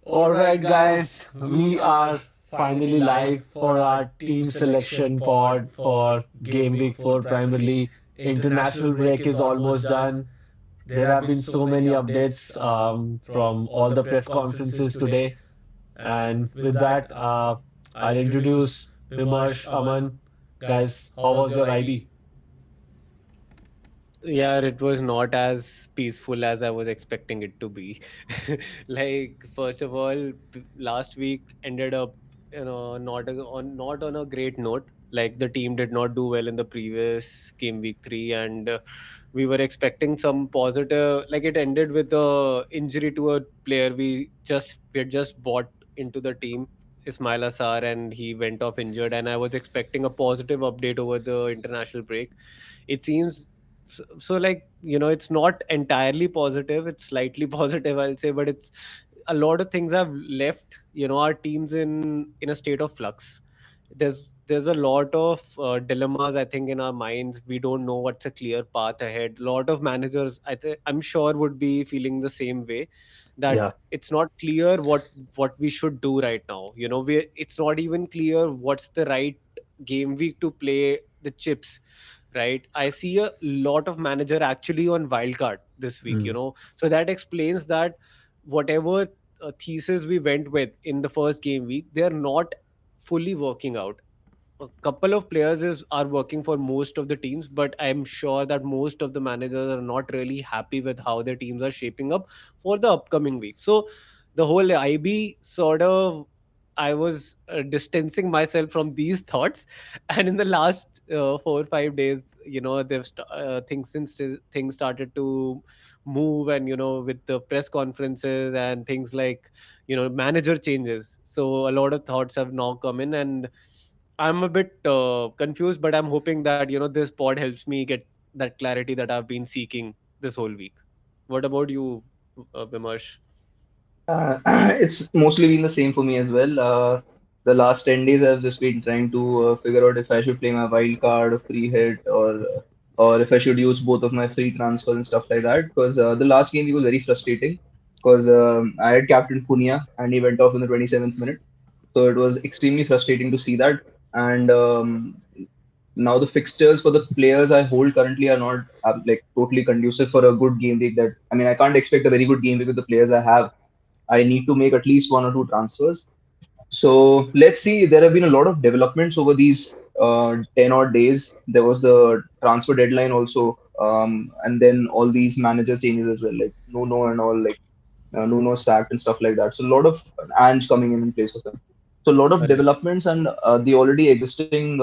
All right, guys, we are finally live for our team selection pod for Game Week 4 primarily. International break is almost done. There have been so many updates from all the press conferences today. And with that, I'll introduce Vimarsh, Aman. Guys, how was your IB? Yeah, it was not as peaceful as I was expecting it to be. Like, first of all, last week ended up, not on a great note. Like, the team did not do well in the previous game, week 3, and we were expecting some positive. Like, it ended with a injury to a player we had just bought into the team, Ismail Assar, and he went off injured. And I was expecting a positive update over the international break. It seems so, like, it's not entirely positive, it's slightly positive, I'll say, but it's a lot of things have left, our teams in a state of flux. There's a lot of dilemmas, I think, in our minds. We don't know what's a clear path ahead. A lot of managers, I'm sure, would be feeling the same way, that Yeah. it's not clear what we should do right now. It's not even clear what's the right game week to play the chips, right? I see a lot of manager actually on Wildcard this week, Mm. so that explains that whatever thesis we went with in the first game week, they are not fully working out. A couple of players are working for most of the teams, but I'm sure that most of the managers are not really happy with how their teams are shaping up for the upcoming week. So the whole IB sort of, I was distancing myself from these thoughts, and in the last 4 or 5 days, things since things started to move, and with the press conferences and things like manager changes, so a lot of thoughts have now come in, and I'm a bit confused, but I'm hoping that this pod helps me get that clarity that I've been seeking this whole week. What about you, Vimarsh? It's mostly been the same for me as well. The last 10 days, I've just been trying to figure out if I should play my wild card, a free hit, or if I should use both of my free transfers and stuff like that. Because the last game was very frustrating. Because I had captain Punya and he went off in the 27th minute, so it was extremely frustrating to see that. And now the fixtures for the players I hold currently are not like totally conducive for a good game week. That I mean, I can't expect a very good game week with the players I have. I need to make at least one or two transfers. So let's see. There have been a lot of developments over these 10 odd days. There was the transfer deadline also, and then all these manager changes as well, like Nuno and all, like Nuno sacked and stuff like that. So a lot of Ange coming in place of him. So a lot of Correct. developments and the already existing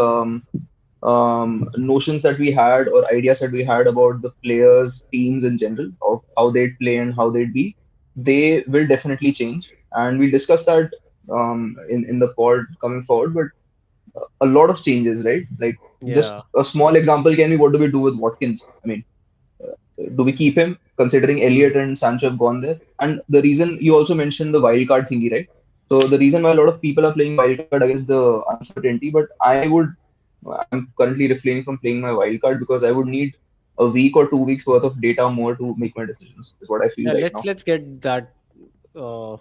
notions that we had or ideas that we had about the players, teams in general, of how they'd play and how they'd be, they will definitely change. And we'll discuss that in the pod coming forward. But a lot of changes, right? Like just Yeah. a small example can be, what do we do with Watkins? I mean, do we keep him considering Elliott and Sancho have gone there? And the reason you also mentioned the wild card thingy, right? So the reason why a lot of people are playing wild card against the uncertainty, but I'm currently refraining from playing my wild card because I would need a week or 2 weeks worth of data more to make my decisions. Is what I feel Yeah, right let's now. let's get that. uh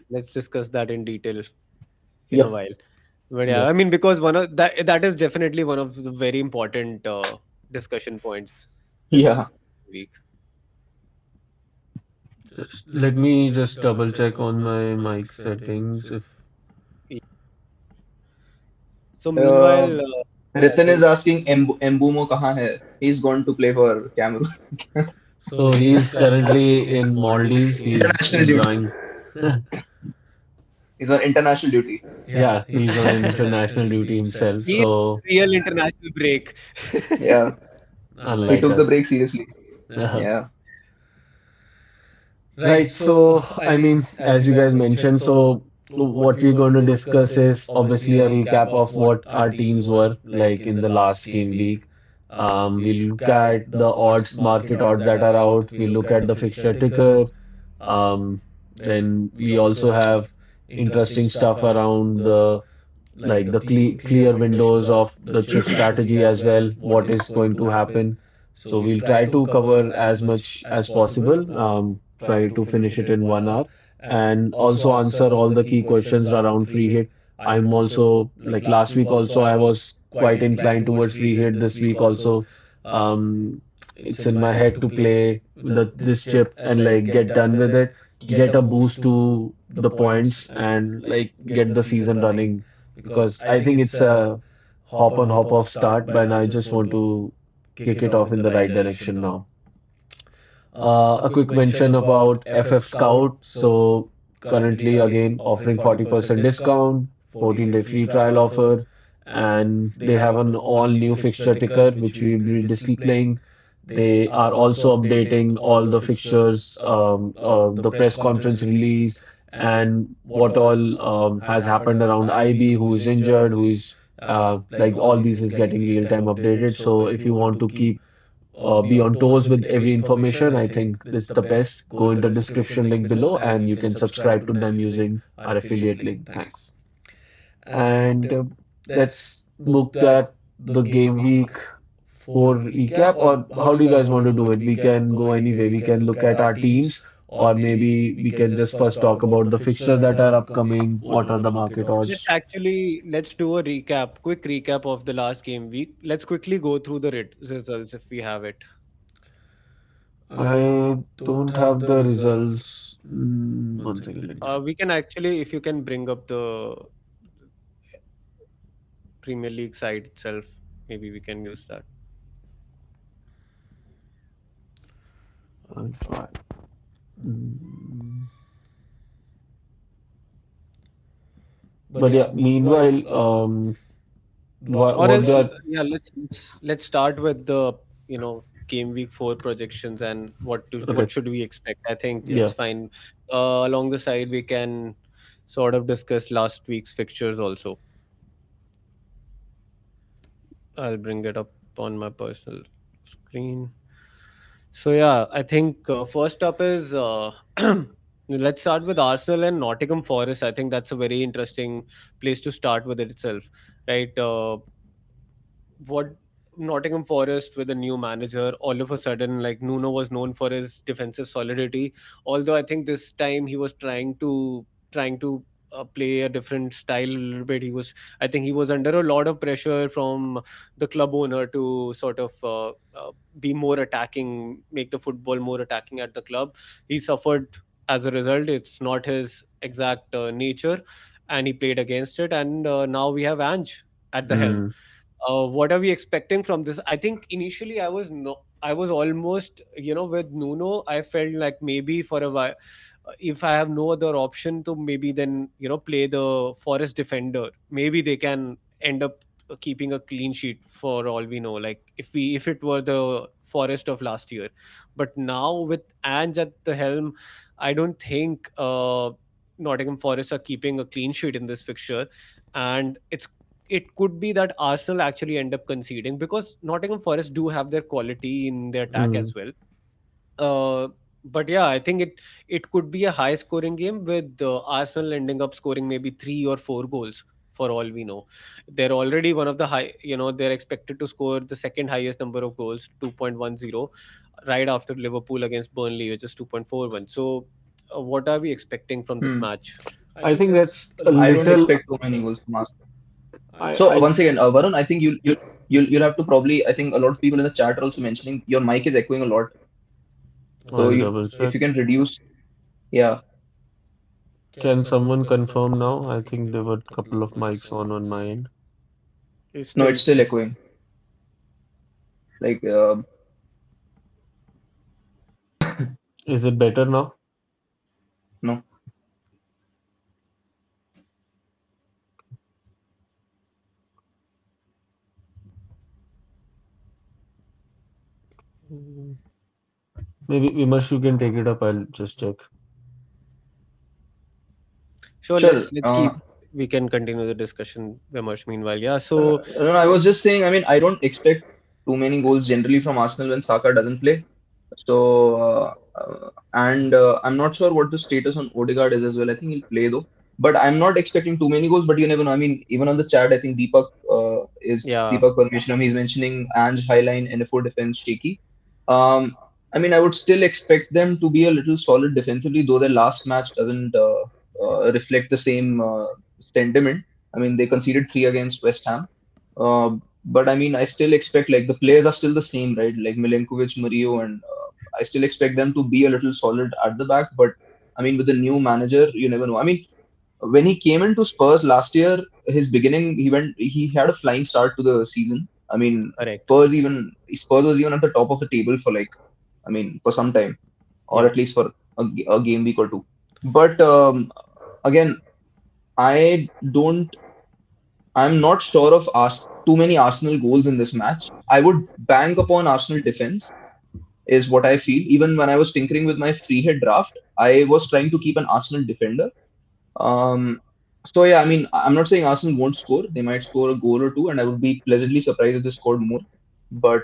let's discuss that in detail in a Yep. while. But yeah, Yeah. I mean, because one of that is definitely one of the very important discussion points this Yeah. week. Just let me just double check on my mic settings if So Uh, meanwhile, yeah, Ritin so is asking Mbumo kahan hai? He's gone to play for Cameroon. so he's currently in Maldives. He's International duty. enjoying. He's on international duty. Yeah, he's on international duty himself. he is So real international break. Yeah. He unlike took the us. break seriously. Yeah. Right. So I mean, as you guys mentioned, so what we're going to discuss is obviously a recap of what our teams were like in the last game week. We look at the odds, market odds that are out. We look at the fixture ticker. Um, then we also have interesting stuff around the like the clear windows of the chip strategy as well, what is going to happen. So we'll try to cover as much as possible. try to finish it in 1 hour, and also answer all the key questions around free hit. I'm also like last week also I was quite inclined towards free hit. This week also, it's in my head to play this chip and like get done with it, get a boost to the points and like get the season running because I think it's a hop on hop off start, but I just want to kick it off in the right direction now. A quick mention about FF Scout. So currently again offering 40% discount, 14-day free trial offer, and they have an all new fixture ticker which we will be displaying. They are also updating all the fixtures, the press conference release, and what all has happened around IB, who is injured, who is like all these is getting real time updated. So if you want to keep be on toes with every information, I think this is the best. Go in the description link below and you can subscribe to them using our affiliate link. Thanks. And let's look at the game week 4 recap, or how do you guys want to do it? We can go anyway. We can look at our teams, or maybe we can just first talk about the fixtures that are upcoming. What are the market odds? Let's do a quick recap of the last game week. Let's quickly go through the results if we have it. I don't have the results. One second, let me check. We can actually, if you can bring up the Premier League site itself, maybe we can use that. I'll try. Mm. But yeah, meanwhile, Or what else, they are, yeah, let's start with the game week 4 projections and okay, what should we expect. I think yeah. it's fine. Along the side, we can sort of discuss last week's fixtures also. I'll bring it up on my personal screen. So yeah, I think first up is let's start with Arsenal and Nottingham Forest. I think that's a very interesting place to start with it itself, right? What Nottingham Forest with a new manager, all of a sudden, like Nuno was known for his defensive solidity. Although I think this time he was trying to play a different style a little bit. I think he was under a lot of pressure from the club owner to sort of be more attacking, make the football more attacking at the club. He suffered as a result. It's not his exact nature, and he played against it. And now we have Ange at the helm. Mm, What are we expecting from this? I think initially I was almost, with Nuno, I felt like maybe for a while, if I have no other option to maybe then, play the Forest defender, maybe they can end up keeping a clean sheet for all we know. Like if it were the Forest of last year, but now with Ange at the helm, I don't think Nottingham Forest are keeping a clean sheet in this fixture, and it could be that Arsenal actually end up conceding because Nottingham Forest do have their quality in their attack mm, as well. But yeah, I think it could be a high scoring game with Arsenal ending up scoring maybe 3 or 4 goals for all we know. They're already one of the high, they're expected to score the second highest number of goals, 2.10, right after Liverpool against Burnley, which is 2.41. So, what are we expecting from this Hmm. match? I think that's a I don't little. expect too many goals from Arsenal. I So s- once again, Varun, I think you'll have to probably. I think a lot of people in the chat are also mentioning your mic is echoing a lot. So I'll double if check. you can reduce, yeah, Can someone confirm now? I think there were a couple of mics on my end. Is no, still it's still echoing. Like Is it better now? no, Mm, maybe Vimash, you can take it up. I'll just check. sure. sure. Let's keep. We can continue the discussion, Vimarsh. Meanwhile, yeah. So No, I was just saying. I mean, I don't expect too many goals generally from Arsenal when Saka doesn't play. So and I'm not sure what the status on Odegaard is as well. I think he'll play though. But I'm not expecting too many goals. But you never know. I mean, even on the chat, I think yeah, Deepak Parmeshwaram. He's mentioning Ange Highline, NFO defense shaky. Um, I mean, I would still expect them to be a little solid defensively, though their last match doesn't reflect the same sentiment. I mean, they conceded three against West Ham. But I mean, I still expect like the players are still the same, right? Like Milenkovic, Murillo, and I still expect them to be a little solid at the back. But I mean, with the new manager, you never know. I mean, when he came into Spurs last year, his beginning, he had a flying start to the season. I mean, Correct. Spurs was even at the top of the table for like, I mean, for some time, or Yeah. at least for a game week or two. But again, I don't, I'm not sure of too many Arsenal goals in this match. I would bank upon Arsenal defense, is what I feel. Even when I was tinkering with my free hit draft, I was trying to keep an Arsenal defender. Um, so yeah, I mean, I'm not saying Arsenal won't score. They might score a goal or two, and I would be pleasantly surprised if they scored more. But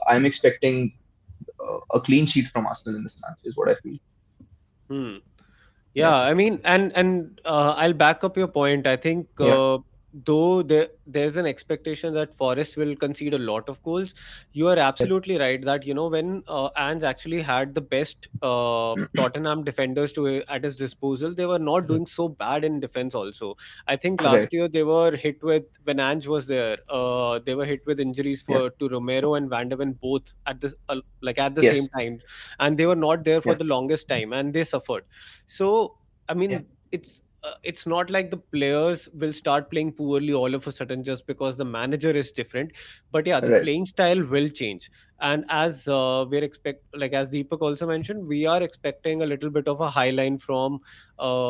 I'm expecting a clean sheet from Arsenal in this match, is what I feel. Hmm. Yeah, Yeah, I mean, and I'll back up your point. I think yeah, though there's an expectation that Forest will concede a lot of goals, you are yeah, absolutely right that when Ange actually had the best Tottenham defenders at his disposal, they were not doing so bad in defense. Also, I think right, last year they were hit with when Ange was there. They were hit with injuries yeah, for to Romero and Van de Ven both at this like at the same yes, time, and they were not there for yeah, the longest time, and they suffered. So, I yeah, mean, it's not like the players will start playing poorly all of a sudden just because the manager is different. But yeah, the right, playing style will change. And as as Deepak also mentioned, we are expecting a little bit of a high line from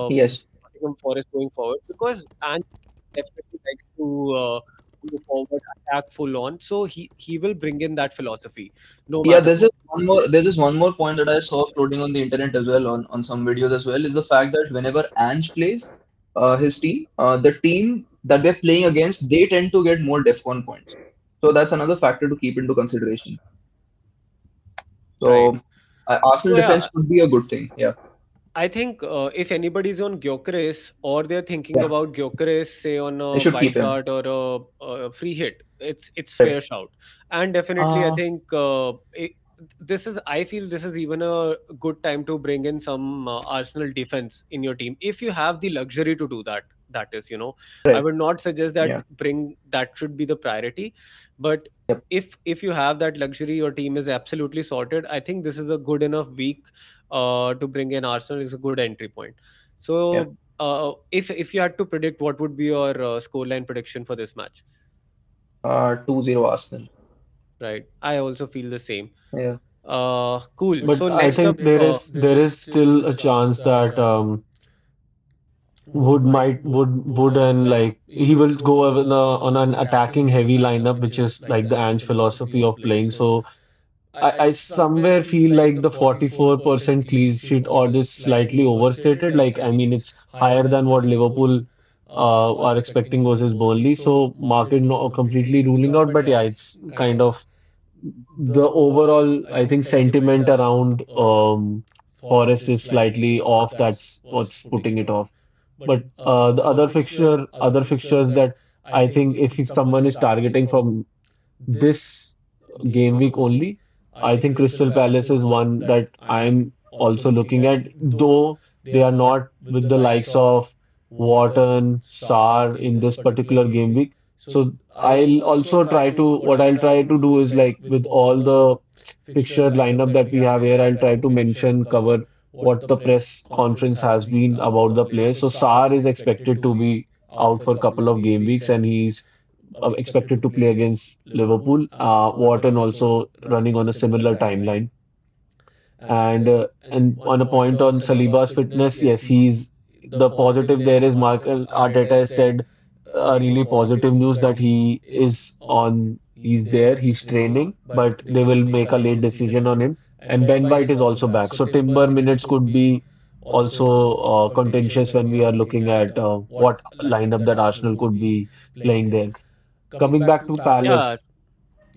yes. Nottingham Forest going forward because and definitely likes to go forward, attack full on. So he will bring in that philosophy no Yeah, matter what. there's just one more point that I saw floating on the internet as well on some videos as well is the fact that whenever Ange plays his team, the team that they're playing against, they tend to get more DEFCON points. So that's another factor to keep into consideration. Right. So Arsenal So defense yeah, could be a good thing. Yeah, I think if anybody's on Gyökeres or they're thinking yeah, about Gyökeres, say on they a should keep wild him. card or a free hit, it's Right. fair shout. And definitely, I Uh, think this is I feel this is even a good time to bring in some Arsenal defense in your team if you have the luxury to do that. That is, I right. would not suggest that Yeah. bring that should be the priority, but Yep. if you have that luxury, your team is absolutely sorted. I think this is a good enough week to bring in Arsenal is a good entry point. Yeah. So, if you had to predict, what would be your scoreline prediction for this match? 2-0 Arsenal. Right, I also feel the same. Yeah. Cool. But So I next up, think there is still a chance that Wood and like he will go on an attacking heavy lineup, which is like the Ange philosophy of playing. So I somewhere feel like the 44% clean sheet odd is slightly overstated. Like, I mean, it's higher than what Liverpool are expecting versus Burnley. So market no completely ruling out, but yeah, it's kind of the overall, I think, sentiment around Forest is slightly off. That's what's putting it off. But the other fixtures that I think if someone is targeting from this game week only, I think Crystal Palace is one that I'm also looking at, though they are not with the likes of Wharton, Sarr in this particular game week. So what I'll try to do is like with all the fixture lineup that we have here, I'll try to cover what the press conference has been about the players. So Sarr is expected to be out for a couple of game weeks and he's expected to play against Liverpool. Wharton also running on a similar timeline. And on a point on Saliba's fitness, yes, he's the positive there is Mark Arteta has said really positive news that he's there, he's training, but they will make a late decision on him. And Ben White is also back. So Timber minutes could be also contentious when we are looking at what lineup that Arsenal could be playing there. Coming back to yeah, Palace,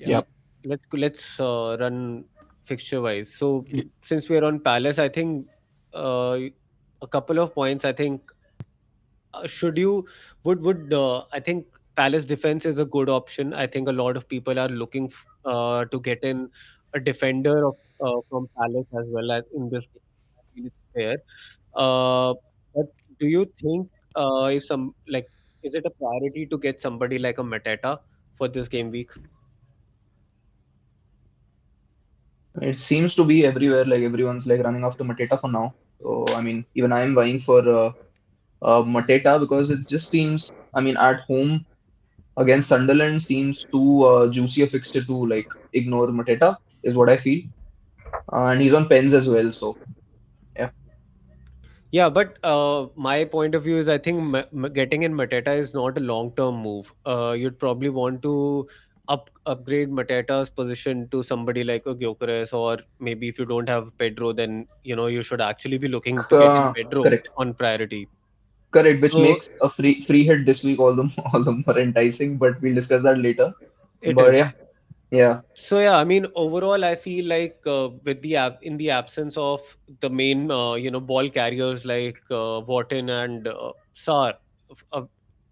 l- yep. let's run fixture wise. So since we're on Palace, I think uh, a couple of points. I think should you would I think Palace defense is a good option. I think a lot of people are looking to get in a defender from Palace as well as in this game. I feel it's fair. Uh, but do you think if some like is it a priority to get somebody like a Mateta for this game week? It seems to be everywhere. Like everyone's like running after Mateta for now. So I mean, even I am vying for Mateta because it just seems. I mean, at home against Sunderland seems too juicy a fixture to like ignore Mateta is what I feel. And he's on pens as well. So yeah, Yeah, but my point of view is I think getting in Mateta is not a long-term move. You'd probably want to upgrade Mateta's position to somebody like a Gyökeres, or maybe if you don't have Pedro, then you should actually be looking to get in Pedro correct, on priority. correct. Which So makes a free hit this week all the all the more enticing. But we'll discuss that later. it But is. yeah, yeah, So yeah, I mean, overall, I feel like with the in the absence of the main ball carriers like Wharton and Sarr uh,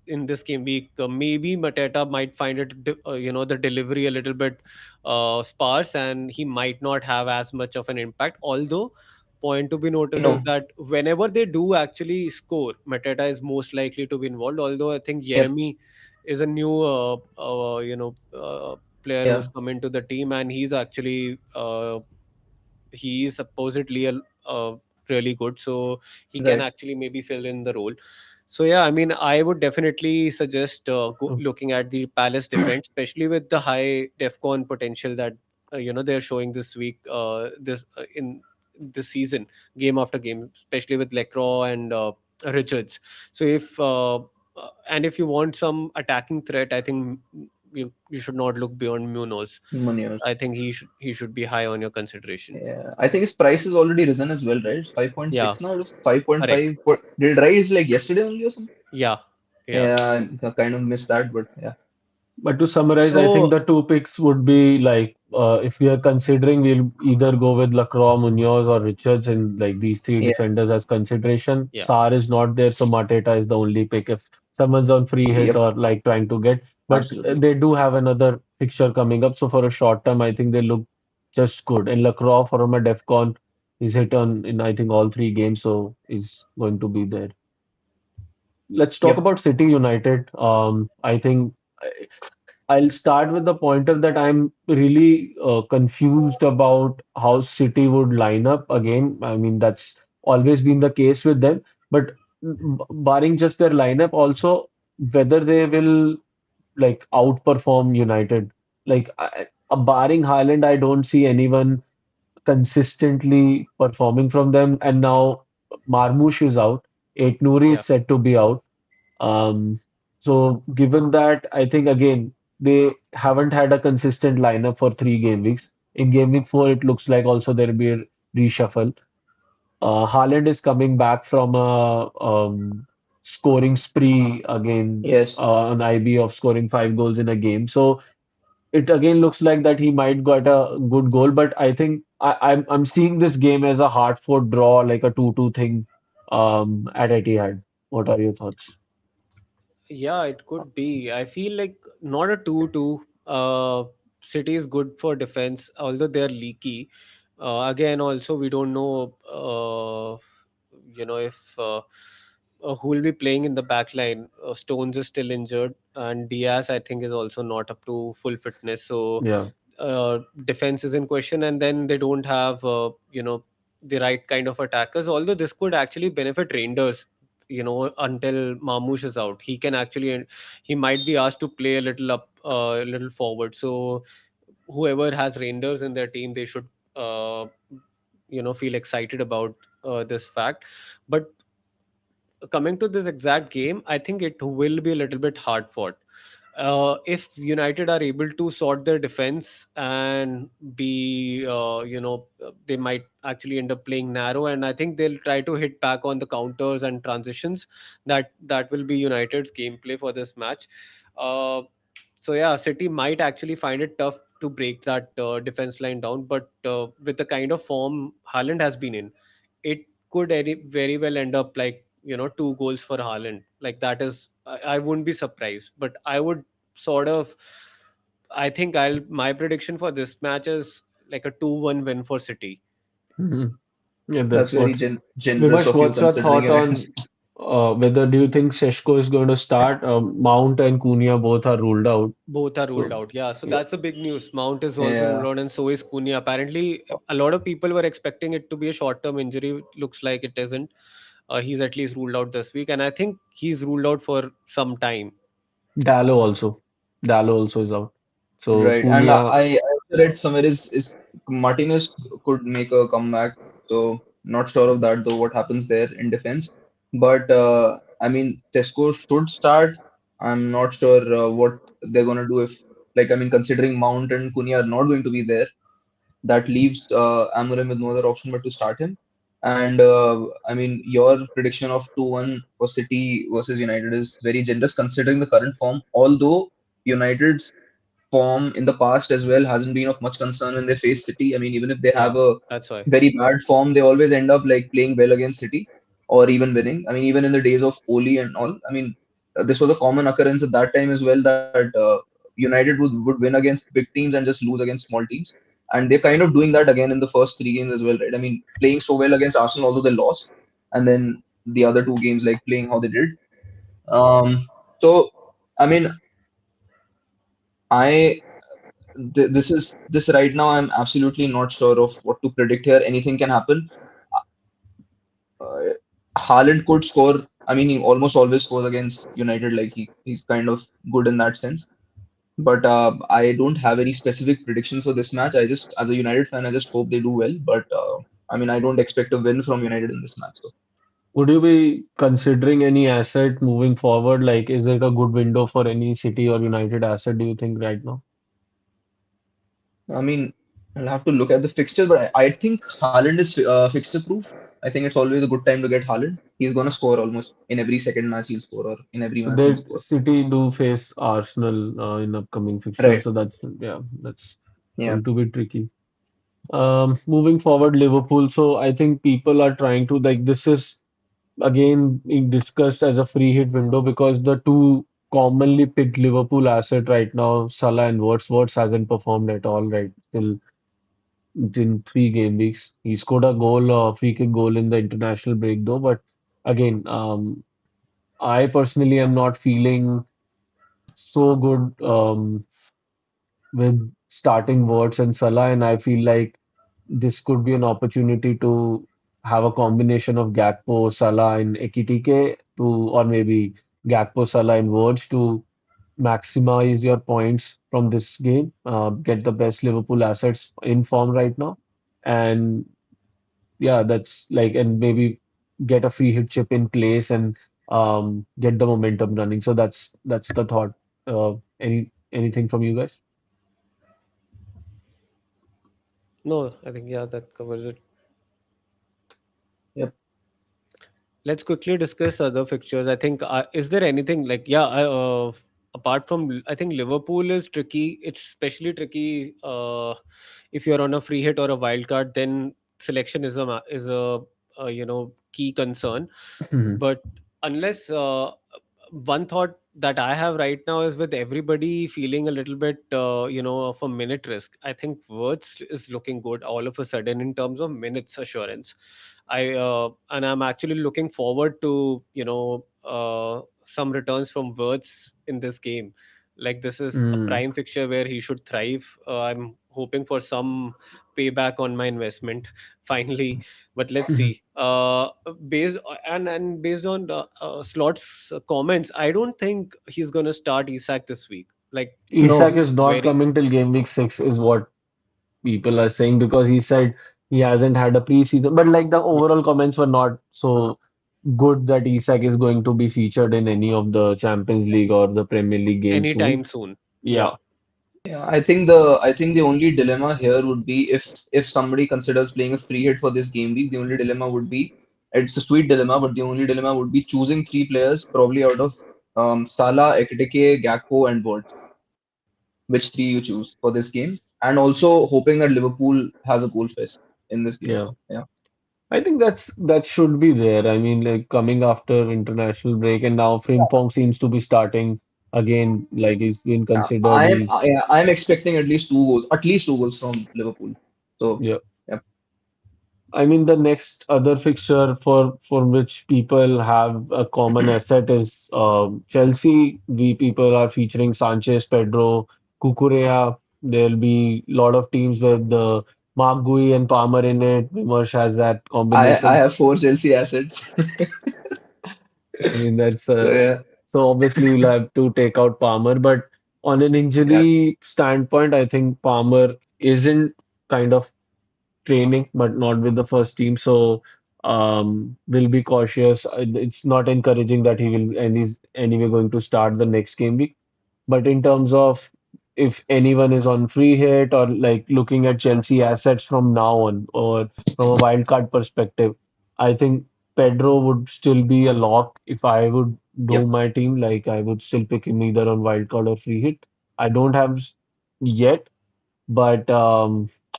in this game week, maybe Mateta might find it the delivery a little bit sparse, and he might not have as much of an impact. Although, point to be I noted is know. that whenever they do actually score, Mateta is most likely to be involved. Although I think Yep, Jeremy is a new player who's yeah, come into the team, and he's actually he is supposedly really good, so he can right. actually maybe fill in the role. So yeah, I mean, I would definitely suggest Mm. looking at the Palace defense, especially with the high defcon potential that they're showing this week, this in this season, game after game, especially with Lecroix and Richards. So and if you want some attacking threat, I think you should not look beyond Munoz. Munoz. I think he should be high on your consideration. Yeah, I think his price has already risen as well, right? It's Yeah, 5.6 now. It was correct. 5.5. What did it rise like yesterday only or something? Yeah, yeah. Yeah, I kind of missed that, but yeah. But to summarize, I think So the two picks would be like if we are considering, we'll either go with Lacroix, Munoz, or Richards, and like these three Yeah, defenders as consideration. yeah, Sar is not there, so Mateta is the only pick if someone's on free hit yep, or like trying to get. But absolutely. they do have another fixture coming up, so for a short term, I think they look just good. And Lacroix from a DEFCON is hit on in I think all three games, so is going to be there. Let's talk Yep. about City United. I think. I'll start with the pointer that I'm really confused about how City would line up again. I mean, that's always been the case with them. But barring just their lineup, also whether they will like outperform United. Like barring Haaland, I don't see anyone consistently performing from them. And now Marmoush is out. Ait Nouri is yeah. said to be out. So given that, I think again they haven't had a consistent lineup for 3 game weeks. In game week 4, it looks like also there'll be a reshuffle. Haaland is coming back from a scoring spree against Yes. an IB of scoring 5 goals in a game. So it again looks like that he might get a good goal. But I think I'm seeing this game as a hard-fought draw, like a 2-2 thing at Etihad. What are your thoughts? Yeah, it could be. I feel like not a 2-2. City is good for defense, although they're leaky. Again, also we don't know, if who will be playing in the back line. Stones is still injured, and Diaz, I think, is also not up to full fitness. So Yeah. defense is in question, and then they don't have, the right kind of attackers. Although this could actually benefit Rangers, until Mamouche is out. He might be asked to play a little up, a little forward. So whoever has Rangers in their team, they should, feel excited about this fact. But coming to this exact game, I think it will be a little bit hard fought. If United are able to sort their defense and they might actually end up playing narrow, and I think they'll try to hit back on the counters and transitions. That will be United's gameplay for this match. Uh, so yeah, City might actually find it tough to break that defense line down, but with the kind of form Haaland has been in, it could very well end up like 2 goals for Haaland. Like that is, I wouldn't be surprised, but I would sort of, I think I'll my prediction for this match is like a 2-1 win for City. Mhm. Yeah, That's that's very what. generous Vimash, of you what's your considering thought your on whether do you think Seshko is going to start? Mount and Cunha both are ruled out. Both are ruled So out. Yeah, so yeah, that's the big news. Mount is also ruled yeah. out, and so is Cunha. Apparently, a lot of people were expecting it to be a short-term injury. Looks like it isn't. He's at least ruled out this week, and I think he's ruled out for some time. Dallo also. Dallo also is out. So Right, and Cunha, I also read somewhere is Martinez could make a comeback, so not sure of that though. What happens there in defense? But I mean, Tesco should start. I'm not sure what they're gonna do if, like, I mean, considering Mount and Cunha are not going to be there, that leaves Amorim with no other option but to start him. And I mean, your prediction of 2-1 for City versus United is very generous considering the current form. Although United's form in the past as well hasn't been of much concern when they face City. I mean, even if they Yeah, have a that's why. very bad form, they always end up like playing well against City or even winning. I mean, even in the days of Oli and all. I mean, this was a common occurrence at that time as well that United would win against big teams and just lose against small teams. And they're kind of doing that again in the first three games as well, right? I mean, playing so well against Arsenal, although they lost, and then the other two games, like playing how they did. So, I mean, I this right now. I'm absolutely not sure of what to predict here. Anything can happen. Uh, Haaland could score. I mean, he almost always scores against United. Like he's kind of good in that sense. But I don't have any specific predictions for this match. I just, as a United fan, I just hope they do well. But I mean, I don't expect a win from United in this match. So would you be considering any asset moving forward? Like, is it a good window for any City or United asset, do you think, right now? I mean, I'll have to look at the fixtures. But I think Haaland is fixture proof. I think it's always a good time to get Haaland. He's gonna score almost in every second match he'll score, or in every match he'll They score. City do face Arsenal in upcoming fixtures, Right. so that's yeah, that's Yeah. going to be tricky. Moving forward, Liverpool. So I think people are trying to like this is again being discussed as a free hit window because the two commonly picked Liverpool asset right now, Salah and Wirtz. Wirtz hasn't performed at all right till in 3 game weeks. He scored a goal, a free kick goal in the international break though, but again, I personally am not feeling so good with starting Wirtz and Salah, and I feel like this could be an opportunity to have a combination of Gakpo, Salah, and Ekitike to, or maybe Gakpo, Salah, and Wirtz to maximize your points from this game, get the best Liverpool assets in form right now, and yeah, that's like, and maybe get a free hit chip in place and get the momentum running. So that's the thought. Anything from you guys? No, I think yeah, that covers it. Yep. Let's quickly discuss other fixtures. I think is there anything like yeah, apart from I think Liverpool is tricky. It's especially tricky if you're on a free hit or a wild card. Then selection is a key concern. But unless one thought that I have right now is with everybody feeling a little bit of a minute risk. I think Wirtz is looking good all of a sudden in terms of minutes assurance. And I'm actually looking forward to some returns from Wirtz in this game. Like this is a Mm. prime fixture where he should thrive. I'm hoping for some payback on my investment finally, but let's see. Based on the slots comments, I don't think he's gonna start Isak this week. Like he's Isak No. is not very coming till game week 6 is what people are saying because he said he hasn't had a preseason. But like the overall comments were not so good that Isak is going to be featured in any of the Champions League or the Premier League games soon. anytime soon. Yeah. Yeah. Yeah, I think the only dilemma here would be if somebody considers playing a free hit for this game week, the only dilemma would be it's a sweet dilemma, but the only dilemma would be choosing three players probably out of Salah, Ekitike, Gakpo, and Wirtz. Which three you choose for this game, and also hoping that Liverpool has a goal fest in this game. Yeah. Yeah. I think that should be there. I mean, like coming after international break and now Frimpong seems to be starting again, like he's been Yeah, considered. He's I'm expecting at least two goals from Liverpool. So, Yeah. yep. I mean, the next other fixture for which people have a common asset is Chelsea. We people are featuring Sanchez, Pedro, Cucurella. There'll be a lot of teams with the Mark Gui and Palmer in it. Vimarsh has that I combination. have four Chelsea assets. I mean, that's So yeah, so obviously you'll have to take out Palmer, but on an yeah, injury standpoint, I think Palmer isn't kind of training, but not with the first team. So we'll be cautious. It's not encouraging that he will and he's anyway going to start the next game week. But in terms of if anyone is on free hit or like looking at Chelsea assets from now on or from a wild card perspective, I think Pedro would still be a lock if I would do yep, my team. Like I would still pick him either on wild card or free hit. I don't have yet, but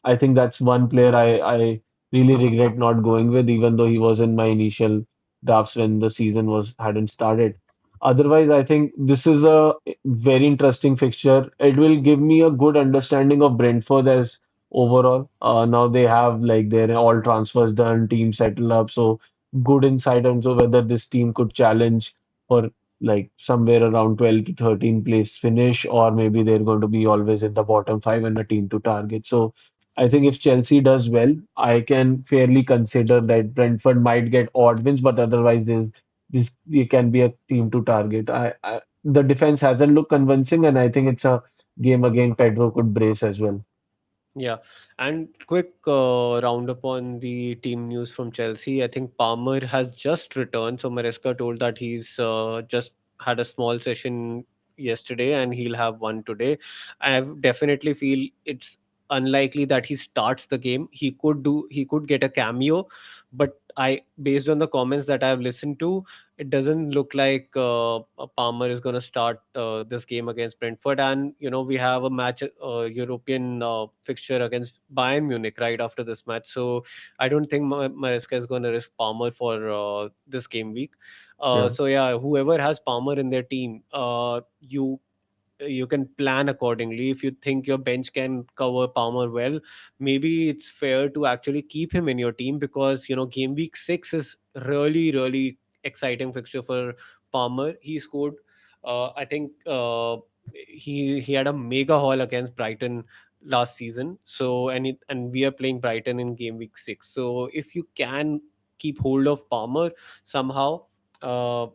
I think that's one player I really regret not going with, even though he was in my initial drafts when the season was hadn't started. Otherwise, I think this is a very interesting fixture. It will give me a good understanding of Brentford as overall. Now they have like their all transfers done, team settled up, so good insight into whether this team could challenge for like somewhere around 12 to 13 place finish, or maybe they're going to be always in the bottom five and a team to target. So I think if Chelsea does well, I can fairly consider that Brentford might get odd wins, but otherwise there's this it can be a team to target. The defense hasn't looked convincing, and I think it's a game again Pedro could brace as well. Yeah, and quick roundup on the team news from Chelsea. I think Palmer has just returned. So Maresca told that he's just had a small session yesterday and he'll have one today. I definitely feel it's unlikely that he starts the game. He could get a cameo, but based on the comments that I've listened to, it doesn't look like Palmer is going to start this game against Brentford. And we have a match, European fixture against Bayern Munich right after this match. So I don't think Maresca is going to risk Palmer for this game week. Yeah, So yeah, whoever has Palmer in their team, you can plan accordingly. If you think your bench can cover Palmer well, maybe it's fair to actually keep him in your team, because game week 6 is really exciting fixture for Palmer. He scored, I think, he had a mega haul against Brighton last season. So and we are playing Brighton in game week 6. So if you can keep hold of Palmer somehow, uh,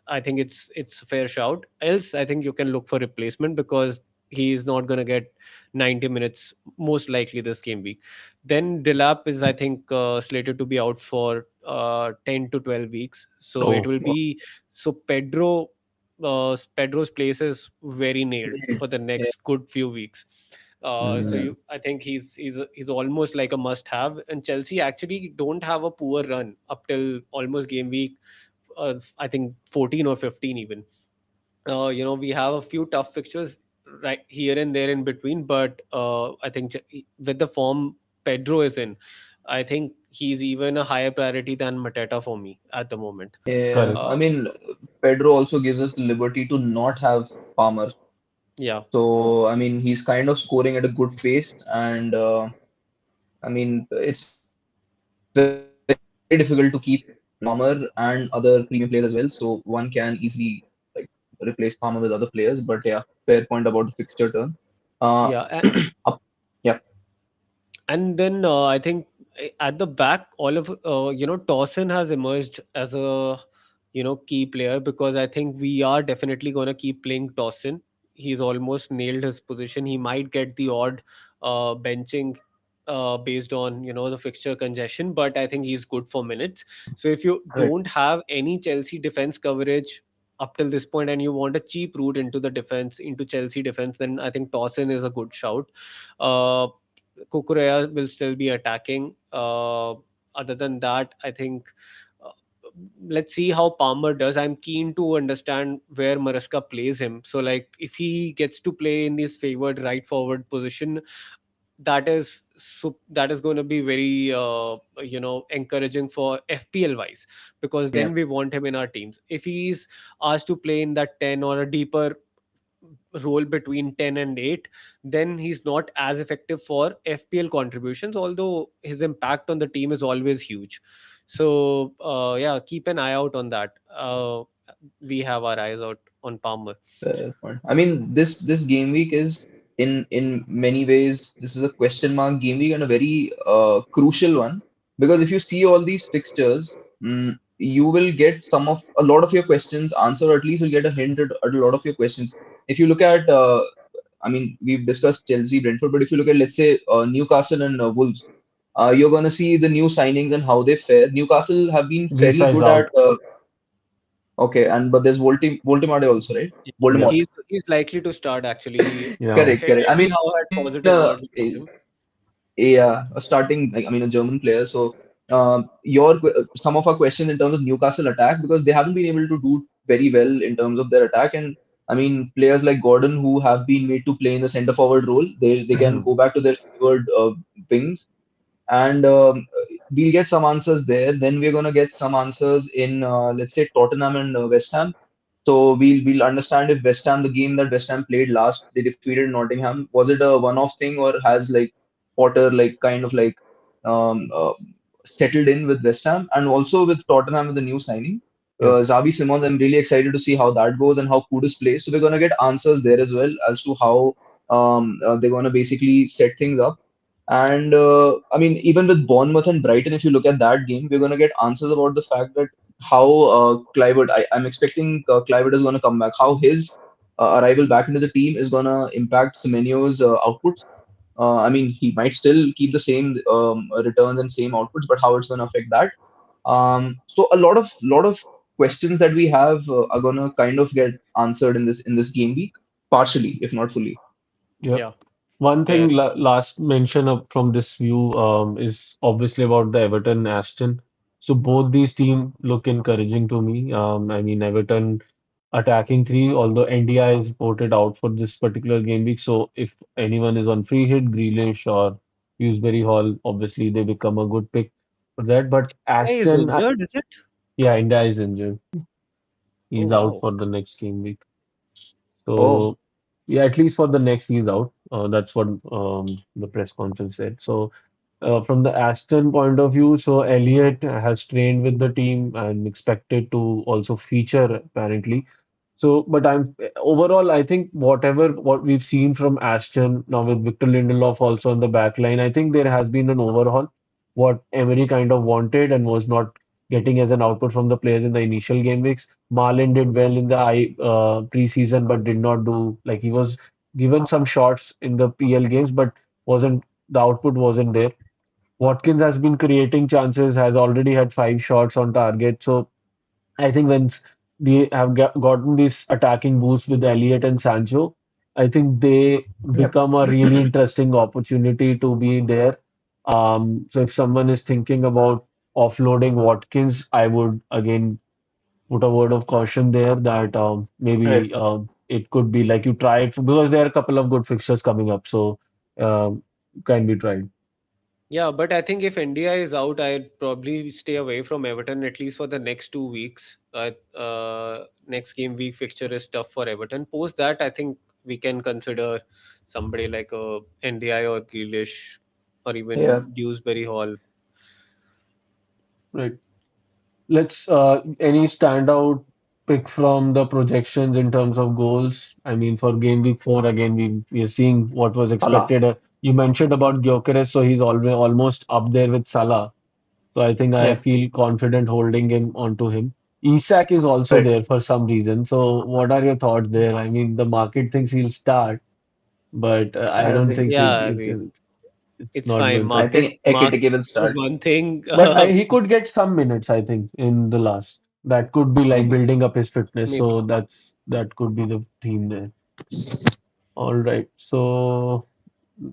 I think it's a fair shout. Else, I think you can look for replacement, because he is not going to get 90 minutes most likely this game week. Then Delap is, I think, slated to be out for 10 to 12 weeks. So it oh, will be so Pedro's place is very nailed mm, for the yeah, next good few weeks. So mm, I think he's almost like a must-have. And Chelsea actually don't have a poor run up till almost game week, I think 14 or 15 even. We have a few tough fixtures right here and there in between, but I think with the form Pedro is in, I think he's even a higher priority than Mateta for me at the moment. yeah. correct. I Uh, mean, Pedro also gives us the liberty to not have Palmer. yeah, So, I mean, he's kind of scoring at a good pace, and I mean, it's very difficult to keep Palmer and other premium players as well. So one can easily like replace Palmer with other players. But yeah, fair point about the fixture turn. Uh, yeah. up, yeah, And then I think at the back, all of Dawson has emerged as a key player, because I think we are definitely going to keep playing Dawson. He's almost nailed his position. He might get the odd benching based on the fixture congestion, but I think he's good for minutes. So if you Correct. don't have any Chelsea defense coverage up till this point, and you want a cheap route into the defense, into Chelsea defense, then I think Dawson is a good shout. Uh, Kukurea will still be attacking. Other than that, I think uh, let's see how Palmer does. I'm keen to understand where Maresca plays him. So, like, if he gets to play in this favored right forward position, that is going to be very encouraging for FPL wise, because yeah, then we want him in our teams. If he's asked to play in that 10 or a deeper role between 10 and 8, then he's not as effective for FPL contributions, although his impact on the team is always huge. So, yeah, keep an eye out on that. We have our eyes out on Palmer. Fair point. I mean, this game week is in many ways this is a question mark game week and a very crucial one because if you see all these fixtures, you will get a lot of your questions answered, or at least you'll get a hint at a lot of your questions. If you look at, I mean, we've discussed Chelsea, Brentford, but if you look at, let's say, Newcastle and Wolves, you're gonna see the new signings and how they fare. Newcastle have been fairly Visa is good at, out. okay, and but there's Voldemort also, right? Yeah, Yeah, Voldemort. he's likely to start actually. yeah, Correct, correct. I Eddie mean, Howe had positive words about him. a starting, like, I mean, a German player. So, some of our questions in terms of Newcastle attack because they haven't been able to do very well in terms of their attack. And I mean, players like Gordon who have been made to play in the center forward role, they can go back to their favored wings and we'll get some answers there. Then we're gonna get some answers in let's say Tottenham and West Ham. So we'll understand if West Ham, the game that West Ham played last, they defeated Nottingham. Was it a one-off thing or has like Potter like kind of like um, uh, settled in with West Ham and also with Tottenham with the new signing. yeah, Zabi Simons, I'm really excited to see how that goes and how Kudus plays. So we're gonna get answers there as well as to how they're gonna basically set things up. And I mean, even with Bournemouth and Brighton, if you look at that game, we're going to get answers about the fact that how Clivert, I'm expecting Clivert is going to come back, how his arrival back into the team is going to impact Semenyo's outputs. I mean, he might still keep the same returns and same outputs, but how it's going to affect that. So a lot of questions that we have are going to kind of get answered in this game week, partially, if not fully. yeah. Yeah, One thing fair. last mention up from this view is obviously about the Everton Aston. So both these teams look encouraging to me. I mean Everton attacking three, although NDI is voted out for this particular game week. So if anyone is on free hit, Grealish or Dewsbury Hall, obviously they become a good pick for that. But India is Aston, injured, is it? yeah, India is injured. Oh He's out wow. for the next game week. Oh, So yeah, at least for the next he's out. That's what the press conference said. So from the Aston point of view, so Elliott has trained with the team and expected to also feature apparently. So, but I'm overall, I think what we've seen from Aston now with Victor Lindelof also on the back line, I think there has been an overhaul. What Emery kind of wanted and was not getting as an output from the players in the initial game weeks. Marlin did well in the preseason, but did not do like he was given some shots in the PL games, but wasn't the output wasn't there. Watkins has been creating chances, has already had 5 shots on target. So I think they have gotten this attacking boost with Elliott and Sancho, I think they yep. become a really interesting opportunity to be there. So if someone is thinking about offloading Watkins, I would again put a word of caution there that Right. maybe it could be like you try it because there are a couple of good fixtures coming up, so can be tried. Yeah, but I think if India is out, I'd probably stay away from Everton at least for the next 2 weeks. Next game week fixture is tough for Everton. Post that, I think we can consider somebody like NDI or Grealish or Yeah. even Dewsbury Hall. Right. Let's any standout pick from the projections in terms of goals. I mean, for game week 4, again, we are seeing what was Salah. expected. You mentioned about Gyökeres, so he's always almost up there with Salah. So I think I Yeah. feel confident holding him onto him. Isak is also Right. there for some reason. So what are your thoughts there? I mean, the market thinks he'll start, but I I don't think think Yeah, I mean, it's it's not fine. going to. I Market think market Ekitike will is start. one thing. But he could get some minutes, I think, in the last. That could be like Maybe. building up his fitness. Maybe. So that could be the theme there. All right. So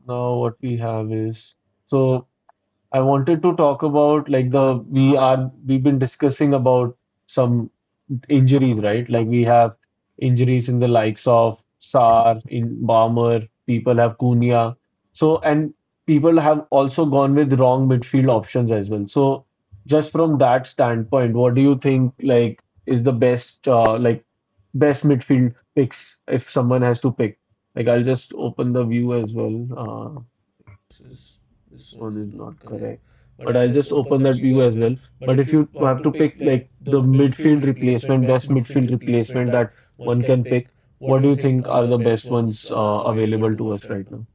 now what we have is so I wanted to talk about like we've been discussing about some injuries, right? Like we have injuries in the likes of Sar, in Balmer, people have Cunha. So, and people have also gone with wrong midfield options as well. So, just from that standpoint, what do you think like is the best like best midfield picks if someone has to pick. Like I'll just open the view as well. This one is not correct, but I'll just open that view as well. But if you have to pick like the midfield replacement, best midfield replacement that one can pick, what do you think are the best ones available to us right now?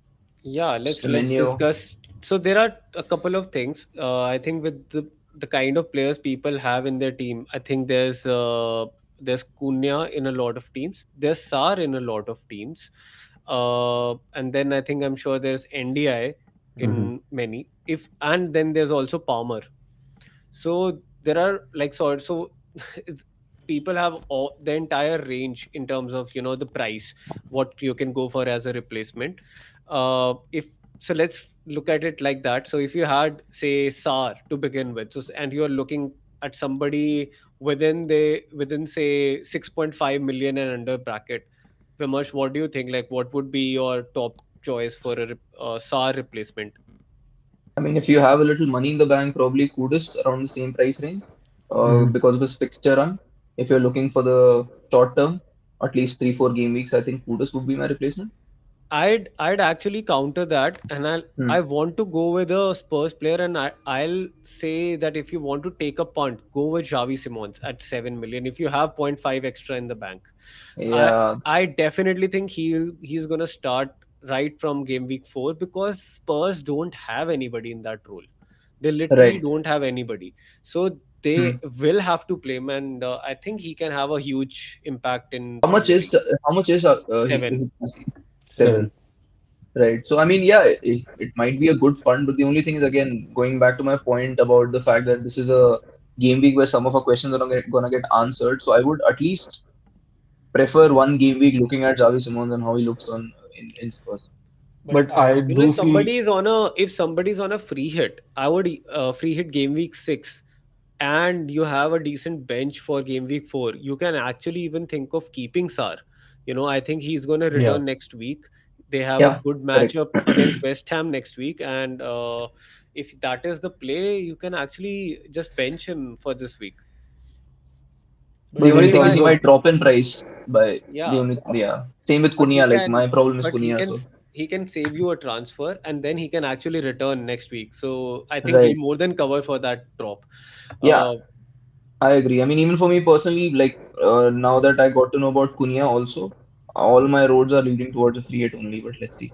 Yeah, let's Semenyo. discuss. So there are a couple of things. I think with the kind of players people have in their team, I think there's Cunha in a lot of teams. There's Sar in a lot of teams. And then I think I'm sure there's NDI Hmm. in many. If and then there's also Palmer. So there are like so it's- people have the entire range in terms of the price what you can go for as a replacement. If so, let's look at it like that. So if you had say SAR to begin with, so and you're looking at somebody within say 6.5 million and under bracket, Vimash, what do you think? Like, what would be your top choice for a SAR replacement? I mean, if you have a little money in the bank, probably Kudus around the same price range, Hmm. because of his fixture run. If you're looking for the short term, at least 3 4 game weeks, I think Kudus would be my replacement. I'd actually counter that, and Hmm. I want to go with a Spurs player, and I'll say that if you want to take a punt, go with Xavi Simons at 7 million. If you have point 0.5 extra in the bank, I Yeah, I definitely think he's gonna start right from game week 4 because Spurs don't have anybody in that role. They literally right. don't have anybody, so Hmm. they will have to play him, and I think he can have a huge impact in How much Premier is League. how much is Seven. his 7? Seven. Right. So I mean, yeah, it might be a good fund, but the only thing is again going back to my point about the fact that this is a game week where some of our questions are gonna get answered. So I would at least prefer one game week looking at Javi Simons and how he looks in Spurs. But I If do feel. somebody's on a free hit, I would free hit game week 6, and you have a decent bench for game week 4. You can actually even think of keeping Sar. I think he's going to Yeah. return next week. They have a Yeah, good correct. matchup against West Ham next week, and if that is the play, you can actually just bench him for this week. The But But only in you thing is terms he can, of. might drop in price by the yeah, only yeah. Same with but he Cunha. Like can my problem is but he Cunha. can So he can save you a transfer, and then he can actually return next week, so I think he'll right. more than cover for that drop. Yeah, uh I agree. I mean, even for me personally, like now that I got to know about Cunha also, all my roads are leading towards a free hit only. But let's see.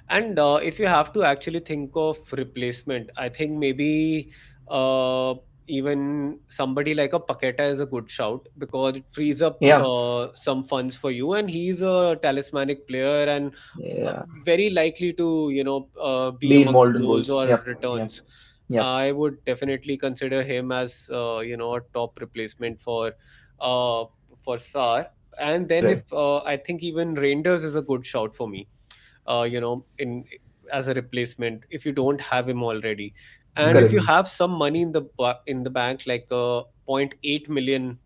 and if you have to actually think of replacement, I think maybe uh even somebody like a Paqueta is a good shout because it frees up Yeah, some funds for you, and he's a talismanic player, and yeah. very likely to be Be amongst involved in goals goals. or Yep, yep, returns. yep. I would definitely consider him as a top replacement uh, for Sar. And then Right. if I think even Reinders is a good shout for me, in as a replacement if you don't have him already. And if Correct. you Hmm. have some money in the bank, like point 0.8 million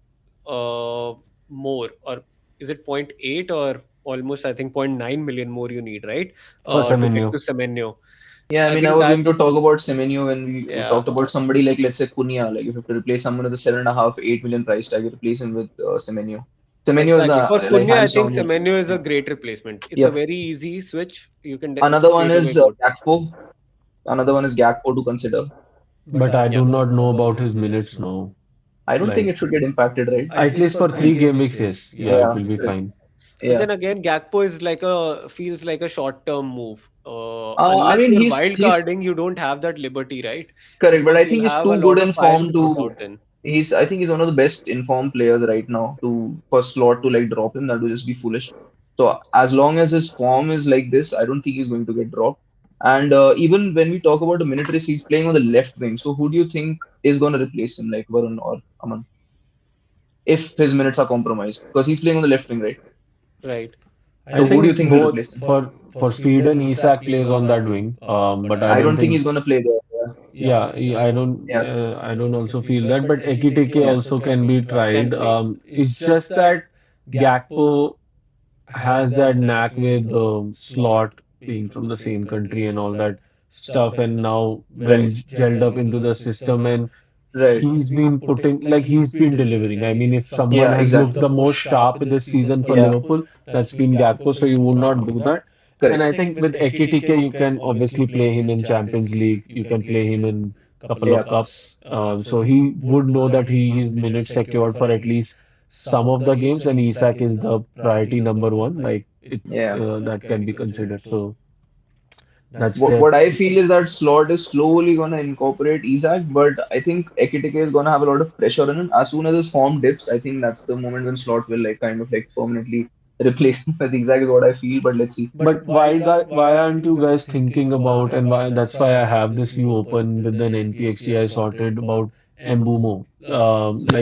uh, more, or is it point 0.8 or almost I think point 0.9 million more you need, right? For To get Semenyo. to Semenyo. Yeah, I I mean, I think was that, going to talk about Semenyo when we yeah. talked about somebody like, let's say, Cunha. Like, if you have to replace someone with a 7.5, 8 million price tag, you replace him with Semenyo. Semenyo is Exactly. For like Cunha, I hands think down. Semenyo is a Yeah. great replacement. It's a Yep. very easy switch. You can Another one straight away is go. Gakpo. Another one is Gakpo to consider. But I Yeah. do not know about his minutes now. I don't think Like, it should get impacted, right? at least for 3 game weeks, yes. Yeah, it Yeah. will be Correct. fine. But Yeah. then again, Gakpo is feels like a short-term move. I Unless mean, you're he's wildcarding, you don't have that liberty, right? correct, but Because I think you'll he's have a too good lot of in files form to sort to. out then. I think he's one of the best informed players right now to for slot to like drop him. That would just be foolish. So as long as his form is like this, I don't think he's going to get dropped. And even when we talk about the minute race, he's playing on the left wing. So who do you think is going to replace him, like Varun or Aman, if his minutes are compromised? Because he's playing on the left wing, right? Right. I So who do you think think will both replace him? for Sweden, Isak plays on that wing. But I I don't don't think think. he's going to play there. Yeah, Yeah. I don't also feel that. But Ekitike Yeah. also can be Can tried. play. It's just that Gakpo has that knack with slot being from the same country and all that stuff, and now well gelled up into the system, and Right. he's been delivering. I mean, if someone Yeah, has looked exactly. the most sharp this season for Yeah, Liverpool, that's been Gakpo, so you would not do that. And correct. I think with Ekitike, you can obviously play him in Champions League. You can play him in couple Yeah, of cups. So he would know that his minutes secured for at least some of the games, and Isak is the priority number one. yeah. That can be considered. So that's What there. what I feel is that Slot is slowly gonna incorporate Isak, but I think Ekitike is gonna have a lot of pressure on him. As soon as his form dips, I think that's the moment when Slot will like kind of like permanently replace him with Isak is what I feel. But let's see. But why aren't you guys thinking about, and why that's why I have this view open with an NPXG sorted about Mbumo.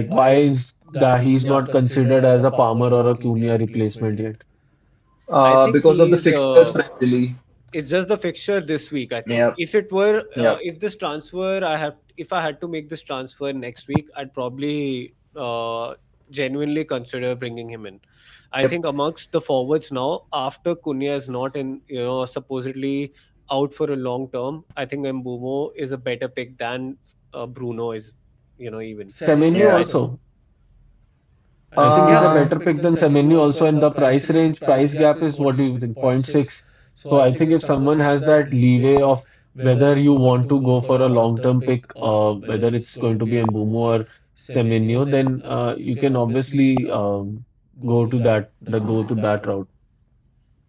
Why is that he's not considered as a Palmer or a Cunha replacement yet? I think Because of the fixtures primarily. it's just the fixture this week. I think Yeah, if it were, yeah, if I had to make this transfer next week, I'd probably genuinely consider bringing him in. I yep. think amongst the forwards now, after Cunha is not in, supposedly out for a long term, I think Mbumo is a better pick than Bruno is, even. Semenyo Yeah. also. I think he's a Uh, better pick than Semenyo also, and the price gap is what do you think? 0.6. So I think if someone has that leeway of whether you want to go for a long-term pick, whether it's going to be Mbumo or Semenyo, then you can obviously go to that route.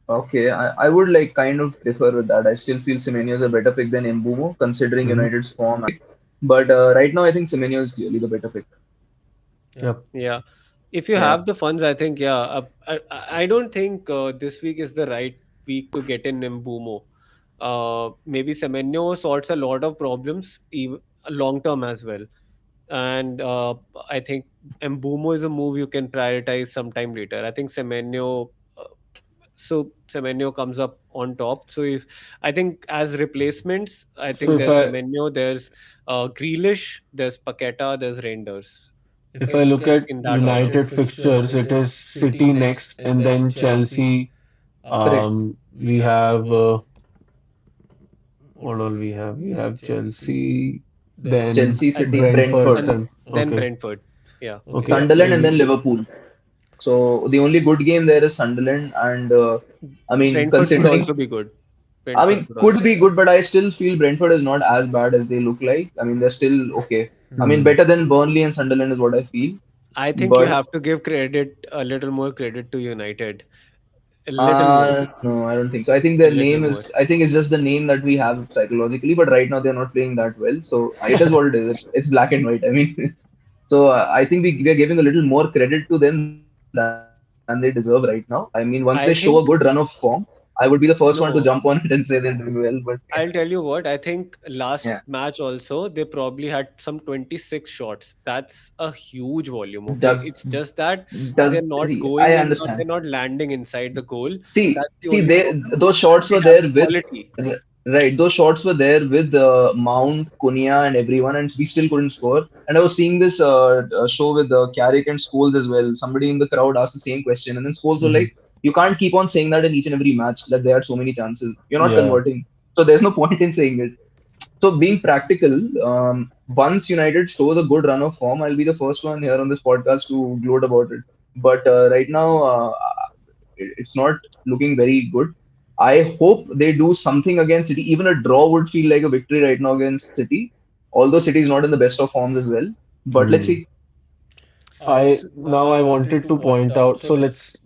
okay, I would like kind of differ with that. I still feel Semenyo is a better pick than Mbumo, considering Hmm. United's form. But right now, I think Semenyo is clearly the better pick. Yep. Yeah. If you Yeah. have the funds, I think, yeah. I don't think this week is the right week to get in Mbumo. Maybe Semenyo sorts a lot of problems, even long term as well. And I think Mbumo is a move you can prioritize sometime later. I think Semenyo comes up on top. So if I think as replacements, I So think there's Semenyo, there's Grealish, there's Paqueta, there's Reinders if I look at in that order. United fixtures, it is City next, and then Chelsea. Correct. We have what all we have? We have Chelsea, then Chelsea, And City, Brentford, Brentford, and then Okay, Brentford. Yeah. okay. Sunderland, and then Liverpool. So the only good game there is Sunderland, and I mean, Brentford could considering, also be good. I Brentford mean, could could also be be good. good, but I still feel Brentford is not as bad as they look like. I mean, they're still okay. I mean, Hmm. better than Burnley and Sunderland is what I feel. I think you But have to give a little more credit to United. A little more. no, I don't think so. I think A their little name more. is, I think it's just the name that we have psychologically, but right now they're not playing that well. So it is what it is. It's black and white. I mean, so I think we are giving a little more credit to them than they deserve right now. I mean, once they show a good run of form, I think I would be the first one to jump on it and say they're no. doing well. But I'll tell you what, I think last yeah, match also they probably had some 26 shots. That's a huge volume, okay? does It's just that they're does not I going in, or they're understand. not landing inside the goal. That's the See, only they problem. those And shots they were have there the with quality. right. Those shots were there with Mount, Cunha, and everyone, and we still couldn't score. And I was seeing this show with Carrick and Scholes as well. Somebody in the crowd asked the same question, and then Scholes were Hmm. like, "You can't keep on saying that in each and every match that they had so many chances. You're not Yeah. converting, so there's no point in saying it." So being practical, once United shows a good run of form, I'll be the first one here on this podcast to gloat about it. But right now, it's not looking very good. I hope they do something against City. Even a draw would feel like a victory right now against City. Although City is not in the best of forms as well. But let's Hmm. see. I wanted to point out, so let's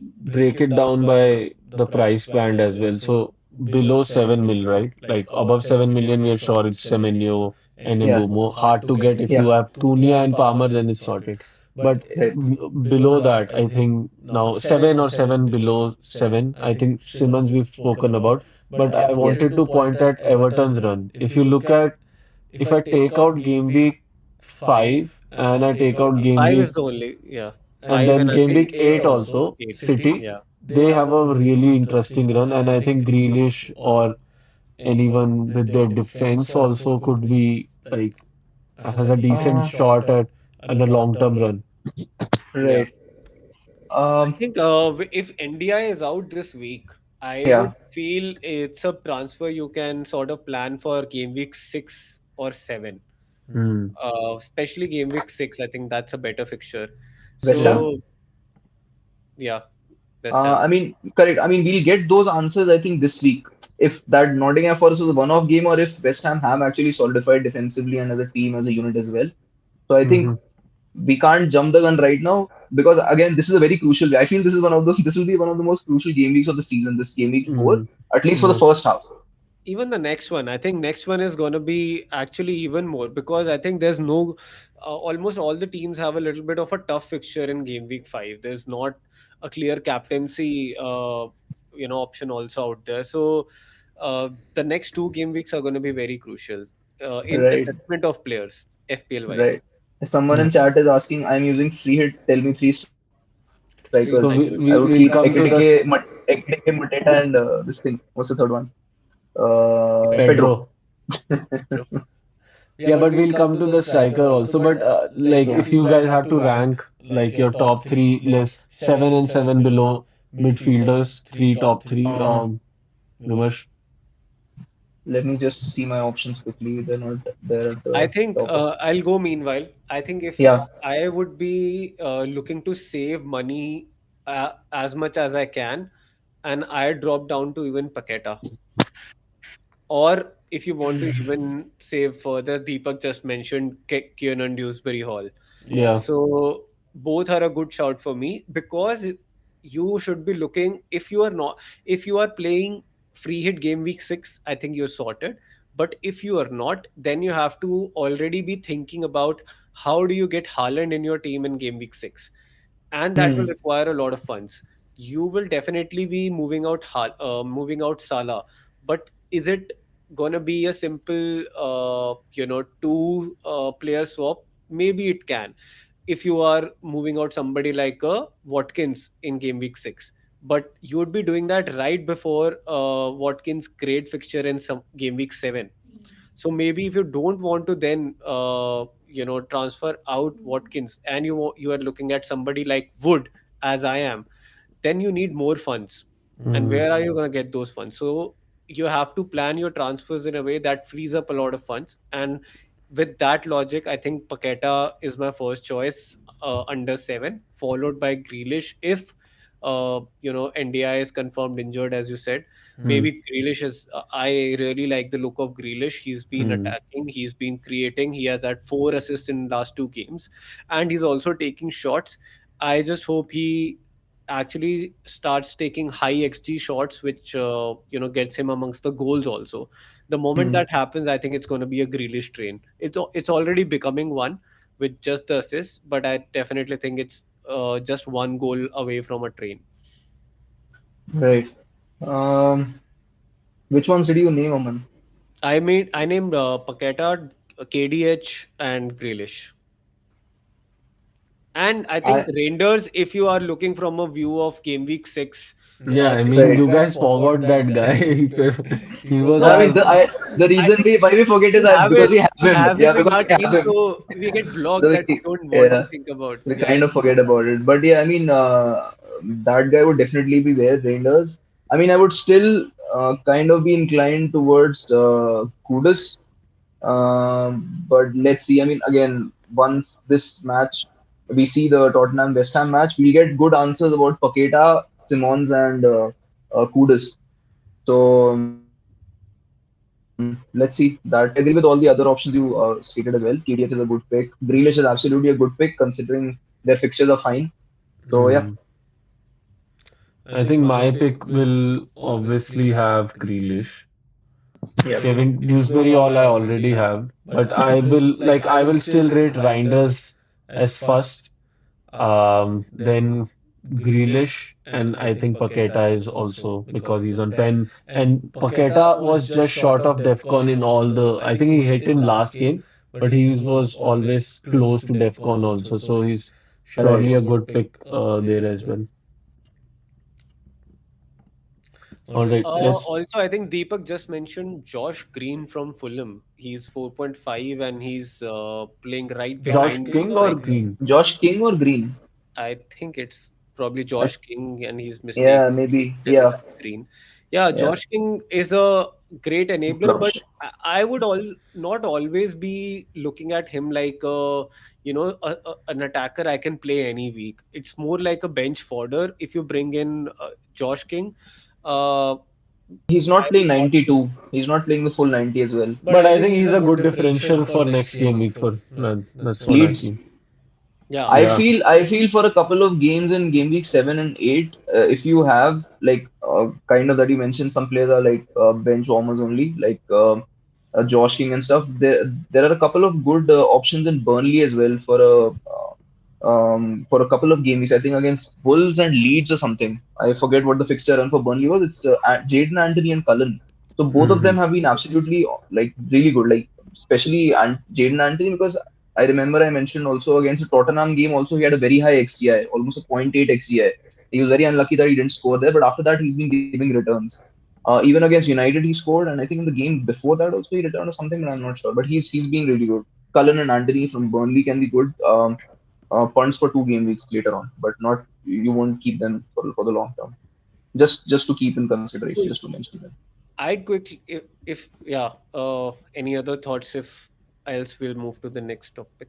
break it down by the price band as well. So below 7 mil, right? Like above 7 million, we are sure it's Semenyo and Yeah, Mbumo. Hard to get if yeah, you have Cunha and Palmer, then it's sorted. But right. below that, I think now 7 below 7, I think Simmons we've spoken about. But I Yes, wanted to point at Everton's run. If you look at, if I take out game week 5 and I take out game Five week is the only, yeah. and Five then and I game think week 8 also, eight. City, Yeah. they have a really interesting run. And I think Grealish or anyone with their defense also could be has a decent uh, shot at and a long-term run. Yeah. right. I Um, think if NDI is out this week, I would yeah, feel it's a transfer you can sort of plan for game week 6 or 7. Hmm. Especially game week 6. I think that's a better fixture. West Yeah. Ham. So yeah, West Ham. I mean, correct. I mean, we'll get those answers, I think, this week. If that Nottingham Forest was a one-off game, or if West Ham have actually solidified defensively and as a team, as a unit as well. So I think Hmm. we can't jump the gun right now because again, this is a very crucial. I feel this is one of the this will be one of the most crucial game weeks of the season. This game week four, Hmm. at least for the Yeah. first half. Even the next one, I think next one is going to be actually even more, because I think there's no almost all the teams have a little bit of a tough fixture in game week 5. There's not a clear captaincy option also out there. So the next two game weeks are going to be very crucial in Right, assessment of players, FPL wise. right. Someone Yeah. in chat is asking, I'm using free hit. Tell me three strikers. I would Three So keep we, strikers. we we'll come to Ekitike, this Ekitike, Mateta, and this thing. What's the third one? Pedro. Pedro. Pedro. Yeah, but we'll come to the striker also. But like, Yeah. if you guys have to rank like your top three list, 7 and 7 below midfielders, three top three. Vimash. Let me just see my options quickly. They're not there at I the think top of. I'll go meanwhile. I think if Yeah. I would be looking to save money as much as I can, and I drop down to even Paqueta. Or if you want to even save further, Deepak just mentioned Kieran Dewsbury Hall. Yeah. So both are a good shout for me, because you should be looking, if you are playing free hit game week 6, I think you're sorted. But if you are not, then you have to already be thinking about how do you get Haaland in your team in game week 6, and that will Hmm. require a lot of funds. You will definitely be moving out Salah, but is it gonna be a simple two player swap? Maybe it can, if you are moving out somebody like a Watkins in game week 6. But you would be doing that right before Watkins' great fixture in some game week 7. So maybe if you don't want to then transfer out Watkins, and you are looking at somebody like Wood, as I am, then you need more funds. And Mm. where are you going to get those funds? So you have to plan your transfers in a way that frees up a lot of funds. And with that logic, I think Paqueta is my first choice under 7, followed by Grealish if NDI is confirmed injured, as you said. Mm. Maybe Grealish is. I really like the look of Grealish. He's been Mm. attacking. He's been creating. He has had 4 assists in last 2 games, and he's also taking shots. I just hope he actually starts taking high XG shots, which gets him amongst the goals also. The moment Hmm. that happens, I think it's going to be a Grealish train. It's already becoming one with just the assists, but I definitely think it's just one goal away from a train. Right. Um, which ones did you name, Aman? I named Paqueta, KDH, and Grealish. And I think I Renders, if you are looking from a view of game week 6, Yeah, I mean, right. you guys forgot that guy. He was No, I no, mean our. the I reason think why we forget is we that have because him, we have we him. have Yeah, him in because our we have team, him. so we get blocked So that we don't want to yeah, think about. we Yeah, kind of forget about it. But yeah, I mean that guy would definitely be there. Rangers. I mean, I would still kind of be inclined towards Kudus. But let's see. I mean, again, once this match, we see the Tottenham West Ham match, we'll get good answers about Paqueta, Simons, and Kudus. So let's see. That I agree with all the other options you stated as well. KDH is a good pick. Grealish is absolutely a good pick considering their fixtures are fine. So yeah, Mm. I think my pick will obviously have Grealish. yeah, Kevin Dewsbury, all I already have, but I will still rate Reinders as first. Then Grealish, and I think Paqueta is also because he's on 10. And Paqueta was just short of DEFCON in all the. I think he hit in last game, but he was always close to DEFCON also. So he's right. surely a good pick there as well. All right, let's. Also, I think Deepak just mentioned Josh Green from Fulham. He's 4.5 and he's playing right Josh behind King or Green? Josh King or Green? I think it's probably I, Josh King, and he's yeah, mistaken maybe. with Yeah, Green. Yeah, yeah. Josh King is a great enabler, but Clutch. I would all not always be looking at him like an attacker I can play any week. It's more like a bench fodder. If you bring in Josh King, uh, He's not I playing will not. 92. He's not playing the full 90 as well. But I think he's a good differential for next game week for Lance. That's what I Leeds. feel. Yeah, Yeah. I feel for a couple of games in game week 7 and 8, if you have like kind of that you mentioned, some players are like bench warmers only, like Josh King and stuff. There are a couple of good options in Burnley as well for a couple of game weeks. I think against Wolves and Leeds or something. I forget what the fixture run for Burnley was. It's Jaden Anthony and Cullen. So both of them Hmm. have been absolutely like really good. Like especially Jaden Anthony, because I remember I mentioned also against the Tottenham game also he had a very high XGI, almost a point 0.8 XGI. He was very unlucky that he didn't score there, but after that he's been giving returns. Even against United he scored, and I think in the game before that also he returned or something, but I'm not sure. But he's been really good. Cullen and Anthony from Burnley can be good punts for 2 game weeks later on, but not you won't keep them for the long term. Just to keep in consideration, just to mention them. I'd quickly if yeah. Any other thoughts? If else, we'll move to the next topic.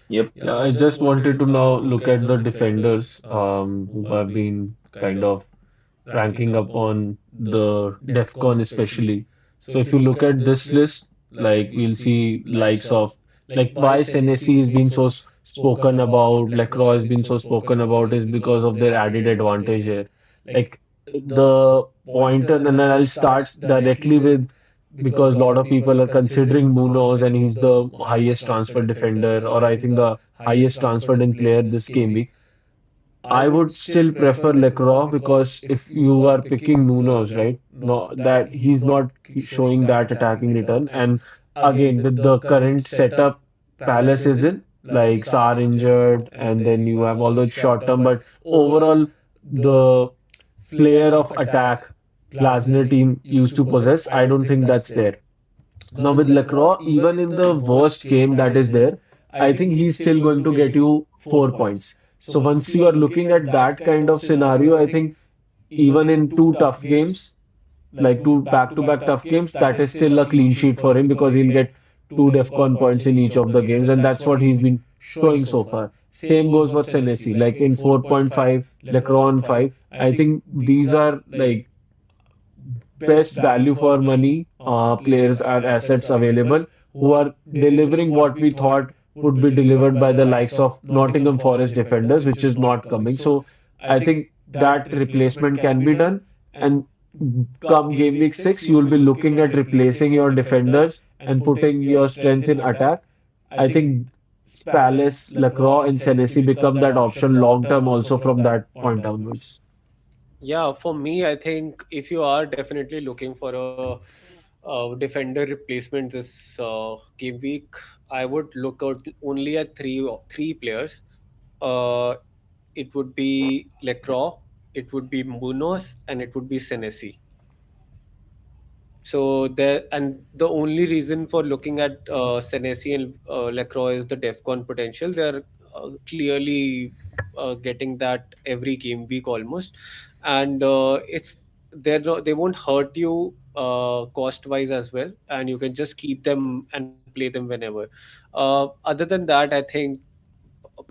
Yep. Yeah, I just wanted to now look at the defenders who have been kind of ranking up on the DEFCON especially. So if you look at this list, like we'll see likes of like why Senesi is being so spoken about, Lacroix has been so spoken about is because of their added advantage here. Like the pointer, and then I'll start directly with because a lot of people are considering Munoz and he's the highest transferred defender, or I think the highest transferred in player this game week. I would still prefer Lacroix because if you are picking Munoz, right? No, that he's not showing that attacking return. And again, with the current setup, Palace is in, like Sar injured, and then you have all those short term, but overall, the player of attack Glasner team used to possess, I don't think that's there. Now with Lacroix, even in the worst game that is there, I think he's still going to get you 4 points. So once you are looking at that kind of scenario, I think even in two tough games, like two back-to-back tough games, that is still a clean sheet for him because he'll get two DEFCON points in each of the games, and that's what he's been showing so far. Same goes for Senesi, like in 4.5, Lacroix on 5. I think these are like best value for money players and assets available who are delivering what we thought would be delivered by the likes of Nottingham Forest defenders, which is not coming. So I think that replacement can be done. And come game week 6, you'll be looking at replacing your defenders and putting your strength in attack. I think Palace, Lacroix, and Senesi become that option long term also from that point onwards. Yeah, for me, I think if you are definitely looking for a defender replacement this game week, I would look out only at three players. Uh, it would be Lacroix, it would be Munoz, and it would be Senesi. So there, and the only reason for looking at Senesi and Lacroix is the DEFCON potential. They're clearly getting that every game week almost, and they won't hurt you cost wise as well, and you can just keep them and play them whenever. Other than that, I think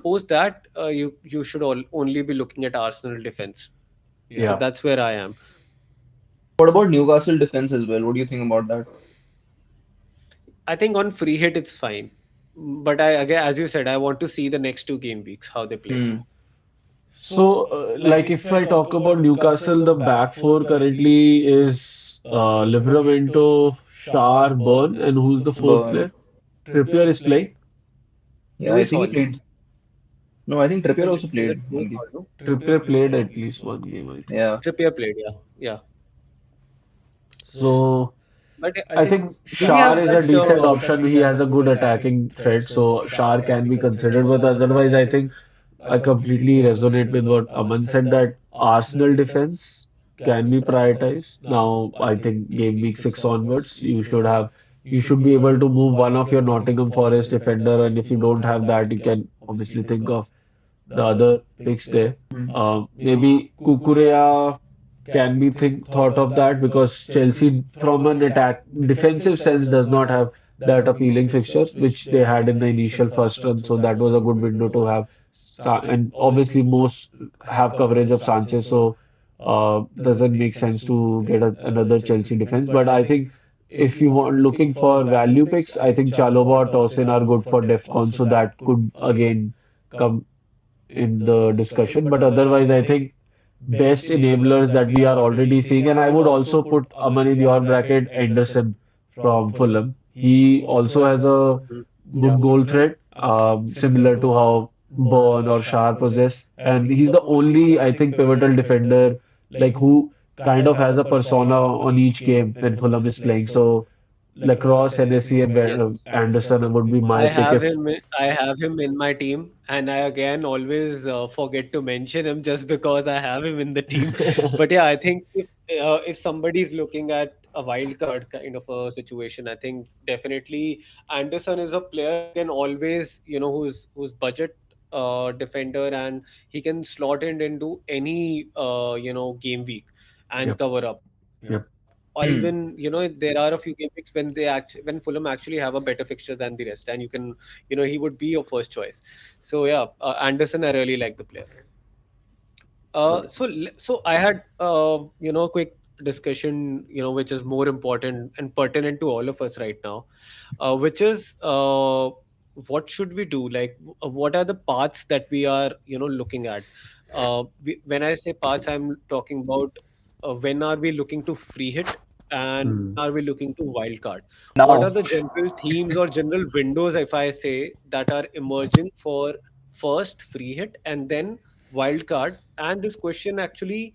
post that you should only be looking at Arsenal defense. So Yeah. that's where I am. What about Newcastle defense as well? What do you think about that? I think on free hit it's fine, but I again, as you said, I want to see the next two game weeks how they play. Hmm. So, like if I talk about Newcastle, the back four currently is Livramento, Shar, Burn, and who's the fourth Burn. player? Trippier is playing. Yeah, I Lewis think he Hall. played. No, I think Trippier also Is it played Lewis one game. Hall? No, Trippier played at least one game, I think. Yeah. Trippier played. Yeah, yeah. So But I think do we Shar have is that? a decent option. He has a good attacking threat, so Shar can be considered. But otherwise, I think I completely resonate with what Aman said that Arsenal defense can be prioritized. Now, I think game week 6 onwards, you should be able to move one of your Nottingham Forest defender, and if you don't have that, you can obviously think of the other picks there. Hmm. Maybe Kukurea. can be thought of that because Chelsea, from an attack defensive sense, does not have that appealing fixtures which they had in the initial first run. So that was a good window to have. And obviously, most have coverage of Sanchez, so doesn't make sense to get another Chelsea defense. But I think if you want looking for value picks, I think Chalobah or Tosin are good for DEFCON, so that could again come in the discussion. But otherwise, I think best enablers that we are already seeing. And I would also put Aman in your bracket, Anderson from Fulham. He also has a Mhm. good goal threat, similar to how Bourne or Shah possess. And he's the only, I think, pivotal defender like who kind of has a persona on each game when Fulham is playing. So Lacrosse, Hennessy, and Yes. Anderson would be my pick if. I have him in my team, and I again always forget to mention him just because I have him in the team. But yeah, I think if somebody's looking at a wild card kind of a situation, I think definitely Anderson is a player who can always, who's budget defender, and he can slot in into any game week and Yep, cover up. yep. Or even, there are a few game weeks when Fulham actually have a better fixture than the rest, and he would be your first choice. So yeah, Anderson, I really like the player. So I had quick discussion, which is more important and pertinent to all of us right now, which is what should we do? Like, what are the paths that we are, looking at? When I say paths, I'm talking about when are we looking to free hit and Mm, when are we looking to wildcard? What are Now, the general themes or general windows, if I say, that are emerging for first free hit and then wildcard? And this question actually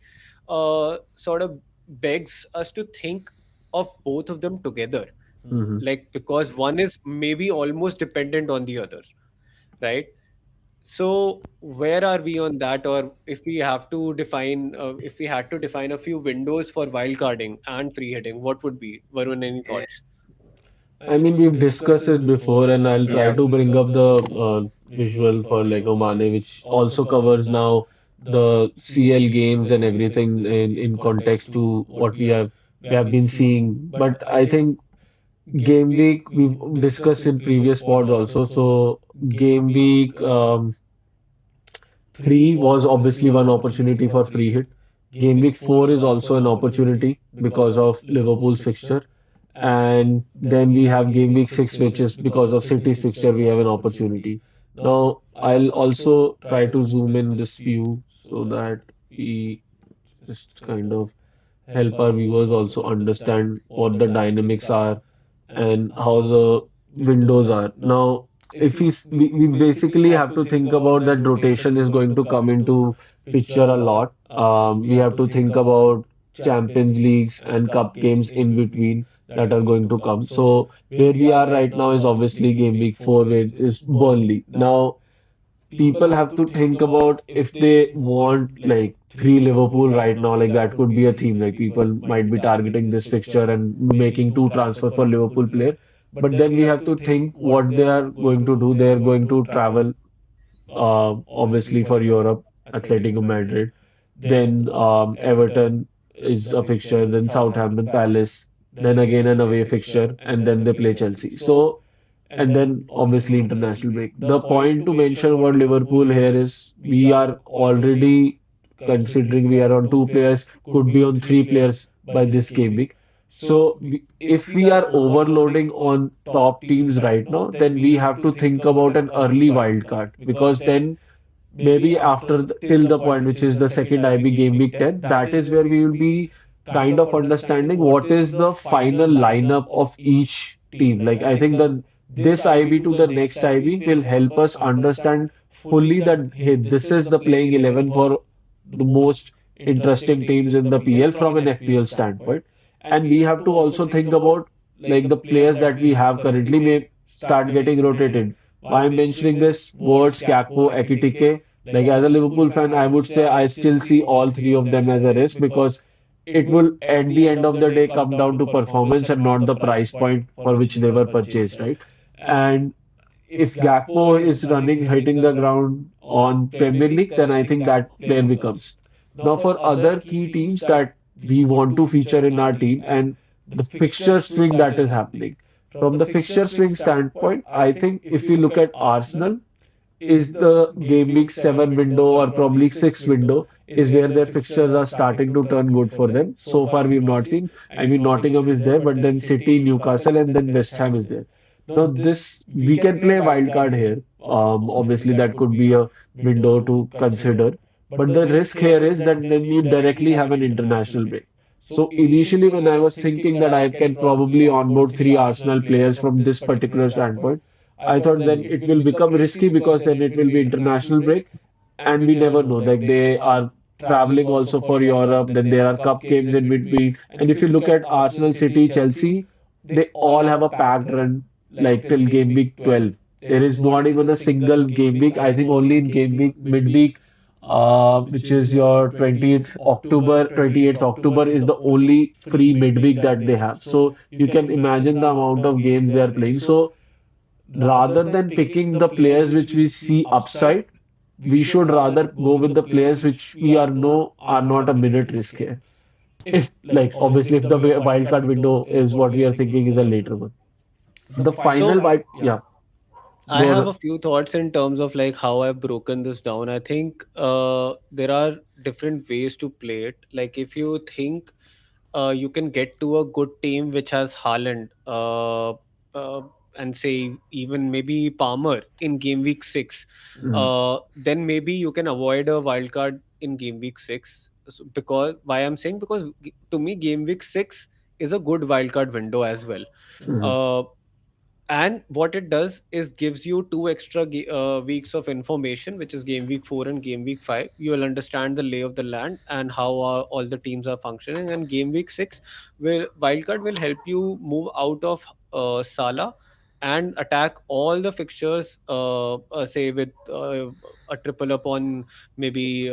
sort of begs us to think of both of them together, mhm. like because one is maybe almost dependent on the other, right? So where are we on that? Or if we had to define a few windows for wildcarding and free hitting, what would be? Varun, any yeah. thoughts? I mean, we've discussed it before, and I'll try Yeah. to bring up the visual for like Omane, which also covers now the CL games and everything in context to what we have been seeing. But I think game week we've discussed in previous pods also. So game week 3 was obviously one opportunity for free hit. Game week 4 is also an opportunity because of Liverpool's fixture. And then we have game week 6, which is because of City's fixture, we have an opportunity. Now, I'll also try to zoom in this view so that we just kind of help our viewers also understand what the dynamics are and how the windows are. Now, if we basically have to think about that rotation is going to come into picture a lot. We have to think about Champions Leagues and Cup games in between that are going to come. So where we are right now is obviously game week 4, which is Burnley. Now, people have to think about if they want like three Liverpool right now, like that could be a theme. Like people might be targeting this fixture and making two transfer for Liverpool player. But then we have to think what they are going to do. They are going to travel, obviously for Europe, Atletico Madrid. Then Everton is a fixture. Then Southampton Palace. Then again an away fixture, and then they play Chelsea. So and then obviously international break. The point to mention about Liverpool here is we are already considering we are on two players, could be on three players by this game week. So if we are overloading on top teams right now, then we have to think about an early wild card because then maybe after till the point which is the second IB game week 10, that is where we will be kind of understanding what is the final lineup of each team. Like I think that this IB to the next IB will help us understand fully that hey, this is the playing 11 for the most interesting teams in the PL from an FPL standpoint. And we have to also think about like the players that we have currently may start getting rotated. Why I'm mentioning this? Words, Gakpo, Ekitike. Like as a Liverpool fan, I would say I still see all three of them as a risk because it will at the end of the day come down to performance and not the price point for which they were purchased, right? And if Gakpo is running, hitting the ground on Premier League, then I think that player becomes. Now, for other key teams that we want to feature in our team and the fixture swing that is happening. From the fixture swing standpoint, I think if we look at Arsenal, is the game week 7 window or probably 6 window is where their fixtures are starting to turn good for them. So far, we've not seen. I mean, Nottingham is there, but then City, Newcastle, and then West Ham is there. Now, this we can play wildcard here. Obviously, that could be a window to consider. But the risk here is that then you directly have an international break. So initially, when I was thinking that I can probably onboard 3 Arsenal players from this particular standpoint, I thought then it will become risky because then it will be international break and we never know. Like they are traveling also for Europe, then there are cup games in between. And if you look at Arsenal, City, Chelsea, they all have a packed run like till game week 12. There is not even a single game week. I think only in game week, midweek, which is your 20th October, 28th October is the only free midweek that they have. So you can imagine the amount of games they are playing. So rather than picking the players which we see upside, we should rather go with the players which we are know are not a minute risk here. If like obviously if the wildcard window is what we are thinking is a later one. The final So wild, yeah, I go have on. a few thoughts in terms of like how I've broken this down. I think there are different ways to play it. Like if you think you can get to a good team which has Haaland, uh, and say even maybe Palmer in game week 6, Mm, then maybe you can avoid a wild card in game week 6. So because why I'm saying, because to me game week 6 is a good wild card window as well. mm, Uh, and what it does is gives you two extra weeks of information, which is game week 4 and game week 5. You will understand the lay of the land and how all the teams are functioning. And game week 6 will wildcard will help you move out of Salah and attack all the fixtures, say with a triple up on maybe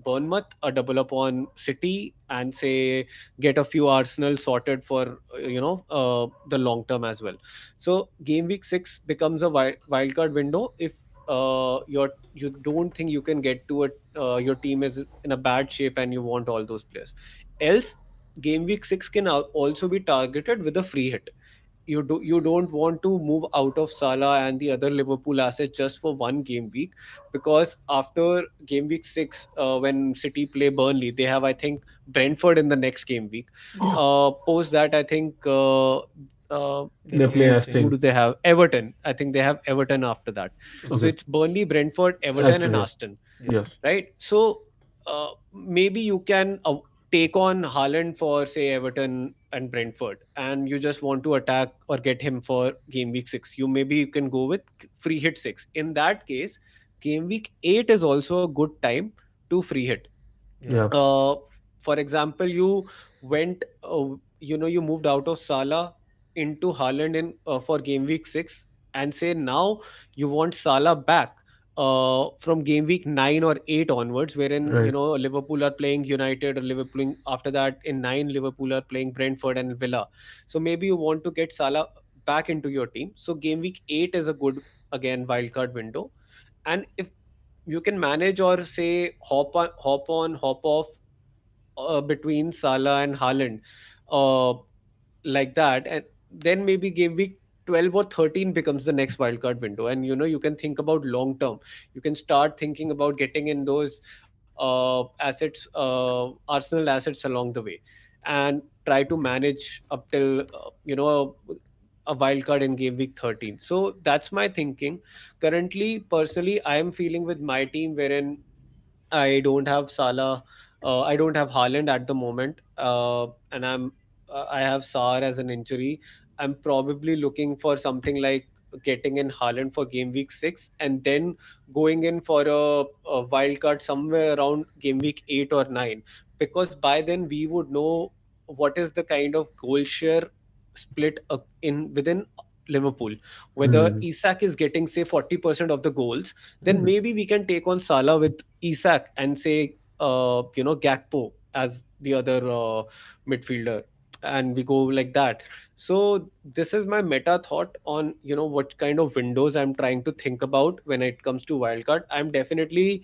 Bournemouth, a double up on City, and say get a few Arsenal sorted for the long term as well. So game week 6 becomes a wild card window if you don't think you can get to it. Your team is in a bad shape and you want all those players. Else, game week 6 can also be targeted with a free hit. You don't want to move out of Salah and the other Liverpool assets just for one game week, because after game week 6, when City play Burnley, they have, I think, Brentford in the next game week. Post that, I think, they play who Aston. do they have? Everton. I think they have Everton after that. So Okay, it's Burnley, Brentford, Everton, Aston, and yeah, Aston, yeah, right? So maybe you can take on Haaland for say Everton and Brentford, and you just want to attack or get him for game week 6. You can go with free hit 6. In that case, game week 8 is also a good time to free hit. yeah, uh, for example, you went, you moved out of Salah into Haaland in for game week 6, and say now you want Salah back from game week 9 or 8 onwards, wherein right, Liverpool are playing United, or Liverpool after that in 9 Liverpool are playing Brentford and Villa. So maybe you want to get Salah back into your team. So game week 8 is a good, again, wildcard window. And if you can manage, or say hop off between Salah and Haaland, uh, like that, and then maybe game week 12 or 13 becomes the next wildcard window, and you can think about long term. You can start thinking about getting in those assets, Arsenal assets along the way, and try to manage up till a wild card in game week 13. So that's my thinking. Currently, personally, I am feeling with my team wherein I don't have Salah. I don't have Haaland at the moment, and I have Saar as an injury. I'm probably looking for something like getting in Haaland for game week 6, and then going in for a wild card somewhere around game week 8 or 9, because by then we would know what is the kind of goal share split in within Liverpool. Whether mm, Isak is getting say 40% of the goals, then mm, maybe we can take on Salah with Isak, and say Gakpo as the other midfielder, and we go like that. So this is my meta thought on what kind of windows I'm trying to think about when it comes to wildcard. I'm definitely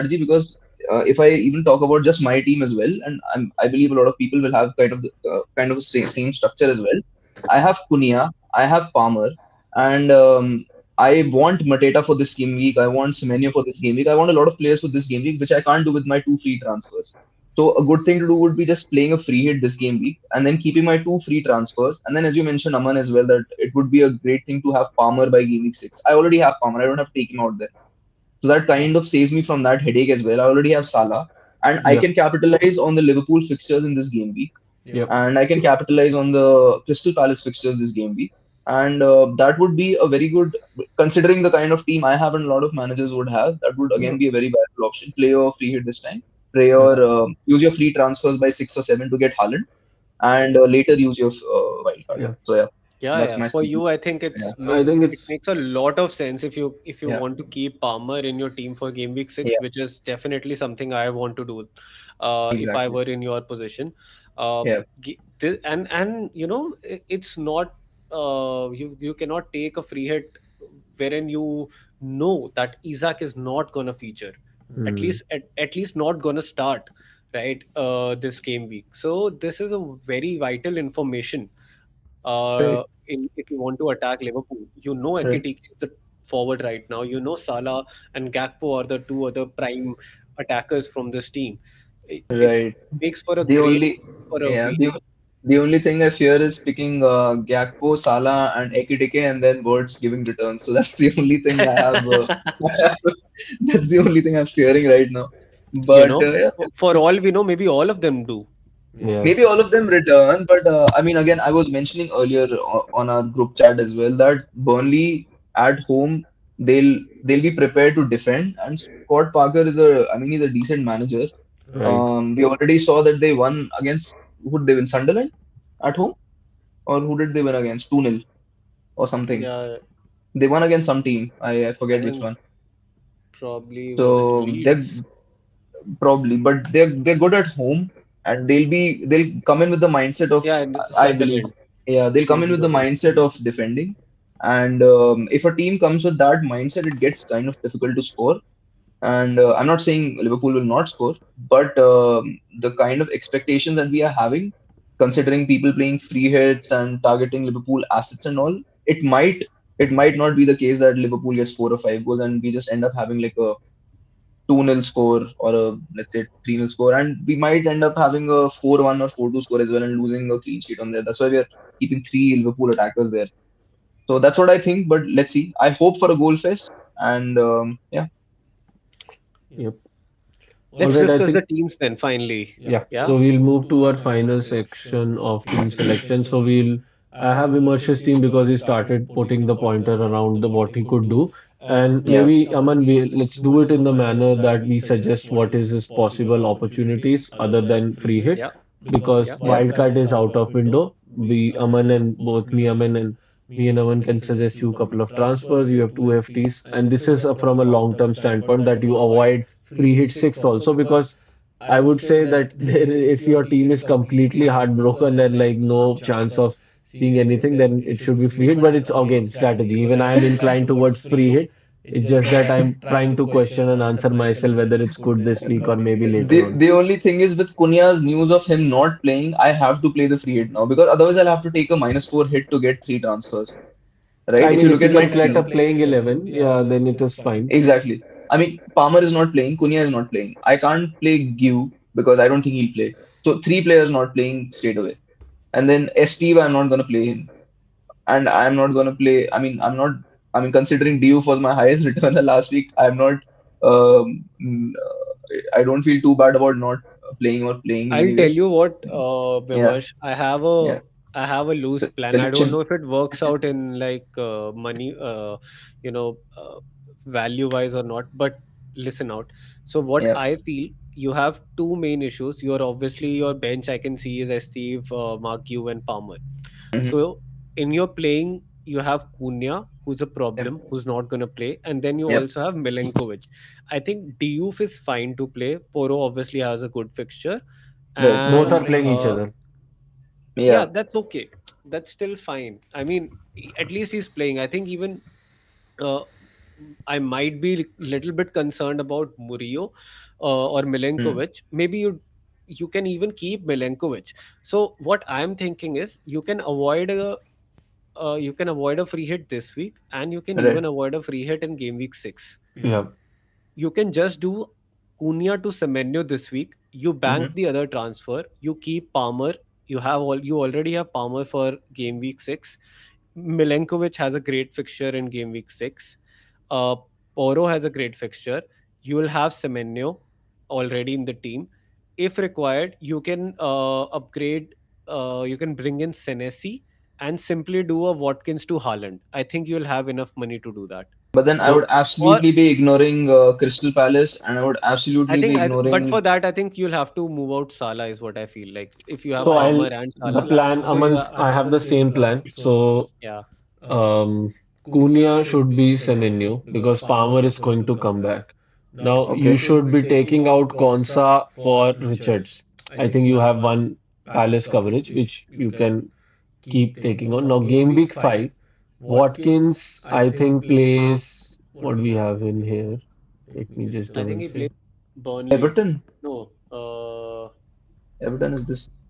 strategy because if I even talk about just my team as well, and I believe a lot of people will have kind of a same structure as well. I have Cunha, I have Palmer, and I want Mateta for this game week. I want Semenyo for this game week. I want a lot of players for this game week, which I can't do with my two free transfers. So a good thing to do would be just playing a free hit this game week and then keeping my two free transfers. And then as you mentioned, Aman, as well, that it would be a great thing to have Palmer by game week 6. I already have Palmer. I don't have to take him out there. So that kind of saves me from that headache as well. I already have Salah, and I Yep. can capitalize on the Liverpool fixtures in this game week, Yep. and I can capitalize on the Crystal Palace fixtures this game week. And that would be a very good, considering the kind of team I have and a lot of managers would have, that would again Yep. be a very viable option. Play your free hit this time. Play your, Yep. use your free transfers by 6 or 7 to get Haaland, and later use your wild card. Yep. So yeah, Yeah, that's yeah. my For statement. you, I think Yeah, I think it it's makes a lot of sense if you yeah, want to keep Palmer in your team for game week yeah, 6, which is definitely something I want to do. If I exactly. were in your position, uh, Yeah, and it's not you cannot take a free hit wherein you know that Isaac is not gonna feature, hmm, at least not gonna start, right? This game week. So this is a very vital information right. if you want to attack Liverpool. You know Right. Ekitike is the forward right now. You know Salah and Gakpo are the two other prime attackers from this team. It right. makes for a The great only, for a yeah, week. the only thing I fear is picking Gakpo, Salah, and Ekitike, and then Birds giving returns. So that's the only thing I have. That's the only thing I'm fearing right now. But yeah, For all we know, maybe all of them do. Yeah. maybe all of them return. But I mean, again, I was mentioning earlier on our group chat as well that Burnley at home they'll be prepared to defend. And Scott Parker is I mean, he's a decent manager. Right. We already saw that they won against, who did they win? Sunderland at home, or who did they win against? 2-0 or something. Yeah, They won against some team. I I forget which think one. probably was it So they're Leeds? probably, but they're good at home, and they'll come in with the mindset of, Yeah, and I believe, Sunderland yeah, they'll come in with the 2-0 win. mindset of defending. And if a team comes with that mindset, it gets kind of difficult to score. And I'm not saying Liverpool will not score, but the kind of expectations that we are having, considering people playing free hits and targeting Liverpool assets and all, it might not be the case that Liverpool gets 4 or 5 goals and we just end up having like a 2-0 score or a, let's say, 3-0 score, and we might end up having a 4-1 or 4-2 score as well and losing a clean sheet on there. That's why we are keeping three Liverpool attackers there. So that's what I think. But let's see. I hope for a goal fest, and yeah, Yep. All Let's right. I discuss the think, teams then finally. yeah. Yeah. So we'll move to our final section of team selection. So I have Vimarsh's team because he started putting the pointer around the what he could do. And yeah, maybe, Aman, let's do it in the manner that we suggest what is his possible opportunities other than free hit, Yeah. because Yeah. yeah, wildcard is out of window. Aman and both me and Aman can suggest you a couple of transfers. You have two FTs, and this is from a long-term standpoint that you avoid free hit six also, because I would say that if your team is completely heartbroken and like no chance of seeing anything, then it should be free hit. But it's again strategy. Even I am inclined towards free hit. It's just that I'm trying to question and answer myself whether it's good this week or maybe later on. the only thing is with Cunha's news of him not playing, I have to play the free hit now because otherwise I'll have to take a -4 hit to get three transfers. I Right? If mean, you if look you at can my collect a team, playing 11, yeah, then it is fine. exactly. I mean, Palmer is not playing, Cunha is not playing. I can't play Giu because I don't think he'll play. So three players not playing straight away. And then Steve, I'm not gonna play him. And I'm not gonna play. I mean, I'm not. I mean, considering Diouf was my highest returner last week, I'm not. I don't feel too bad about not playing or playing I'll tell anyway. you what, Yeah, Vimarsh, yeah. I have a loose plan. I don't Selection. know if it works out in like money, you know, value wise or not, but listen out. So what Yeah. I feel, you have two main issues. You're obviously your bench I can see is Steve, Mark Yu and Palmer. Hmm. So in your playing, you have Cunha, who's a Yep. problem, who's not going to play, and then you Yep. also have Milenkovic. I think Diouf is fine to play. Poro obviously has a good fixture, Right. Both are and playing each other. yeah, Yeah. that's okay. That's still fine. I mean, at least he's playing. I think even uh, I might be little bit concerned about Murillo or Hmm. Milenkovic. Maybe you can even keep Milenkovic. So what I'm thinking is you can avoid a free hit this week, and you can Right. even avoid a free hit in game week 6. Yeah. You can just do Cunha to Semenyo this week. You bank Hmm. the other transfer. You keep Palmer. You already have Palmer for game week 6. Milenkovic has a great fixture in game week 6. Uh, Poro has a great fixture. You will have Semenyo already in the team. If required, you can upgrade. You can bring in Senesi and simply do a Watkins to Haaland. I think you'll have enough money to do that. But then I would So Or absolutely be ignoring Crystal Palace, and I would absolutely be but for ignoring. that, I think you'll have to move out Salah, is what I feel like. If you have so Palmer I'll and the Salah, plan, so you Aman, are, I have the same plan. So yeah. um Cunha should be Semenyo because Palmer is going to come back. Now you Okay. should be taking out Konsa for Richards. I think you have one Palace coverage which you can keep taking on. Now game week 5, Watkins I think plays what we have in here. Let me just I think double he check. plays Burnley. Everton. No, Everton is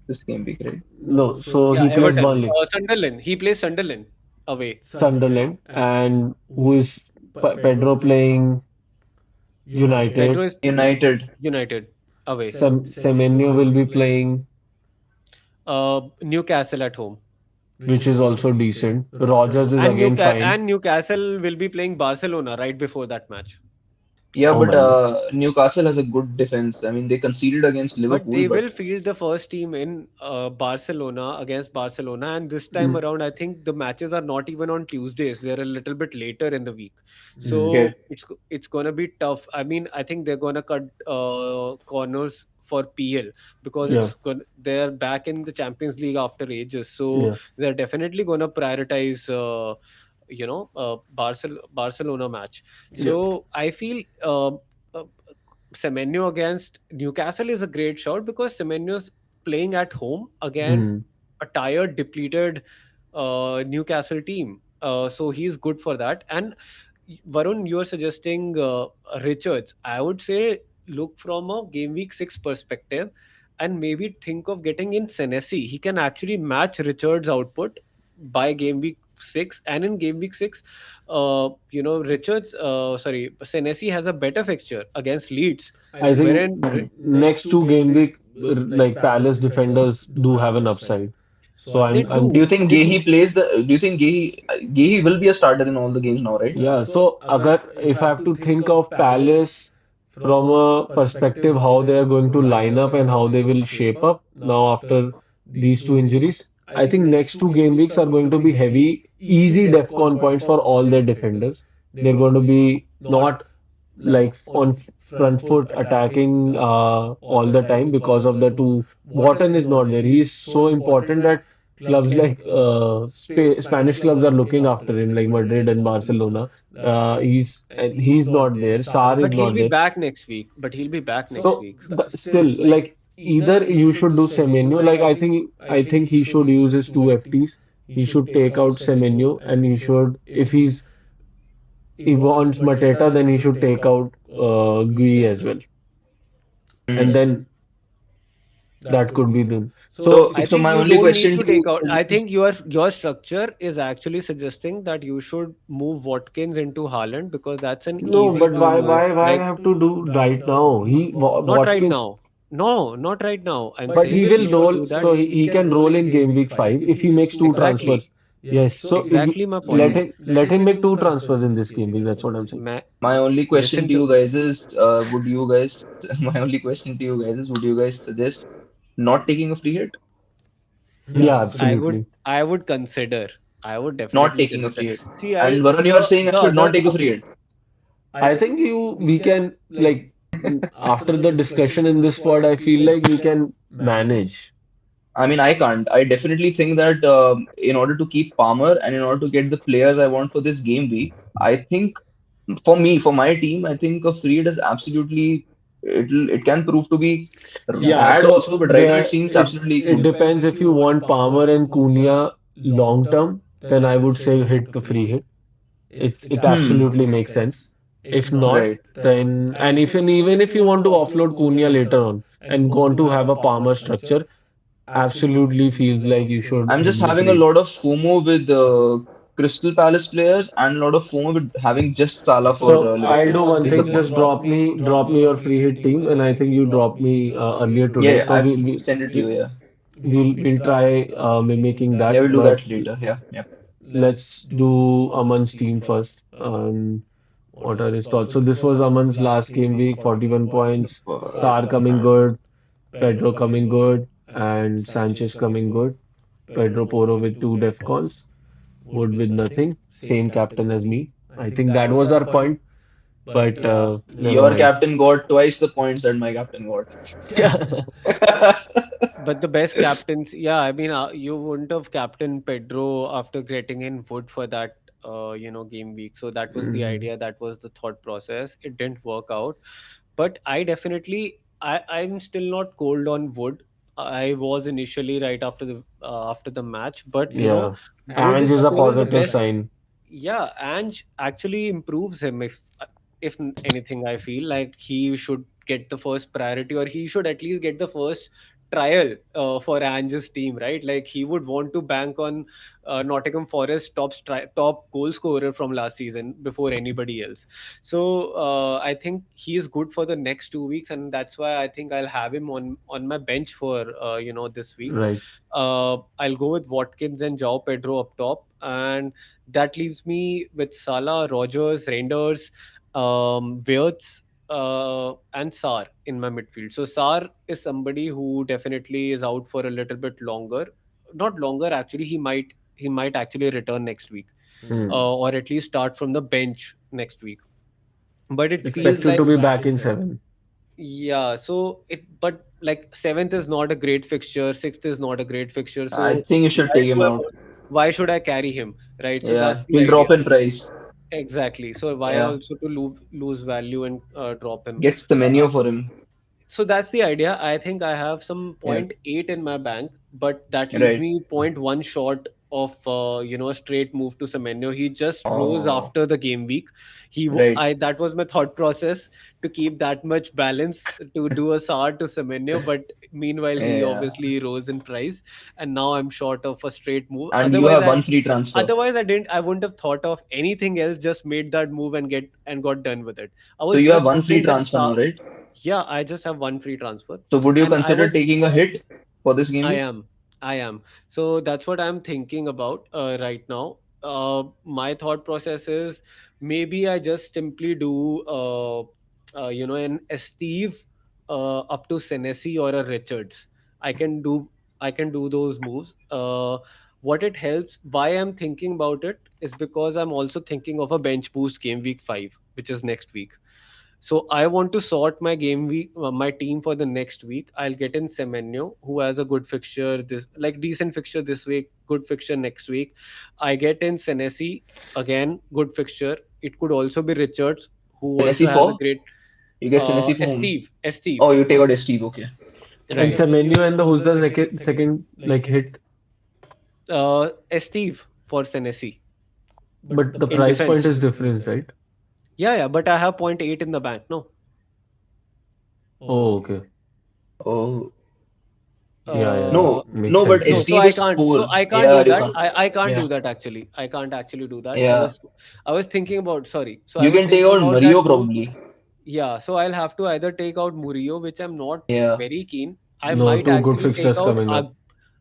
this game week, right? No, so yeah, he plays Everton. Burnley, Sunderland. He plays Sunderland away. Sunderland, and who is Pedro playing Pedro United. is United. United away. Semenyo will be playing, Newcastle at home. which is also decent. Rogers is again fine. And Newcastle will be playing Barcelona right before that match. Yeah, Oh but my God. Newcastle has a good defense. I mean, they conceded against But Liverpool, they but will field the first team in Barcelona against Barcelona, and this time Mm, around, I think the matches are not even on Tuesdays; they're a little bit later in the week, mm, okay. so it's gonna be tough. I mean, I think they're gonna cut corners for PL because yeah, they're back in the Champions League after ages, so yeah. they're definitely gonna prioritize. Barcelona match. Yeah. So I feel uh, Semenyo against Newcastle is a great shot because Semenyo's playing at home again, Mm. a tired, depleted Newcastle team. So he's good for that. And Varun, you're suggesting Richards. I would say look from a game week 6 perspective and maybe think of getting in Senesi. He can actually match Richards' output by game week 6. And in game week 6, Senesi has a better fixture against Leeds, I think wherein next two game week, like Palace defenders do have an upside. So they Do do. you think Gehi plays the? Do you think Gehi will be a starter in all the games now, right? yeah. So agar if I have to think of Palace from a perspective how they are going to line up and how they will shape up now after these two injuries, I think next two game weeks are going to be heavy, easy DEFCON points for all their defenders. They're going to be not like on front foot attacking all the time because of the two. Wharton is not there. He is so important that clubs like Spanish clubs are looking after him, like Madrid and Barcelona. He's not there. Sar is But he'll not be there. back next week. But he'll be back next So, week. but still, like either you should do Semenyo. Like I think he should use his two FTs. He should take out Semenyo, and he should if he wants Mateta, then he should take out Gui as well, and Hmm. then that could be them. So So, I so think my you only don't need question to to you take out. guys I is, think your structure is actually suggesting that you should move Watkins into Haaland because that's an no, easy but to move. why Like have to do right now? not right Watkins, now. No, not right now. I'm but he saying will you should roll. do that. So he can roll in game week 5 if he makes two Exactly. transfers. Yes. So Exactly my let point. hmm, him make two transfers in this game week. That's what I'm saying. my only question Listen to to you me. guys is, would you guys? My only question to you guys is, would you guys suggest not taking a free hit? Yeah, I would absolutely. I would consider. I would Not definitely taking a consider. free hit. See, And Varun, you are saying I the should not other take a free hit. I think we can like after the discussion in this pod, I feel like we can manage. I mean, I can't. I definitely think that in order to keep Palmer and in order to get the players I want for this game week, I think for me, for my team, I think a free hit is absolutely it can prove to be Yeah, bad so also, but right now it there seems absolutely it good. depends if you want Palmer and Cunha long term, then I would say hit the free hit. It Hmm. absolutely makes sense. If not, Right. then and even if you want to offload Cunha later on and want to have a Palmer structure, absolutely feels like you should I'm just hit the having a free hit. lot of FOMO with Crystal Palace players and a lot of FOMO with having just Salah for So I'll Liverpool. do one Is the thing. point? Just drop me your free hit team, and I think you dropped me earlier Yeah, today. yeah, So I've sent it to you. Yeah, we'll try mimicking yeah, that. we'll do But that later. Yeah, yeah. let's do Aman's team first. What are his thoughts? So this was Aman's last game week, 41 points. Uh, Sar coming good, Pedro coming good, and Sanchez coming good. Pedro Porro with two defcons, Wood with nothing. Same captain as me. I think that was our point, but never your mind. captain got twice the points that my captain got. But the best captains, yeah, I mean, you wouldn't have captained Pedro after getting in Wood for that, game week. So that was the Mhm. idea. That was the thought process. It didn't work out. But I'm still not cold on Wood. I was initially right after the match, but Yeah. Wood Ange is is a still the positive best. sign. Yeah, Ange actually improves him if anything. I feel like he should get the first priority, or he should at least get the first trial for Ange's team, right? Like he would want to bank on Nottingham Forest top goal scorer from last season before anybody else. So I think he is good for the next 2 weeks, and that's why I think I'll have him on my bench for this week. Right. I'll go with Watkins and João Pedro up top, and that leaves me with Salah, Rogers, Reinders, Wirtz, and Sar in my midfield. So Sar is somebody who definitely is out for a little bit longer. Not longer, actually. He might actually return next week, Hmm. or at least start from the bench next week. But it feels Expected to like, be back in seven. yeah. So but like seventh is not a great fixture, sixth is not a great fixture. I So think you should why take him do I out. want? Why should I carry him, right? So that's Yeah, the he'll idea. drop in price. Exactly. So why Yeah, also to lose value and drop him? gets the Uh, menu for him. so that's the idea. I think I have some Yeah, point 0.8 in my bank, but that leaves right. me point 0.1 short of a straight move to Semenyo. He just rose Oh, after the game week. right. I that was my thought process to keep that much balance to do a SAR to Semenyo, but meanwhile he Yeah, obviously rose in price, and now I'm short of a straight move. and you have one free transfer. I wouldn't have thought of anything else. Just made that move and got done with it. I So was you have just one free hoping that transfer now, right? yeah, I just have one free transfer, So would you and consider taking a hit for this game I week? am, I am. So that's what I'm thinking about right now. My thought process is maybe I just simply do, an Steve up to Senesi or a Richards. I can do, I can do those moves. What it helps, why I'm thinking about it is because I'm also thinking of a bench boost game week 5, which is next week. So I want to sort my game week, my team for the next week. I'll get in Semenyo, who has a good fixture this, like decent fixture this week, good fixture next week. I get in Senesi, again good fixture. It could also be Richards, who also Tennessee has a 4? great You get Tennessee for whom? Steve, Steve, Oh, you take out Steve. Okay. And right? Semenyo and the who's the second like hit, Steve for Senesi but the in price point defense. is different, right? Yeah, yeah, but I have point 0.8 in the bank. No, Oh, okay. Oh, Yeah, yeah, uh, no, makes no, but sense no, now. so Steve I is can't. 4. So I can't Yeah, do you that. can't. I can't Yeah, do that actually. I can't actually do that. yeah. I was thinking about, sorry. So I You was can take thinking out about that Mario move. probably. Yeah. So I'll have to either take out Murillo, which I'm not Yeah. very keen. I No, might two good actually take fixtures out coming up.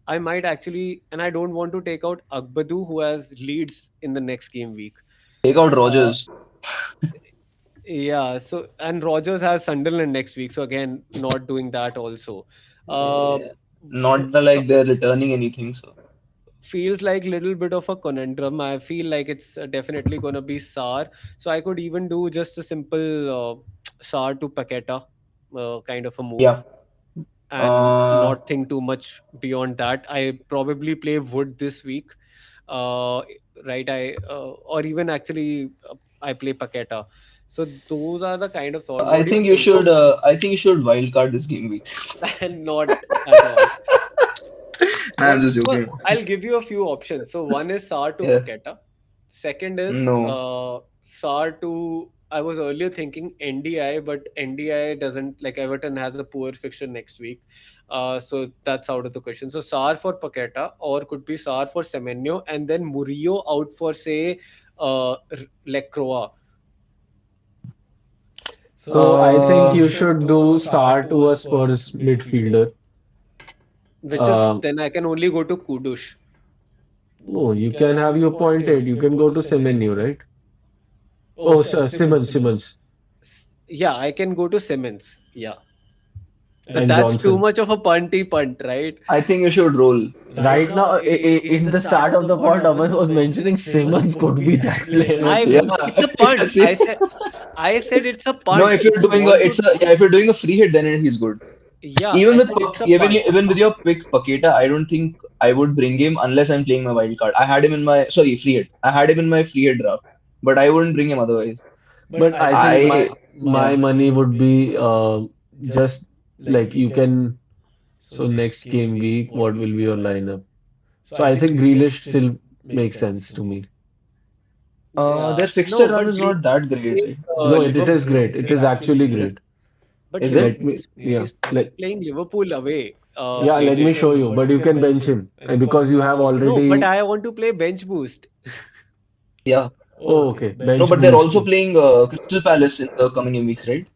I might actually, and I don't want to take out Agbadu, who has leads in the next game week. Take out Uh, Rogers. yeah. So and Rogers has Sunderland next week. So again, not doing that also. Uh, Yeah. Not the, so like they're returning anything. So feels like little bit of a conundrum. I feel like it's definitely gonna be Sar. So I could even do just a simple Sar to Paqueta kind of a move, yeah. and Uh, not think too much beyond that. I probably play Wood this week, uh, right? Or even actually I play Paqueta. So those are the kind of thought. I What do you think you think? should. I think you should wildcard this game week. And not at all. Nah, I'm just So joking. I'll give you a few options. So one is Sar to Yeah. Paqueta. Second is No. SAR to. I was earlier thinking NDI, but NDI doesn't, like, Everton has a poor fixture next week. So that's out of the question. So Sar for Paqueta, or could be Sar for Semenyo, and then Murillo out for, say, Lecroix, So I think Uh, you should do star to a Spurs midfielder. which is Um, then I can only go to Kudush. no, you can have your pointed. You can go to Semenyo, right? Oh, Simmons, Yeah, I can go to Simmons. Yeah, but and that's too Johnson. much of a punty punt, right? I think you should roll. Right now, in the start of the pod, Aman was mentioning Simmons could be that player. I Yeah, was. It's a punt. see. I said it's a No, punt. if you're If you doing a, want to, it's a, yeah, if you're doing a free hit, then he's good. yeah, Even I with said it's a Even punt. even with your pick Paqueta, I don't think I would bring him unless I'm playing my wild card. I had him in my sorry free hit. I had him in my free hit draft, but I wouldn't bring him otherwise. But I think I my yeah. money would be just like you can. So next game week, what will be your lineup? So I think Grealish still makes sense to me. Yeah, Their fixture no, run but is Green not that great. playing Right? No, it is Liverpool. great. It is actually Is great. But is it? Let me, yeah, he's playing Liverpool away. yeah, let me Grealish. show you. But you can bench him because you have No, but already. I want to play bench boost. Yeah. Oh, okay, No, bench but they're boost. also playing Crystal Palace in the coming weeks, right?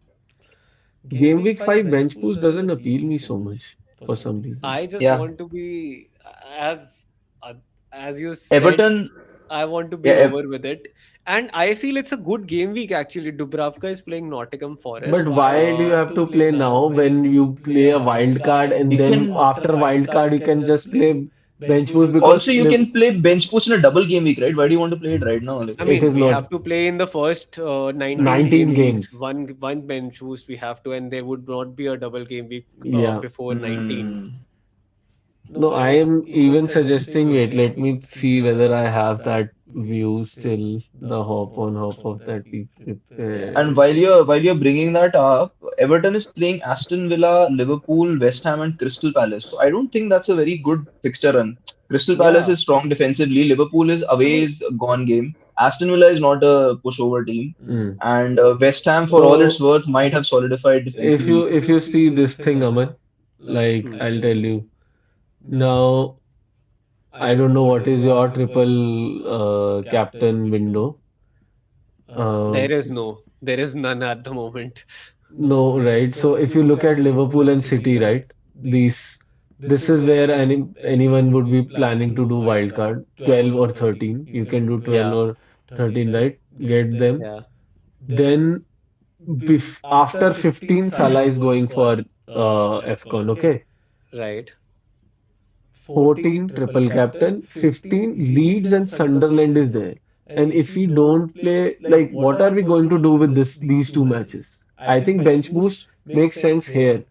Game week 5 bench boost doesn't appeal me so much for some reason. I just Yeah. want to be as uh, as you said. Everton. I want to be Yeah. over with it, and I feel it's a good game week actually. Dubravka is playing Nottingham But Forest. why do you have to play now when you play a wild card and You then can after wild card you can just play bench boost also because you can play bench boost in a double game week, right? Why do you want to play it right now? Like, I it is mean, we not have to play in the first 19 19 games. games. One bench boost we have to, and there would not be a double game week Yeah. before 19. hmm. No, I am even suggesting, wait, let me see whether I have that view still, the hop on hop off that we And prepared. while you're bringing that up, Everton is playing Aston Villa, Liverpool, West Ham, and Crystal Palace. So I don't think that's a very good fixture run. Crystal Palace Yeah, is strong defensively. Liverpool is I away mean, is a gone game. Aston Villa is not a pushover team, Mm. and West Ham, for all its So worth, might have solidified defensively. if you see this thing, Aman, like hmm. I'll tell you now, I don't know what is your triple captain window. There Um, is there is none at the moment. no, right? So if you look at Liverpool and City, right? These this is where anyone would be planning to do wild card, 12 or 13. You can do 12 Yeah, or 13, right? Get them. yeah, Then after 15, Salah is going for FCON, okay? right. 14 triple captain, 15 Leeds and Sunderland is there. And if we don't play, like, what are we going to do with these two matches? I think bench boost makes sense here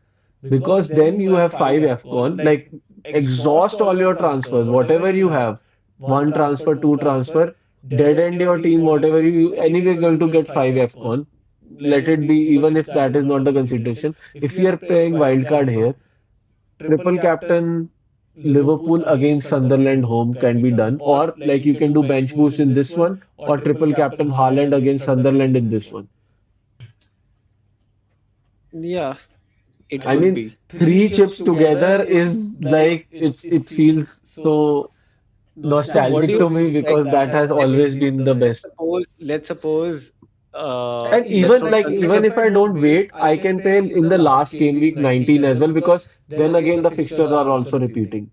because then you have 5 FCON, like, exhaust all your transfers, whatever you have, one transfer, two transfer, dead end your team, whatever you anyway going to get 5 FCON. Let it be, even if that is not the consideration. If we are playing wildcard here, triple captain Liverpool against Sunderland home can be done, or like you can do bench boost in this one, or triple captain Haaland against Sunderland in this one. Yeah, it I could mean, be. three chips together is like it feels so So what do nostalgic you to me like? because that has always been the best. Let's suppose, And let's even not like consider. even if I don't wait, I can play in the last game week 19 as well because then again the fixtures are also repeating.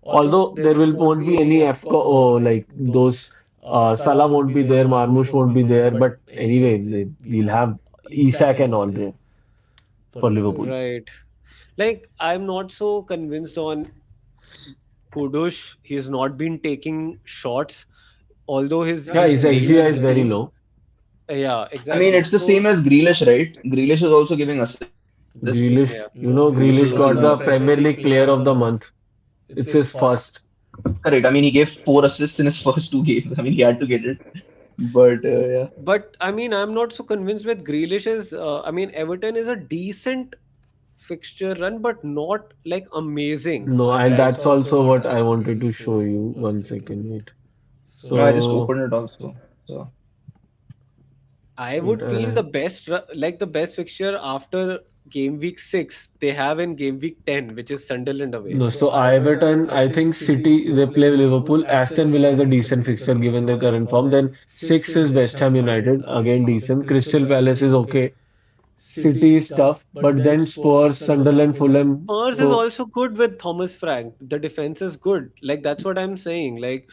Although there will won't be any FCO, oh, like those Salah won't be there, Marmoush won't be there, but anyway, we'll have Isak and all there for Liverpool. Right. Like, I'm not so convinced on Kudush. He's not been taking shots, although Yeah, his his name XGI has is very been. low. Yeah, I mean, exactly. it's the So same as Grealish, right? Grealish is also giving assists. Grealish, yeah, Kudos is Grealish also got giving the assists. Premier League Player of the Month. It's his first. Correct. I mean, he gave 4 assists in his first 2 games. I mean, he had to get it. But yeah. but I mean, I'm not so convinced with Grealish's. I mean, Everton is a decent fixture run, but not like amazing. No, and that's also what I wanted to show you. One second, wait. No, I just So, opened it also. So I would feel the like the best fixture after game week 6 they have in game week 10, which is Sunderland away. No, so Everton, I think City, they play Liverpool. Aston Villa is a decent fixture given their current form. Then six is West Ham United, again decent. Crystal Palace is okay. City is tough, but then Spurs, Sunderland, Fulham. Spurs is So also good with Thomas Frank. The defense is good. Like that's what I'm saying. Like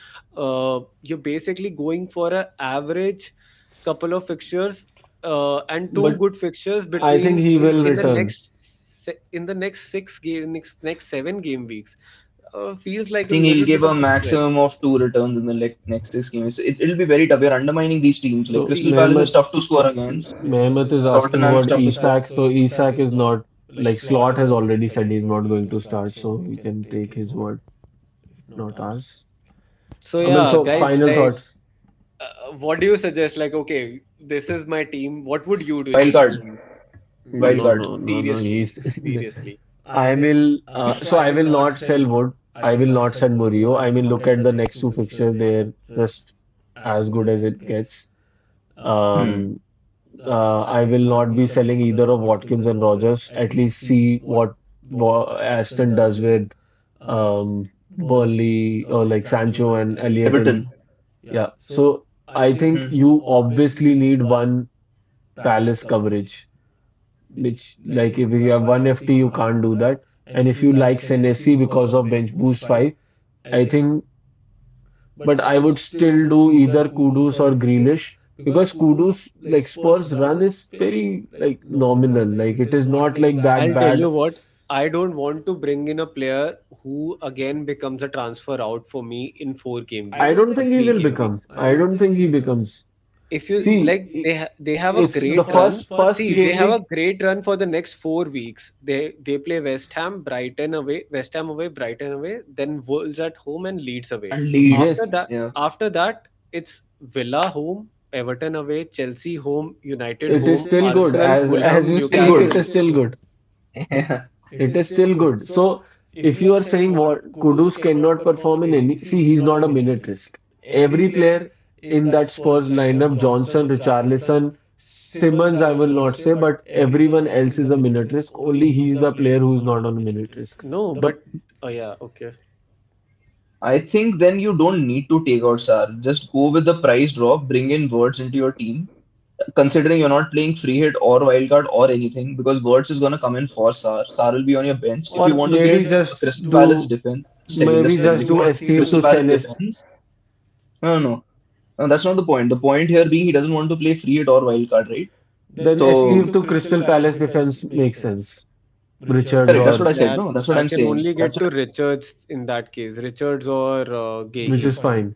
you're basically going for an average couple of fixtures and two but good fixtures I think between he will in the return. in the next next 7 game weeks. Feels I like a think he'll little give bit a of a stretch. maximum of 2 returns in the next 6 games. It'll be very tough. You're undermining these teams. Like So Crystal See, Palace is Mehmet, tough to score against. Mehmet is asking Tottenham is about tough to score. Isak. So Isak is not like Slot has already said he's not going to start. So we can take his word, not ours. so I mean, yeah, so guys, final like, thoughts. what do you suggest? Like, okay, this is my team. What would you do in this Wildcard. team? No, Wildcard. no, no, no. Seriously, He's. seriously. I will. So I will not sell Wood. I will not sell Murillo. I mean, look at the next two fixtures. They're just as good as it gets. Hmm. Um, I will not be selling either of Watkins and Rogers. At least see what Aston does with Burnley or like Sancho and Elliott and Everton. yeah. So I think Hmm. you obviously need one Palace coverage, which like if you have one FT, you can't do that. And if you like Senesi because of bench boost 5, I think, but I would still do either Kudus or Grealish because Kudus like Spurs run is very like nominal. Like it is not like that I'll tell bad. you what, I don't want to bring in a player who again becomes a transfer out for me in 4 game weeks I don't or think he three will game become. weeks. I don't think he becomes. If you See, like, they have a it's the great run. first See, they game have a week. great run for the next 4 weeks. They play West Ham, Brighton away, West Ham away, Brighton away, then Wolves at home and Leeds away. And Leeds. After Yes, that, Yeah. after that, it's Villa home, Everton away, Chelsea home, United it is home, still good. Arsenal, As Fulham, you Still speak, Newcastle. it good. is still good. Yeah. It is still good. So if you are saying what Kudus cannot perform in any, see, he's not a minute risk. Every player in that Spurs lineup, Johnson, Richarlison, Simmons, I will not say, but everyone else is a minute risk. Only he's the player who's not on a minute risk. No, The but oh yeah, okay. I think then you don't need to take out Sar. Just go with the price drop, bring in Words into your team. Considering you're not playing free hit or wildcard or anything, because Words is gonna come in for Sar. Sar will be on your bench. If you or want to maybe get a just Crystal Palace do defense, maybe let's say, just if you do want Steve to Crystal Palace Senes. defense, no, no, no, that's not the point. The point here being he doesn't want to play free hit or wildcard, right? Then So Steve to Crystal Palace defense makes sense. Richards correct, that's what or I said. That No, that's what I I'm can saying. only That's get to Richards in that case, Richards or which Gay. is fine.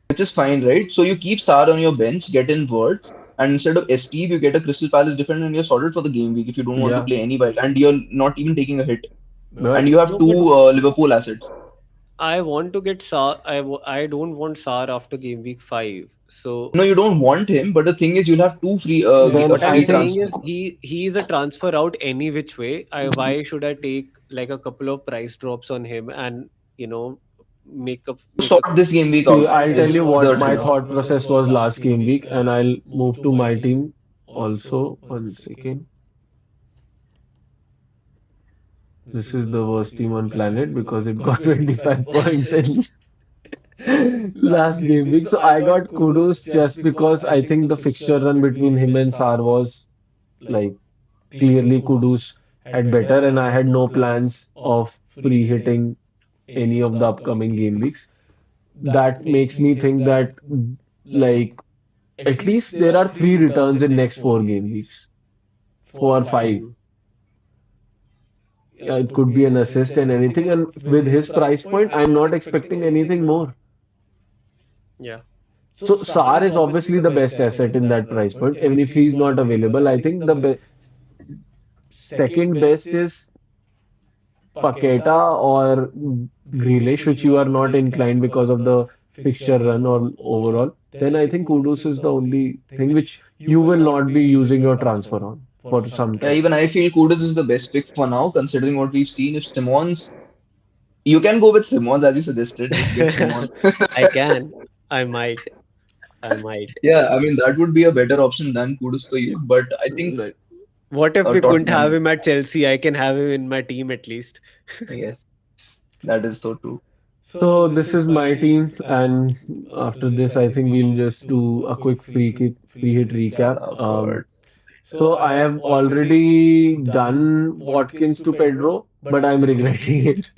which is fine, right? So you keep Sar on your bench, get in Words, and instead of Steve, you get a Crystal Palace defender and you're sorted for the game week if you don't want to Yeah. play any wild, and you're not even taking a hit. And But you have No, two but Liverpool assets. I want to get Sar. I don't want Sar after game week 5. So No, you don't want him, but the thing is, you'll have two free then what I'm I free think saying transfers. is he is a transfer out any which way. Why should I take like a couple of price drops on him and you know To make a sort this game week see, out I'll tell is you the what my thing. thought process was last game week, and I'll move to my team also. 1 second. This is the worst team on planet because it got 25 points in last game week. So I got kudos just because I think the fixture run between him and Sar was like clearly kudos had better, and I had no plans of pre-hitting any of the upcoming game weeks. That makes me think that like at least there are 3 returns in next 4 game weeks, 4 or 5. Mhm. Yeah, it could be an assist and anything. And with his price point, I'm not expecting anything more. Yeah. So Sar is obviously the best asset in that price point. Even if he's not available, I think the second best is Paqueta or Grealish, which you are not inclined because of the fixture run or overall. Then I think Kudus is the only thing which you will not be using your transfer on for some Yeah, time. even I feel Kudus is the best pick for now, considering what we've seen. If Simons, you can go with Simons as you suggested, just get Simons. I can. I might. I might. Yeah, I mean that would be a better option than Kudus for you, but I think Like, What if we couldn't have Tottenham. him at Chelsea? I can have him in my team at least. Yes, that is so true. so this is my team, and after this, I think we'll just do a quick free hit recap. Salah for So I have already done Watkins to Pedro, but I'm regretting it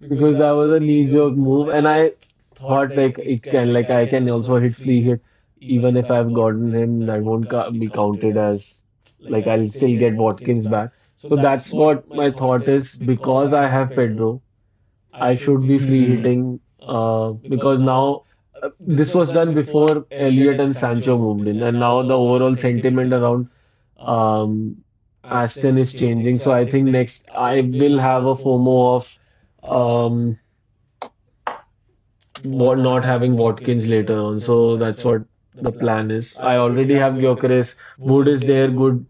because that was a knee-jerk move, and I thought like I can also hit free hit even if I've gotten him, that won't be counted as like I'll still get Watkins back. So that's what my thought is. Because I have Pedro, I should be free hmm. hitting because now this was done before Elliot and Sancho moved in, and now the overall sentiment around um, Aston is changing. So I think next I will have a FOMO of um, not having Watkins later on. So that's what the plan is. I already have Gyökeres. Wood is there, good.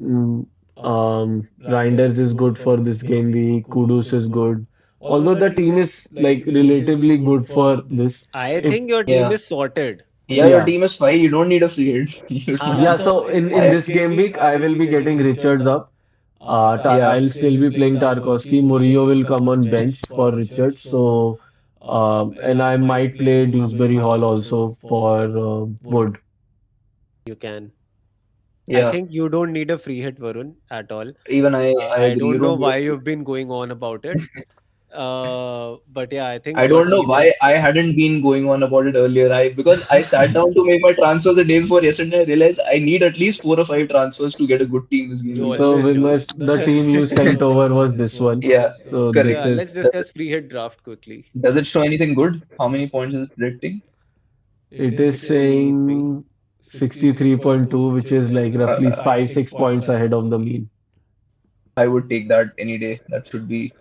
Mm, Reinders is good for this game week. Kudus is good. Although the team is like relatively good for this. I It think your team Yeah, is sorted. yeah, your Yeah. team is fine. You don't need a free hit. You don't. Ha. Yeah, so in I, this game week, I will be getting Richards up. yeah, I'll still be playing Tarkowski. Murillo will come on bench for Richards. So, and I might play Dewsbury Hall also for Wood. You can. I yeah. think you don't need a free hit, Varun, at all. Even I I agree. You don't know don't need a why free you've hit. been going on about it. But yeah, I think I your don't know team why is. I hadn't been going on about it earlier. Because I sat down to make my transfers the day before yesterday. I realized I need at least 4 or 5 transfers to get a good team this game You week. So always do. the team you sent over was this one. Yeah, So this correct. Yeah, let's is discuss free hit draft quickly. Does it show anything good? How many points is it predicting? it is 63. saying 63.2, which is like roughly Uh, 5, 6 points ahead of the mean. I would take that any day. That should be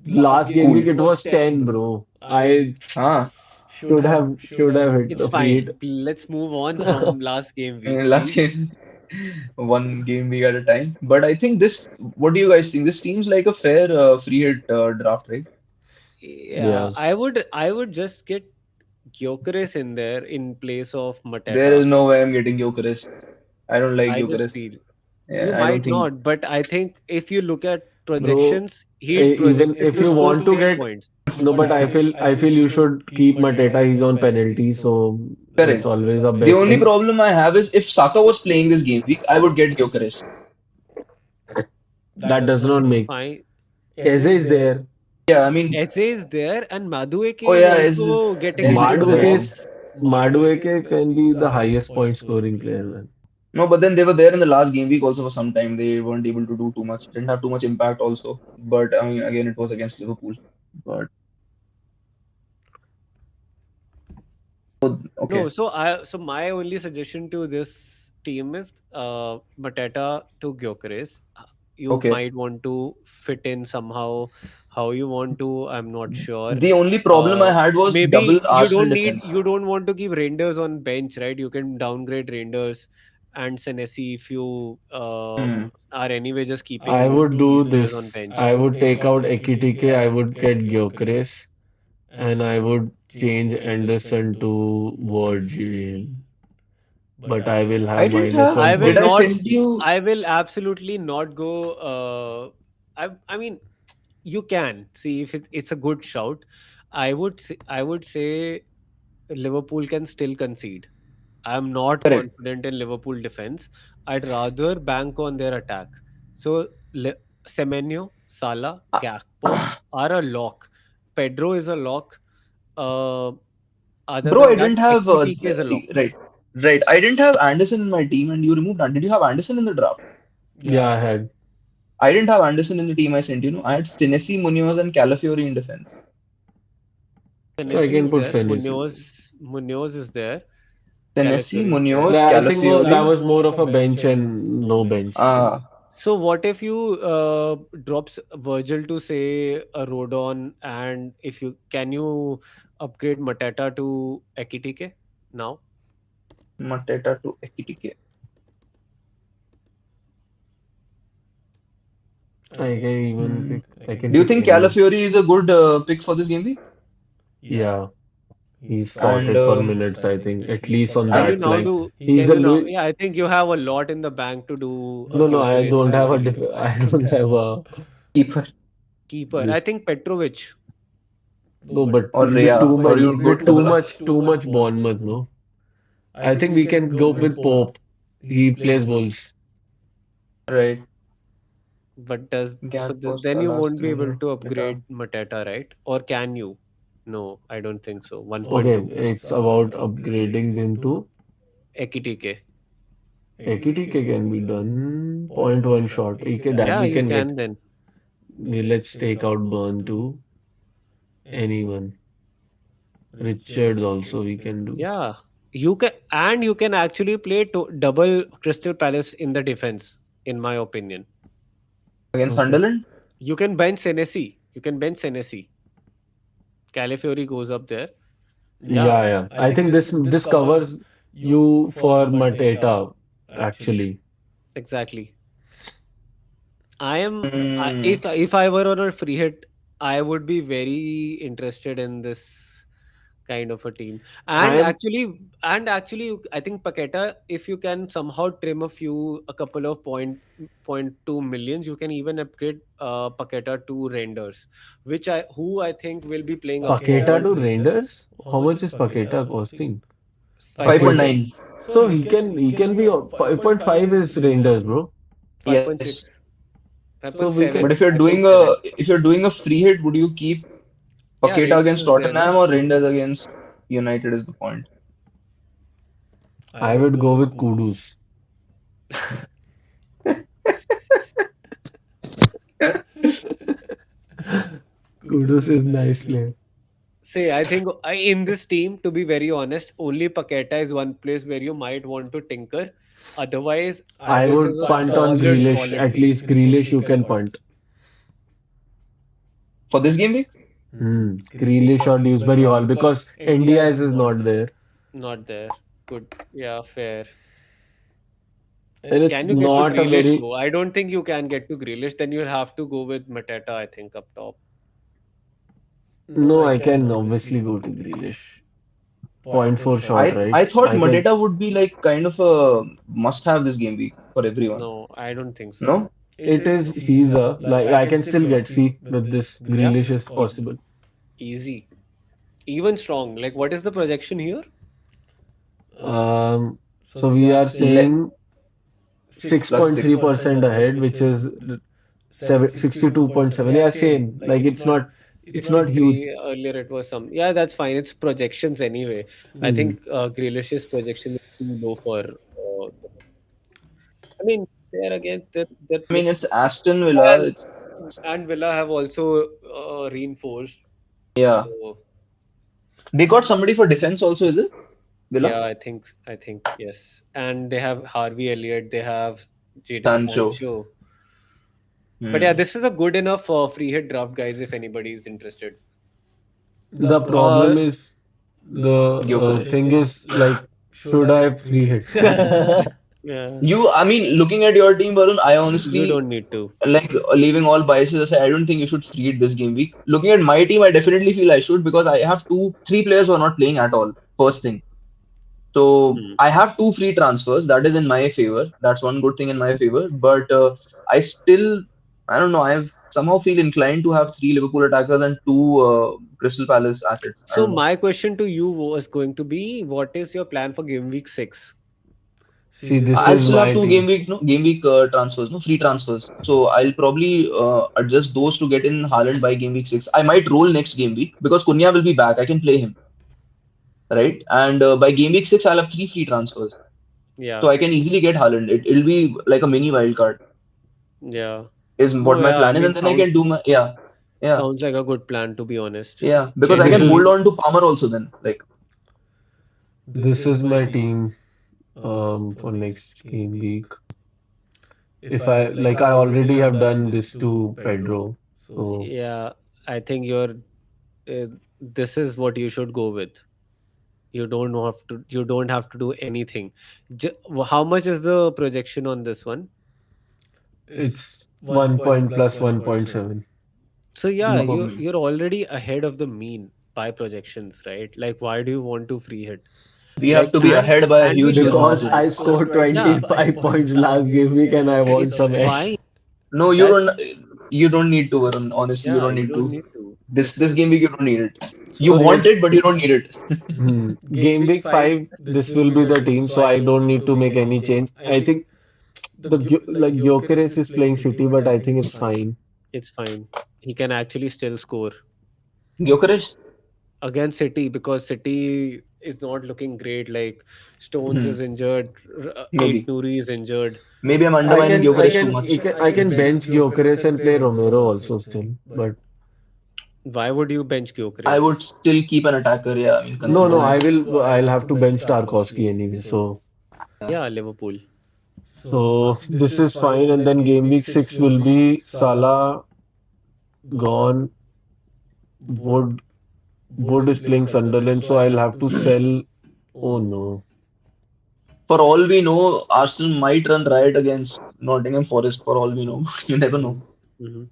Last game cool. week it was 10, bro. I Ah, should have hit It's the free fine. Let's move on from last game week, last please. game, one game week at a time. But I think this. What do you guys think? This seems like a fair free hit draft, right? Yeah, Yeah. I would just get Gyökeres in there in place of There Mateta. is no way I'm getting Gyökeres. I don't like I just Gyökeres. feel you Yeah, I don't might think. not, but I think if you look at Bro, projections, he even projected if to you score want to six get points. no, but I feel you should keep Mateta. He's on penalty, so it's Correct. always a The best only thing. problem I have is if Saka was playing this game week, I would get Gyökeres. That does not It's make fine. Eze is there. Yeah, I mean, Eze is there, and Madueke oh is yeah, is also getting is minutes there. Madueke now. is Madueke can be the highest point scoring player, man. No, but then they were there in the last game week also for some time. They weren't able to do too much. Didn't have too much impact also. But I mean, again, it was against Liverpool. But No, okay, so my only suggestion to this team is Mateta to Gyökeres. You okay. might want to fit in somehow how you want to. I'm not sure. The only problem I had was double Maybe Arsenal defense. you don't want to keep Rangers on bench, right? You can downgrade Rangers and Senesi if you Hmm. are anyway just I keeping would do these players on this. bench. I would take out Ekitike. I would get Gyökeres, and I would change Anderson to Virgil. But I will I have didn't minus have. one I will Did I point. not. send you? I will absolutely not go. I mean, you can see if it's a good shout. I would say Liverpool can still concede. I'm not Correct. confident in Liverpool defense. I'd rather bank on their attack. So Semenyo, Salah, Gakpo are a lock. Pedro is a lock. Uh, Other Bro, than I that, didn't have Ekitike is a lock. right, right. I didn't have Anderson in my team, and you removed. Did you have Anderson in the draft? Yeah, I had. I didn't have Anderson in the team I sent you. Know, I had Sinesi, Munoz, and Calafiori in defense. So I Tennessee can is put there. Finis. Munoz is there. Tennessee, Calafiori is there. Munoz, I think that Calafiori. was more of a bench and no bench. Ah, So what if you drops Virgil to say a Rodon, and if you can you upgrade Mateta to Ekitike now? Mateta to Ekitike. I can even Hmm. pick. I can Do you pick think anyone. Calafiori is a good pick for this game week? Yeah. He's And sorted for minutes, I think, at least on Can you that now flank. do? He's Can a you now? Louis. Yeah, I think you have a lot in the bank to do No, no, I don't calculations have a easily. I don't have a keeper Keeper, I this. think Petrovic. No, but or with Rhea, too or much you'd go with double too up. much Bournemouth, no. I think we can go with Pope. He plays Wolves. Right. But does so Gant was then the you last won't be able cleaner. to Yeah. upgrade Mateta, right? Or can you? No, I don't think so. Okay, 1.2 it's about upgrading into Ekitike. AKTK can be done. Point one shot. EK that Yeah, we you can get. can then. Let's take out Burn to anyone. Richards also we can do. Yeah, you can actually play to double Crystal Palace in the defense, in my opinion. Against Okay. Sunderland? You can bench Senesi. You can bench Senesi. Calafiori goes up there. Yeah, yeah. I think this covers you for Mateta actually. Exactly. I am Hmm. if I were on a free hit, I would be very interested in this kind of a team. I am And actually, I think Paqueta, if you can somehow trim a couple of point 2 millions, you can even upgrade Paqueta to Renders, who I think will be playing up top Paqueta to Rangers. How much is Paqueta costing? 5.8. 5.9. So he can be 5.5 is Rangers, bro. Yes. 5.6, So we 5.7, But can if you're doing 5.7. a free hit, would you keep Yeah, Paqueta Rangers against is there, no? Tottenham or Rangers against United is the point. I would go with Kudus. Kudus is nice player. See, I think in this team, to be very honest, only Paqueta is one place where you might want to tinker. Otherwise, I this is would a punt on solid, Grealish. solid At team. least Grealish you can punt. For this game week? Grealish or Dewsbury Hall because NDIS is not there. Not there. Good. Yeah, fair. And it's Can you get to not a Grealish very though? I don't think you can get to Grealish. Then you'll have to go with Mateta, I think, up top. no, I can obviously go to Grealish. Point four shot, right? I thought I can Mateta would be like kind of a must have this game week for everyone. No, I don't think so. No? it is Caesar. Like I can still get see with this Yeah, Grealish is possible. easy. Even strong. Like, what is the projection here? So we are Le saying plus 6. 6.3% ahead, which is 62.7. Yeah, same. Like it's not huge. Earlier it was some. Yeah, that's fine. It's projections anyway. I Mm. think Grealish's projection is too low for. I mean, there again, they're I mean, playing it's Aston Villa. It's and Villa have also reinforced. yeah. So They got somebody for defense also, is it? Villa? yeah, I think yes. And they have Harvey Elliott. They have Jadon Sancho. Sancho. But yeah, Hmm. this is a good enough free hit draft, guys. If anybody is interested. The problem is the Gyökeres. thing is like, should I free hit? Yeah, I mean, looking at your team, Varun, I you honestly don't need to. like leaving all biases aside. I don't think you should free it this game week. Looking at my team, I definitely feel I should because I have three players who are not playing at all. First thing. So Hmm. I have two free transfers. That is in my favor. That's one good thing in my favor. But I don't know. I somehow feel inclined to have three Liverpool attackers and two Crystal Palace assets. I So don't know. my question to you was going to be, what is your plan for game week 6? See, this I'll is still have my two team. game week transfers, no free transfers. So I'll probably adjust those to get in Haaland by game week 6. I might roll next game week because Cunha will be back. I can play him, right? And by game week 6, I'll have three free transfers. Yeah, So I can easily get Haaland. It'll be like a mini wildcard, yeah. is No, what my yeah. I plan is. mean, And then I can do my, yeah, sounds like a good plan, to be honest. because See, I this can is hold on to Palmer also then. Like, my team for next game week. If I already have done this to Pedro. So Yeah, I think this is what you should go with. You don't have to do anything. How much is the projection on this one? it's 1 point plus 1.7. So yeah, no. you're already ahead of the mean. by projections, right? Like, why do you want to free hit? We have Like, to be ahead by a and we huge should. Because margin. I scored Yeah, 25 points last game week and I want it's some edge. fine. No, you That's don't. You don't need to, Varun. Honestly, you yeah. don't You need don't to. need to. This game week you don't need it. You So want let's it, but you don't need it. game week 5, this will be the team, so I don't need to make any change. I think like Gyökeres is playing City, but I think it's fine. It's fine. He can actually still score Gyökeres? against City because City is not looking great. Like Stones Hmm. is injured, Eight Maybe. Nouri is injured. Maybe I'm I undermining can I Gyökeres too can much. I can bench Gyökeres and play Romero also still, but Why would you bench I Gyökeres? would still keep an attacker. Yeah, I mean, no, considering. I'll have to bench Tarkowski anyway. Yeah, Liverpool. So this is fine, and then game week 6 will be Salah gone. Wood Wood is playing Sunderland, so I'll have to sell. Oh no. For all we know, Arsenal might run riot against Nottingham Forest. For all we know, you never know. Hmm.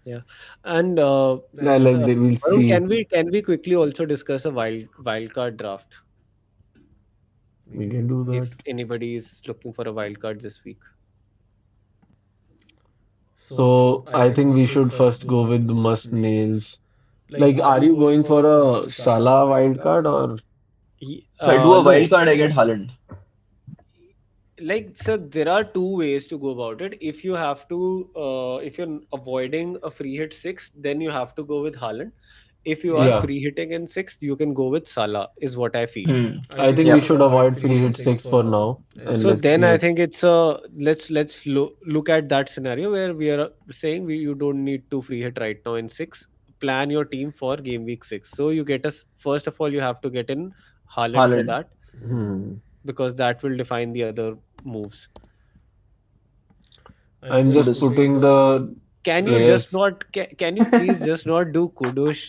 Yeah, and We'll Varun, see. can we quickly also discuss a wild card draft We can do if that. anybody is looking for a wild card this week? So I think we should first go with the must nails. Like, are you going for a Salah wildcard or? If I do a No, wild card, I get Haaland. like so there are two ways to go about it. If you have to, if you're avoiding a free hit six, then you have to go with Haaland. If you are Yeah, free hitting in sixth, you can go with Salah, is what I feel. Hmm. I think Yeah. we should avoid free hit six for now, and So let's then I get. think it's let's look at that scenario where we are saying you don't need to free hit right now in six. Plan your team for game week six. So you get us first of all you have to get in Haaland for Haaland. that Hmm. because that will define the other moves. I'm just This- putting the Can you just players. not can you please just not do Kudush?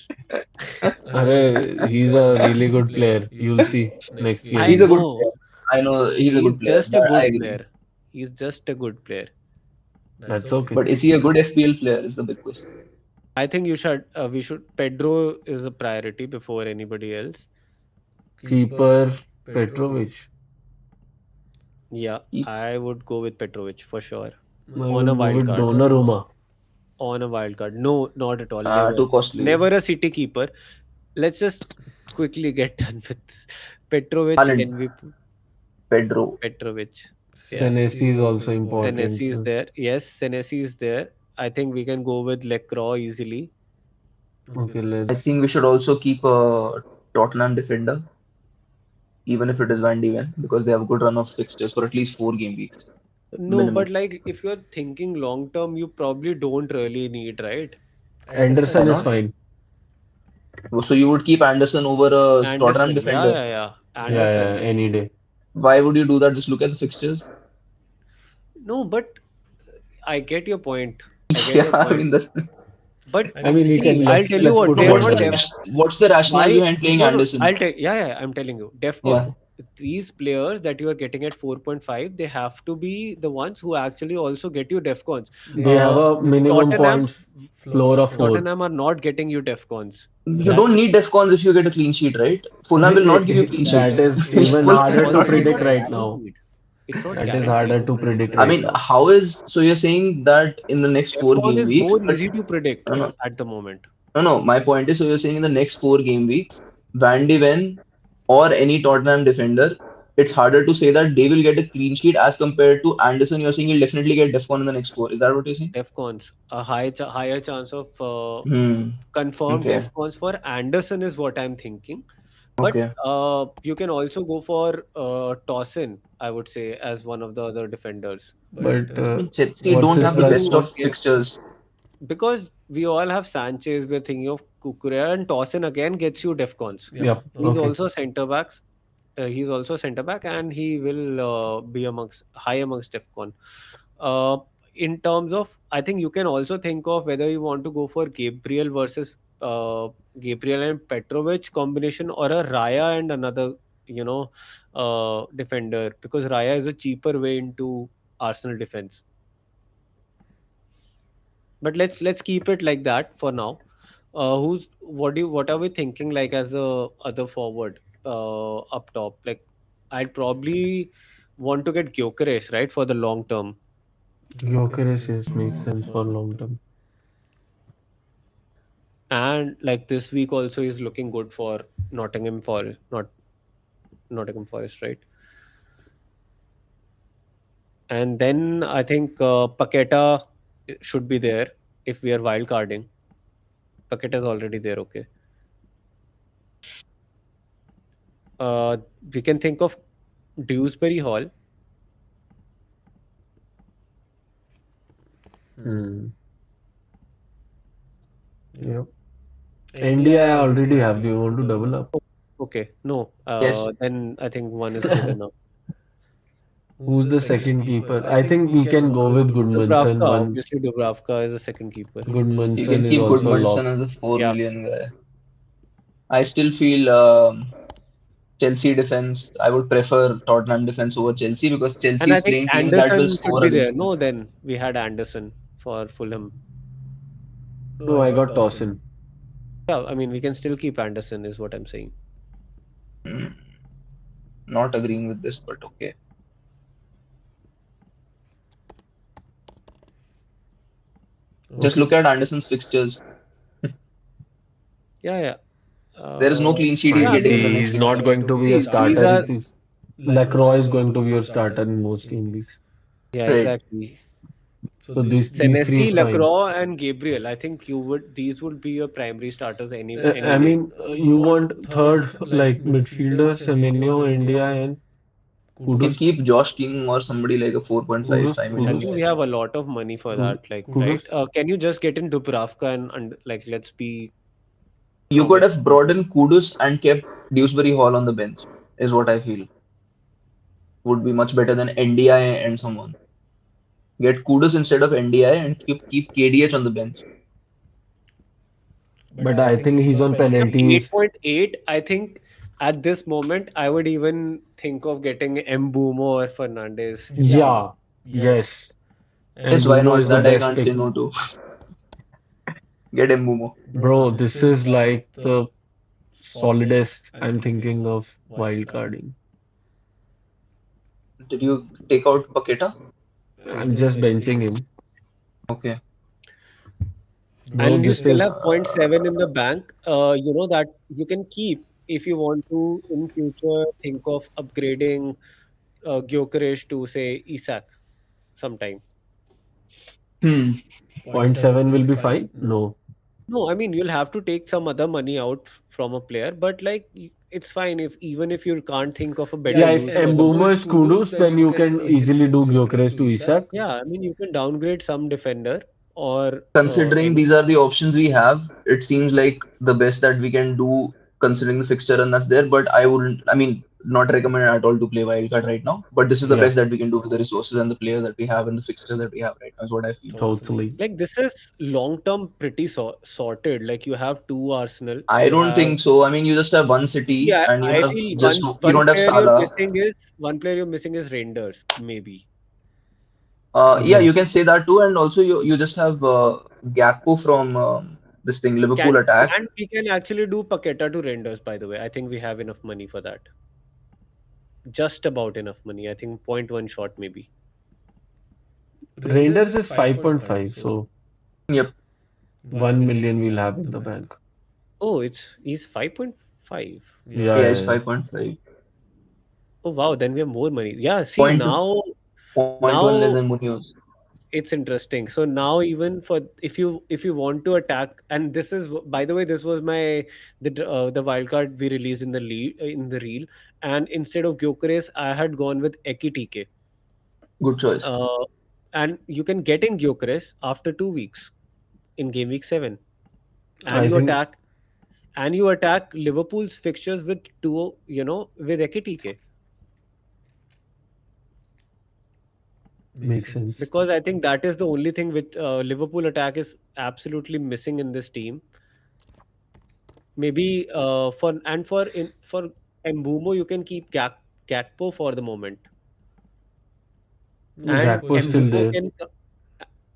He's a really good player. You'll see next game I He's a week. good know player. I know he's a he's good player. just a That I good agree. player. He's just a good player. That's okay. But is he a good FPL player? Is the big question. I think we should Pedro is a priority before anybody else. Keeper Petrovic. Yeah, He- I would go with Petrovic for sure. I On a will go wild with card. Donnarumma. On a wild card. No, not at all. Never. Too costly. Never a City keeper. Let's just quickly get done with Petrovic, Haaland. MVP Pedro. Petrovic. Yeah. Senesi is also important. Senesi is there. Yes, Senesi is there. I think we can go with Lecroix easily. Okay, I let's. think we should also keep a Tottenham defender, even if it is Van de Ven, because they have a good run of fixtures for at least 4 game weeks. No, Minimum. but like if you're thinking long term, you probably don't really need, right? Anderson Why is not? fine. So you would keep Anderson over a Tottenham Anderson. Yeah, defender. yeah, yeah. Yeah, Anderson. any day. Why would you do that? Just look at the fixtures. No, but I get your point. I get Yeah, your I point. mean that's But I mean, we see, can I'll tell you let's what, put they a are what's not budget. what's the rationale why. behind playing No, Anderson? I'll tell. Yeah, I'm telling you. DEFCON. Yeah. These players that you are getting at 4.5, they have to be the ones who actually also get you DEFCONs. They have a minimum Tottenham, points floor of 4. Tottenham are not getting you DEFCOns. You don't need defcons if you get a clean sheet, right? Fulham will not give you clean sheets. That is even Fulham harder will to not give predict you- right now. It's not That is guaranteed. harder to predict I right mean, now. how is so you're saying that in the next four DEFCON game is weeks? more easy to predict No, at the moment. no. My point is, so you're saying in the next 4 game weeks, Van de Ven or any Tottenham defender, it's harder to say that they will get a clean sheet as compared to Anderson. You're saying he'll definitely get defcon in the next 4. Is that what you're saying? DEFCONs, a higher chance of Hmm. confirmed Okay. DEFCONs for Anderson is what I'm thinking. But Okay. you can also go for Tossin, I would say, as one of the other defenders. But I mean, Chelsea what's don't his have the plus? best of fixtures. Because we all have Sanchez, we're thinking of Kukurea, and Tossin again gets you DEFCONs. Yep. He's Okay. also centre backs. He's also centre back, and he will be high amongst DEFCON. In terms of, I think you can also think of whether you want to go for Gabriel versus Gabriel and Petrovic combination or a Raya and another, defender, because Raya is a cheaper way into Arsenal defense. But let's keep it like that for now. Who's what are we thinking like as the other forward up top? Like I'd probably want to get Gyökeres, right, for the long term. Gyökeres is makes sense for long term. And like this week also is looking good for Nottingham Forest, not Nottingham Forest, right? And then I think Paqueta should be there if we are wild carding. Paqueta is already there, okay. Uh, we can think of Dewsbury Hall. Hmm. Yep. India I already have. Do you want to double up? Okay, no. Yes. Then I think one is good enough. Who's the second keeper? I think we can go with Dubravka, Goodmanson. One obviously Dubravka is the second keeper. You Goodmanson can is keep also Goodmanson locked. as a 4 Yeah, million guy. I still feel Chelsea defense. I would prefer Tottenham defense over Chelsea because Chelsea and I is think playing teams that will Anderson should score be there. against them. No, then we had Anderson for Fulham. No, I got Dawson. Yeah, I mean we can still keep Anderson, is what I'm saying. Hmm. Not agreeing with this, but okay. Just Okay. look at Anderson's fixtures. Yeah, yeah. There is no clean sheet he's Yeah, I getting in mean, the Honestly, next he's 6 not games. going to be a see, these starter. are It is Lacroix is going to be your starter in most game weeks. yeah, Right. exactly. So these three Senesi, is fine. Lacroix, and Gabriel. I think these would be your primary starters I anyway. mean, you want third like midfielder, Semenyo, India, and You can Kudus. keep Josh King or somebody like a 4.5, Kudus, 5 I million Kudus, think guy. we have a lot of money for Kud- that. Like, right? Kudus. Can you just get in Dubravka and like let's be You how could much? have brought in Kudus and kept Dewsbury Hall on the bench, is what I feel. Would be much better than NDI and someone. Get Kudus instead of NDI and keep KDH on the bench. But I think he's on Yeah, penalties. 8.8. I think at this moment I would even think of getting Mbumo or Fernandez. Yeah, yes. And Yes, why Bumo not? is the That I best can't say pick. no to. Get Mbumo. Bro, this is like the solidest I'm thinking of wildcarding. Did you take out Paqueta? I'm just benching him. Okay. Bro, And you this still is have point 0.7 in the bank. You know that you can keep if you want to in future think of upgrading Gyökeres to say Isak sometime. Hmm. point 0.7 will be fine? No. No, I mean you'll have to take some other money out from a player, but like it's fine if even if you can't think of a better Yeah, if use for the Mbumo money. is Kudus, then you can easily do Gyökeres to Isak. Yeah, I mean you can downgrade some defender or Considering any. these are the options we have, it seems like the best that we can do considering the fixture and that's there. But I wouldn't, I mean, not recommend at all to play wildcard right now. But this is the Yeah, best that we can do with the resources and the players that we have and the fixture that we have right now, is what I feel. totally. Like this is long term pretty sorted. Like you have two Arsenal, I you don't have think so. I mean, you just have one city yeah. and you I have feel just, you one don't have player you're Salah. missing is one player you're missing is Rangers maybe. Yeah, Yeah, you can say that too. And also, you just have Gakpo from this thing, Can Liverpool attack. and we can actually do Paqueta to Rangers by the way. I think we have enough money for that. Just about enough money. I think point 0.1 short maybe. Rangers is 5.5, so Yep. 1 million we'll have in the bank. Oh, he's 5.5. Yeah, Yeah, yeah, it's yeah. 5.5. Oh wow, then we have more money. Yeah, see Point point one less now than Munoz. it's interesting. So now even for if you want to attack, and this is by the way this was the wild card we released in the reel, and instead of Gyökeres I had gone with Ekitike. Good choice. Uh, and you can get in Gyökeres after 2 weeks in game week 7, and I think you attack Liverpool's fixtures with two with Ekitike. makes sense. Because I think that is the only thing which Liverpool attack is absolutely missing in this team. Maybe for Mbumo you can keep Gakpo for the moment, and Gakpo is still Mbumo there. can,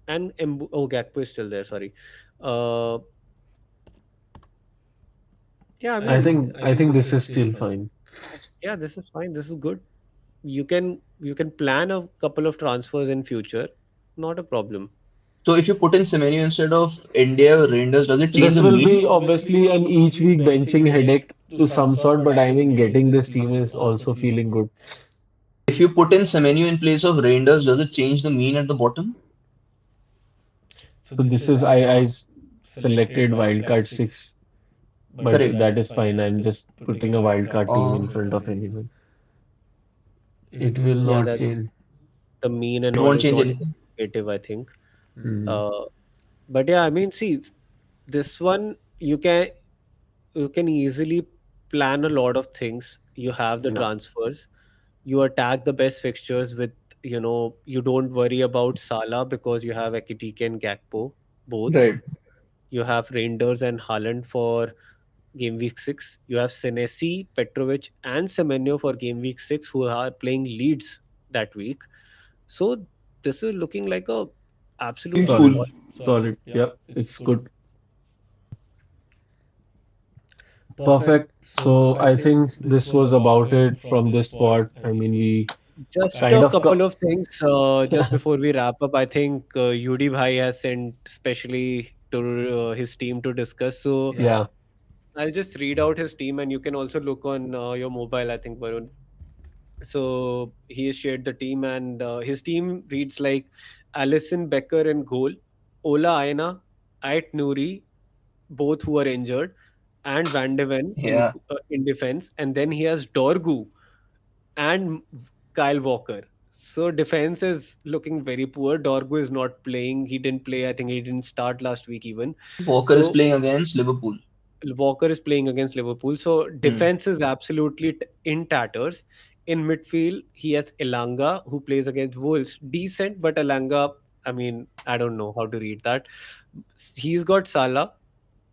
and Gakpo is still there. Sorry, uh, Yeah, I I mean, think I think this is still fine. yeah, this is fine. This is good. You can plan a couple of transfers in future. Not a problem. So if you put in Semenyo instead of India or Rangers, does it change This the will mean? be obviously an each week benching headache to some sort, but I mean getting this team is also feeling good. If you put in Semenyo in place of Rangers, does it change the mean at the bottom? So this is I selected wildcard six, but Correct. that is fine. I'm just putting a wildcard team in Oh, front of anyone. It will Yeah, not that change. the mean and it all won't is change not anything. negative, I think. Mm. Uh, but yeah, I mean, see, this one you can easily plan a lot of things. You have the Yeah. transfers. You attack the best fixtures with, you don't worry about Salah because you have Ekitike and Gakpo both. Right. You have Reinders and Haaland for game week 6. You have Senesi, Petrovic, and Semenyo for game week 6 who are playing Leeds that week. So this is looking like a Seems absolutely cool. Solid. solid. Solid. Yep. It's good. Perfect. So I think this was about it from this pod. I mean, we Just kind a of couple of things just before we wrap up. I think UD Bhai has sent specially to his team to discuss. So yeah. I'll just read out his team, and you can also look on your mobile, I think, Varun. So he has shared the team, and his team reads like Alison Becker in goal, Ola Aina, Ait Nouri, both who are injured, and Van de Ven Yeah. in defense. And then he has Dorgu and Kyle Walker. So defense is looking very poor. Dorgu is not playing. He didn't play. I think he didn't start last week even. Walker is So playing against Liverpool. Walker is playing against Liverpool. So Hmm. defense is absolutely in tatters. In midfield, he has Elanga who plays against Wolves. Decent, but Elanga, I mean, I don't know how to read that. He's got Salah.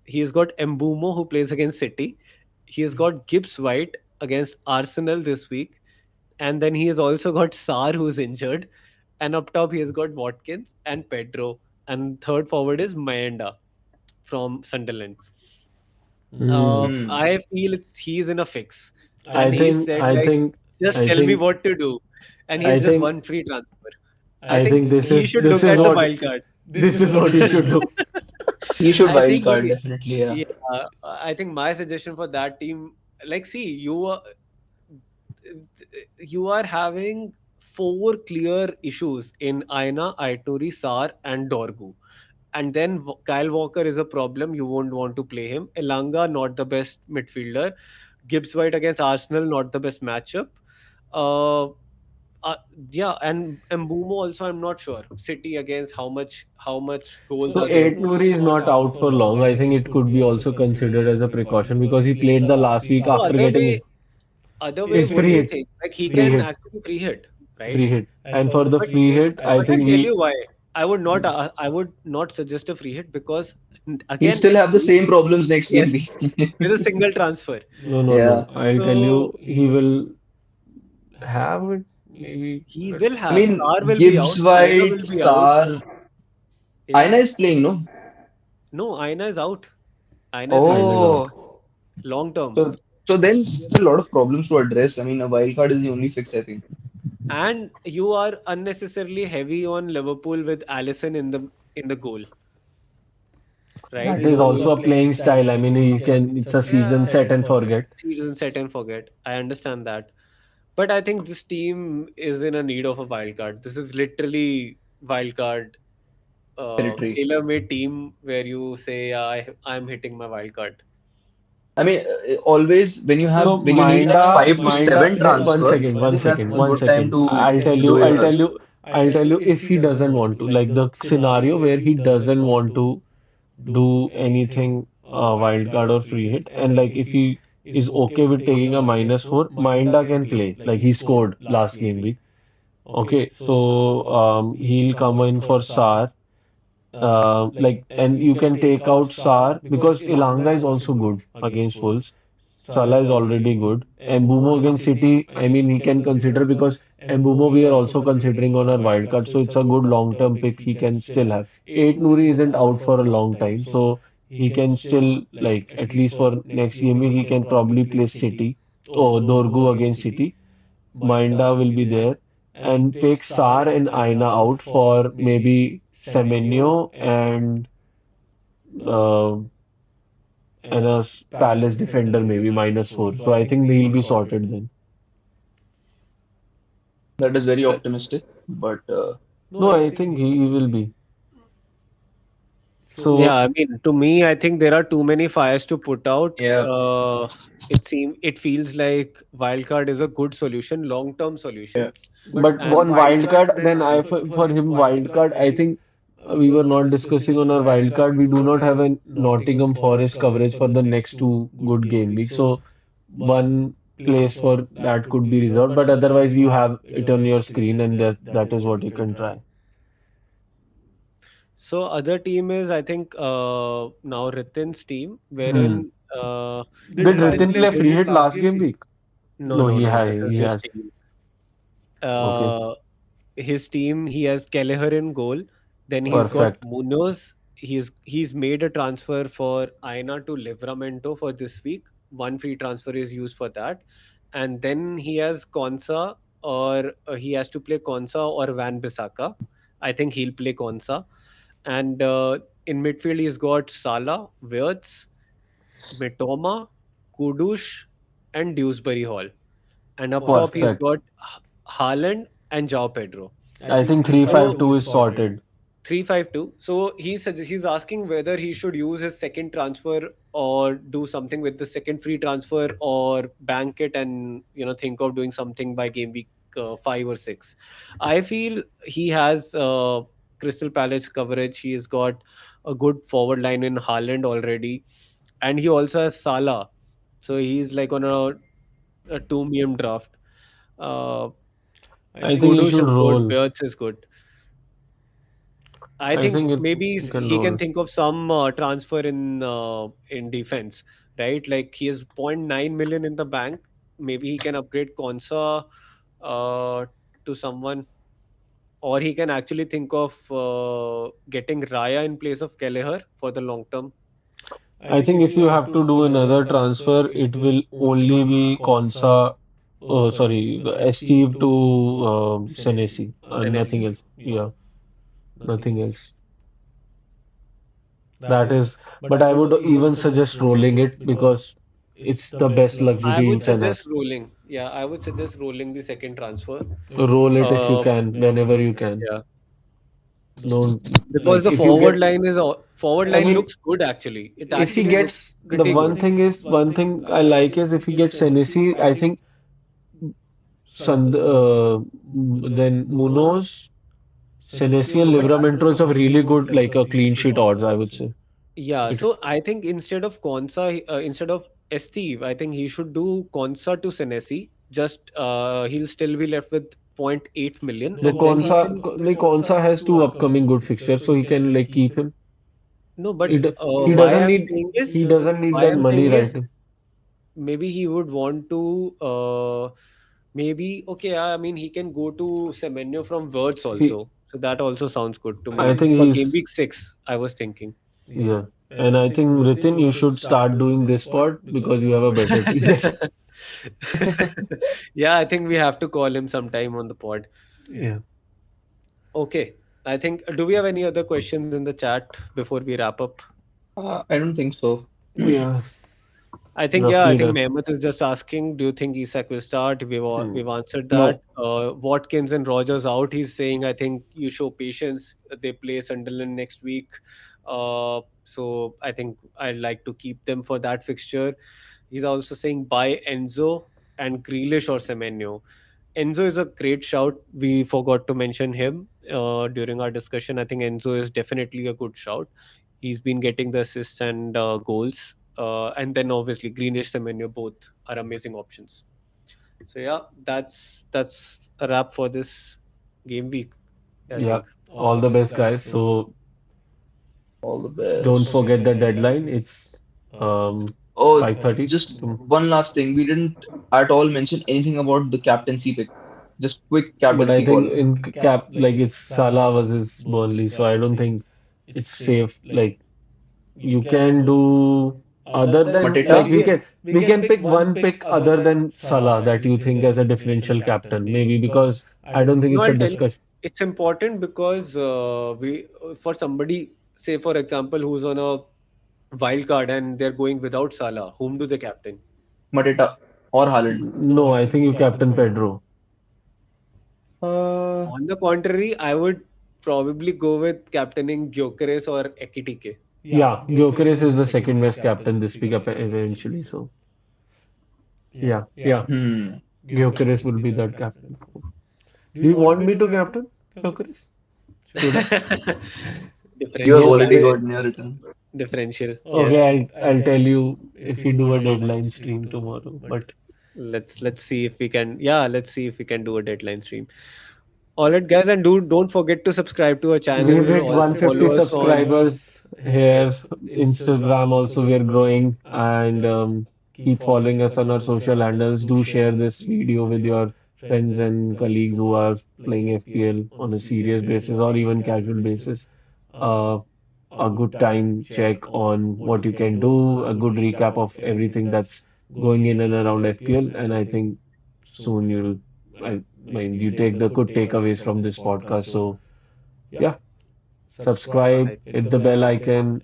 He's got Mbumo who plays against City. He has got Gibbs White against Arsenal this week. And then he has also got Sar who's injured. And up top, he has got Watkins and Pedro. And third forward is Mayenda from Sunderland. Mm. Hmm. I feel he's in a fix, I and he think said I like, think just I tell me think what to do, and he I has just think one free transfer. I I think think this he is should this look is at the what wild card. this is what you should do. He should I wild think card definitely. Yeah. yeah, I think my suggestion for that team, like, see, you are having four clear issues in Aina, Aituri, Sar, and Dorgu. And then Kyle Walker is a problem. You won't want to play him. Elanga, not the best midfielder. Gibbs White against Arsenal, not the best matchup. Uh, uh, yeah, and Mbumo also, I'm not sure. City against how much goals So are there? Eight Nouri is not out for long. I think it could be also considered as a precaution because he played the last week So after getting other way, his what do free you hit, think? Like he free can hit, actually free hit, right? free hit. And for the But free hit, I but think I'll tell we you why. I would not suggest a free hit because He'll again still next have the week, same problems next game yes, week. with a single transfer. no no Yeah. no. I'll tell So you he will have it maybe, he but will I have mean, Star will be Gibbs out, Pereira White, will be out. Star, Aina Yeah, is playing, no? no, Aina is out. Aina is I out know. Oh, long term. so then there are a lot of problems to address. I mean, a wild card is the only fix, I think. And you are unnecessarily heavy on Liverpool with Allison in the goal, right? That is also a playing style. I mean, he can. It's a season Yeah, set and forget. season set and forget. I understand that. But I think this team is in a need of a wild card. This is literally wild card Territory. tailor-made team where you say, yeah, I'm hitting my wild card. I mean, always So when you need like Minda, five to Minda, seven one transfers, second, I one think that's second, a one good time second. to I'll tell do you, I'll tell yours. you, I'll tell you if he doesn't want to, like the scenario where he doesn't want to do anything wild card or free hit, and like if he is okay with taking a -4, Minda can play. Like he scored last game week. Okay, so he'll come in for Sar. Like, and you can take out Sar because Ilanga is also good against Wolves. Salah is already good. Mbumo against City, I mean, he can consider because Mbumo we are also considering on our wild card, so it's a good long-term pick he can still have. Eight Nouri isn't out for a long time, so he can still like at least for next game week he can probably play City or Dorgu against City. Minda will be there and take Sar and Aina out for maybe Semenyo uh, and Palace defender maybe -4. So I think he'll be sorted then. That is very Uh, optimistic, but No, I think he will be. Yeah, So I mean, to me, I think there are too many fires to put out. yeah, It feels like wildcard is a good solution, long-term yeah. solution. but And on wildcard, then I for him wildcard, I think we were not discussing on our wildcard. We do not have a Nottingham Forest coverage for the next two good game weeks. So one place for that could be reserved, but otherwise you have it on your screen, and that is what you can try. so other team is, I think, now Ritin's team, Hmm. wherein Did Ritin Ritin play free hit last game week? no, No, no, no, this is he his has. team. Okay, Uh, his team, he has Kelleher in goal. Then he's got perfect. Munoz. He's made a transfer for Aina to Livramento for this week. One free transfer is used for that. And then he has Konsa, or he has to play Konsa or Van Bissaka. I think he'll play Konsa. And in midfield, he's got Salah, Wirtz, Mitoma, Kudush, and Dewsbury Hall. And up top, he's Perfect. got Haaland and João Pedro. I think So 352 is sorted. 352. So he's asking whether he should use his second transfer or do something with the second free transfer or bank it and think of doing something by game week 5 or 6. I feel he has Crystal Palace coverage. He has got a good forward line in Haaland already, and he also has Salah. So he's like on a 2 million draft. Uh, I think he Kudush should is good. roll. Wirtz is good. I I think think maybe he can he can roll. think of some transfer in defense, right? Like he has zero point 0.9 million in the bank. Maybe he can upgrade Konsa to someone, or he can actually think of getting Raya in place of Kelleher for the long term. I think if you have to do another transfer, it will only be Konsa, oh sorry, Steve to Senesi, and nothing Senesi. else. Yeah, nothing else. That is, but I would even suggest rolling it because it's the best I luxury you would can have. suggest rolling. Yeah, I would suggest rolling the second transfer. Roll it if you Uh, can, whenever you can. yeah, Don't because like the if you get. forward I line mean, looks good actually. It if he actually looks gets the pretty good. one thing I like is if he gets Senesi, I think then Munoz, Senesi, and Livramento is a really good like a clean sheet odds, I would say. Yeah, It so I think instead of Steve, I think he should do Konsa to Senesi. Just he'll still be left with zero point 0.8 million, no and then he Konsa can. like Konsa has two upcoming good fixtures, so he can like keep him. No, He but do- he why doesn't I'm need saying he is doesn't need why that I'm money saying right is now. maybe he would want to maybe okay. I mean he can go to Semenyo from Words See, also. So that also sounds good to I me think for game he's week 6. I was thinking. yeah, and I think Ritin, you should start doing this part because you have a better team. Yeah, I think we have to call him sometime on the pod. Yeah, Okay. I think, do we have any other questions in the chat before we wrap up? I don't think so. yeah, I think, yeah, I roughly think done. Mehmet is just asking, do you think Isak will start? We've answered that. No, Watkins and Rogers out. He's saying, I think you show patience. They play Sunderland next week. So I think I'd like to keep them for that fixture. He's also saying buy Enzo and Grealish or Semenyo. Enzo is a great shout. We forgot to mention him during our discussion. I think Enzo is definitely a good shout. He's been getting the assists and goals. And then obviously Greenish, Semenyo both are amazing options. So yeah, that's a wrap for this game week, I Yeah, think. all the best, guys. So all the don't best. forget the deadline. It's um Oh, 5:30. just one last thing. We didn't at all mention anything about the captaincy pick. Just quick But I captaincy think call. in cap like it's Salah versus Burnley, so I don't think it's safe. Like you can do other than like Mateta? we can pick one pick other than Salah that you think as a differential captain, maybe because I don't think No, it's a I'll tell you. discussion. It's important because we for somebody, say for example, who's on a wild card and they're going without Salah, whom do they captain? Mateta or Haaland? No, I think you captain Pedro. Uh, On the contrary, I would probably go with captaining Gyökeres or Ekitike. Yeah, Gyökeres is the second best captain this week eventually. So yeah, hmm. Gyökeres will be that captain. Do you want me to captain Gyökeres? Should I? You have Differential, already Okay, gotten your returns. differential. Yes. okay, I'll tell you if you do a deadline stream tomorrow. But Let's see if we can. Yeah, let's see if we can do a deadline stream. All right, guys, and don't forget to subscribe to our we've channel hit or 150 follow us on. subscribers here. Instagram also we're growing, and keep following us on our social handles. Do share this video with your friends and colleagues who are playing FPL on a serious basis or even casual basis. Uh, a good time check on what you can do, a good recap of everything that's going in and around FPL, and I think soon I mean, you take the good takeaways from this podcast. So, yeah, All subscribe, right. hit the bell icon,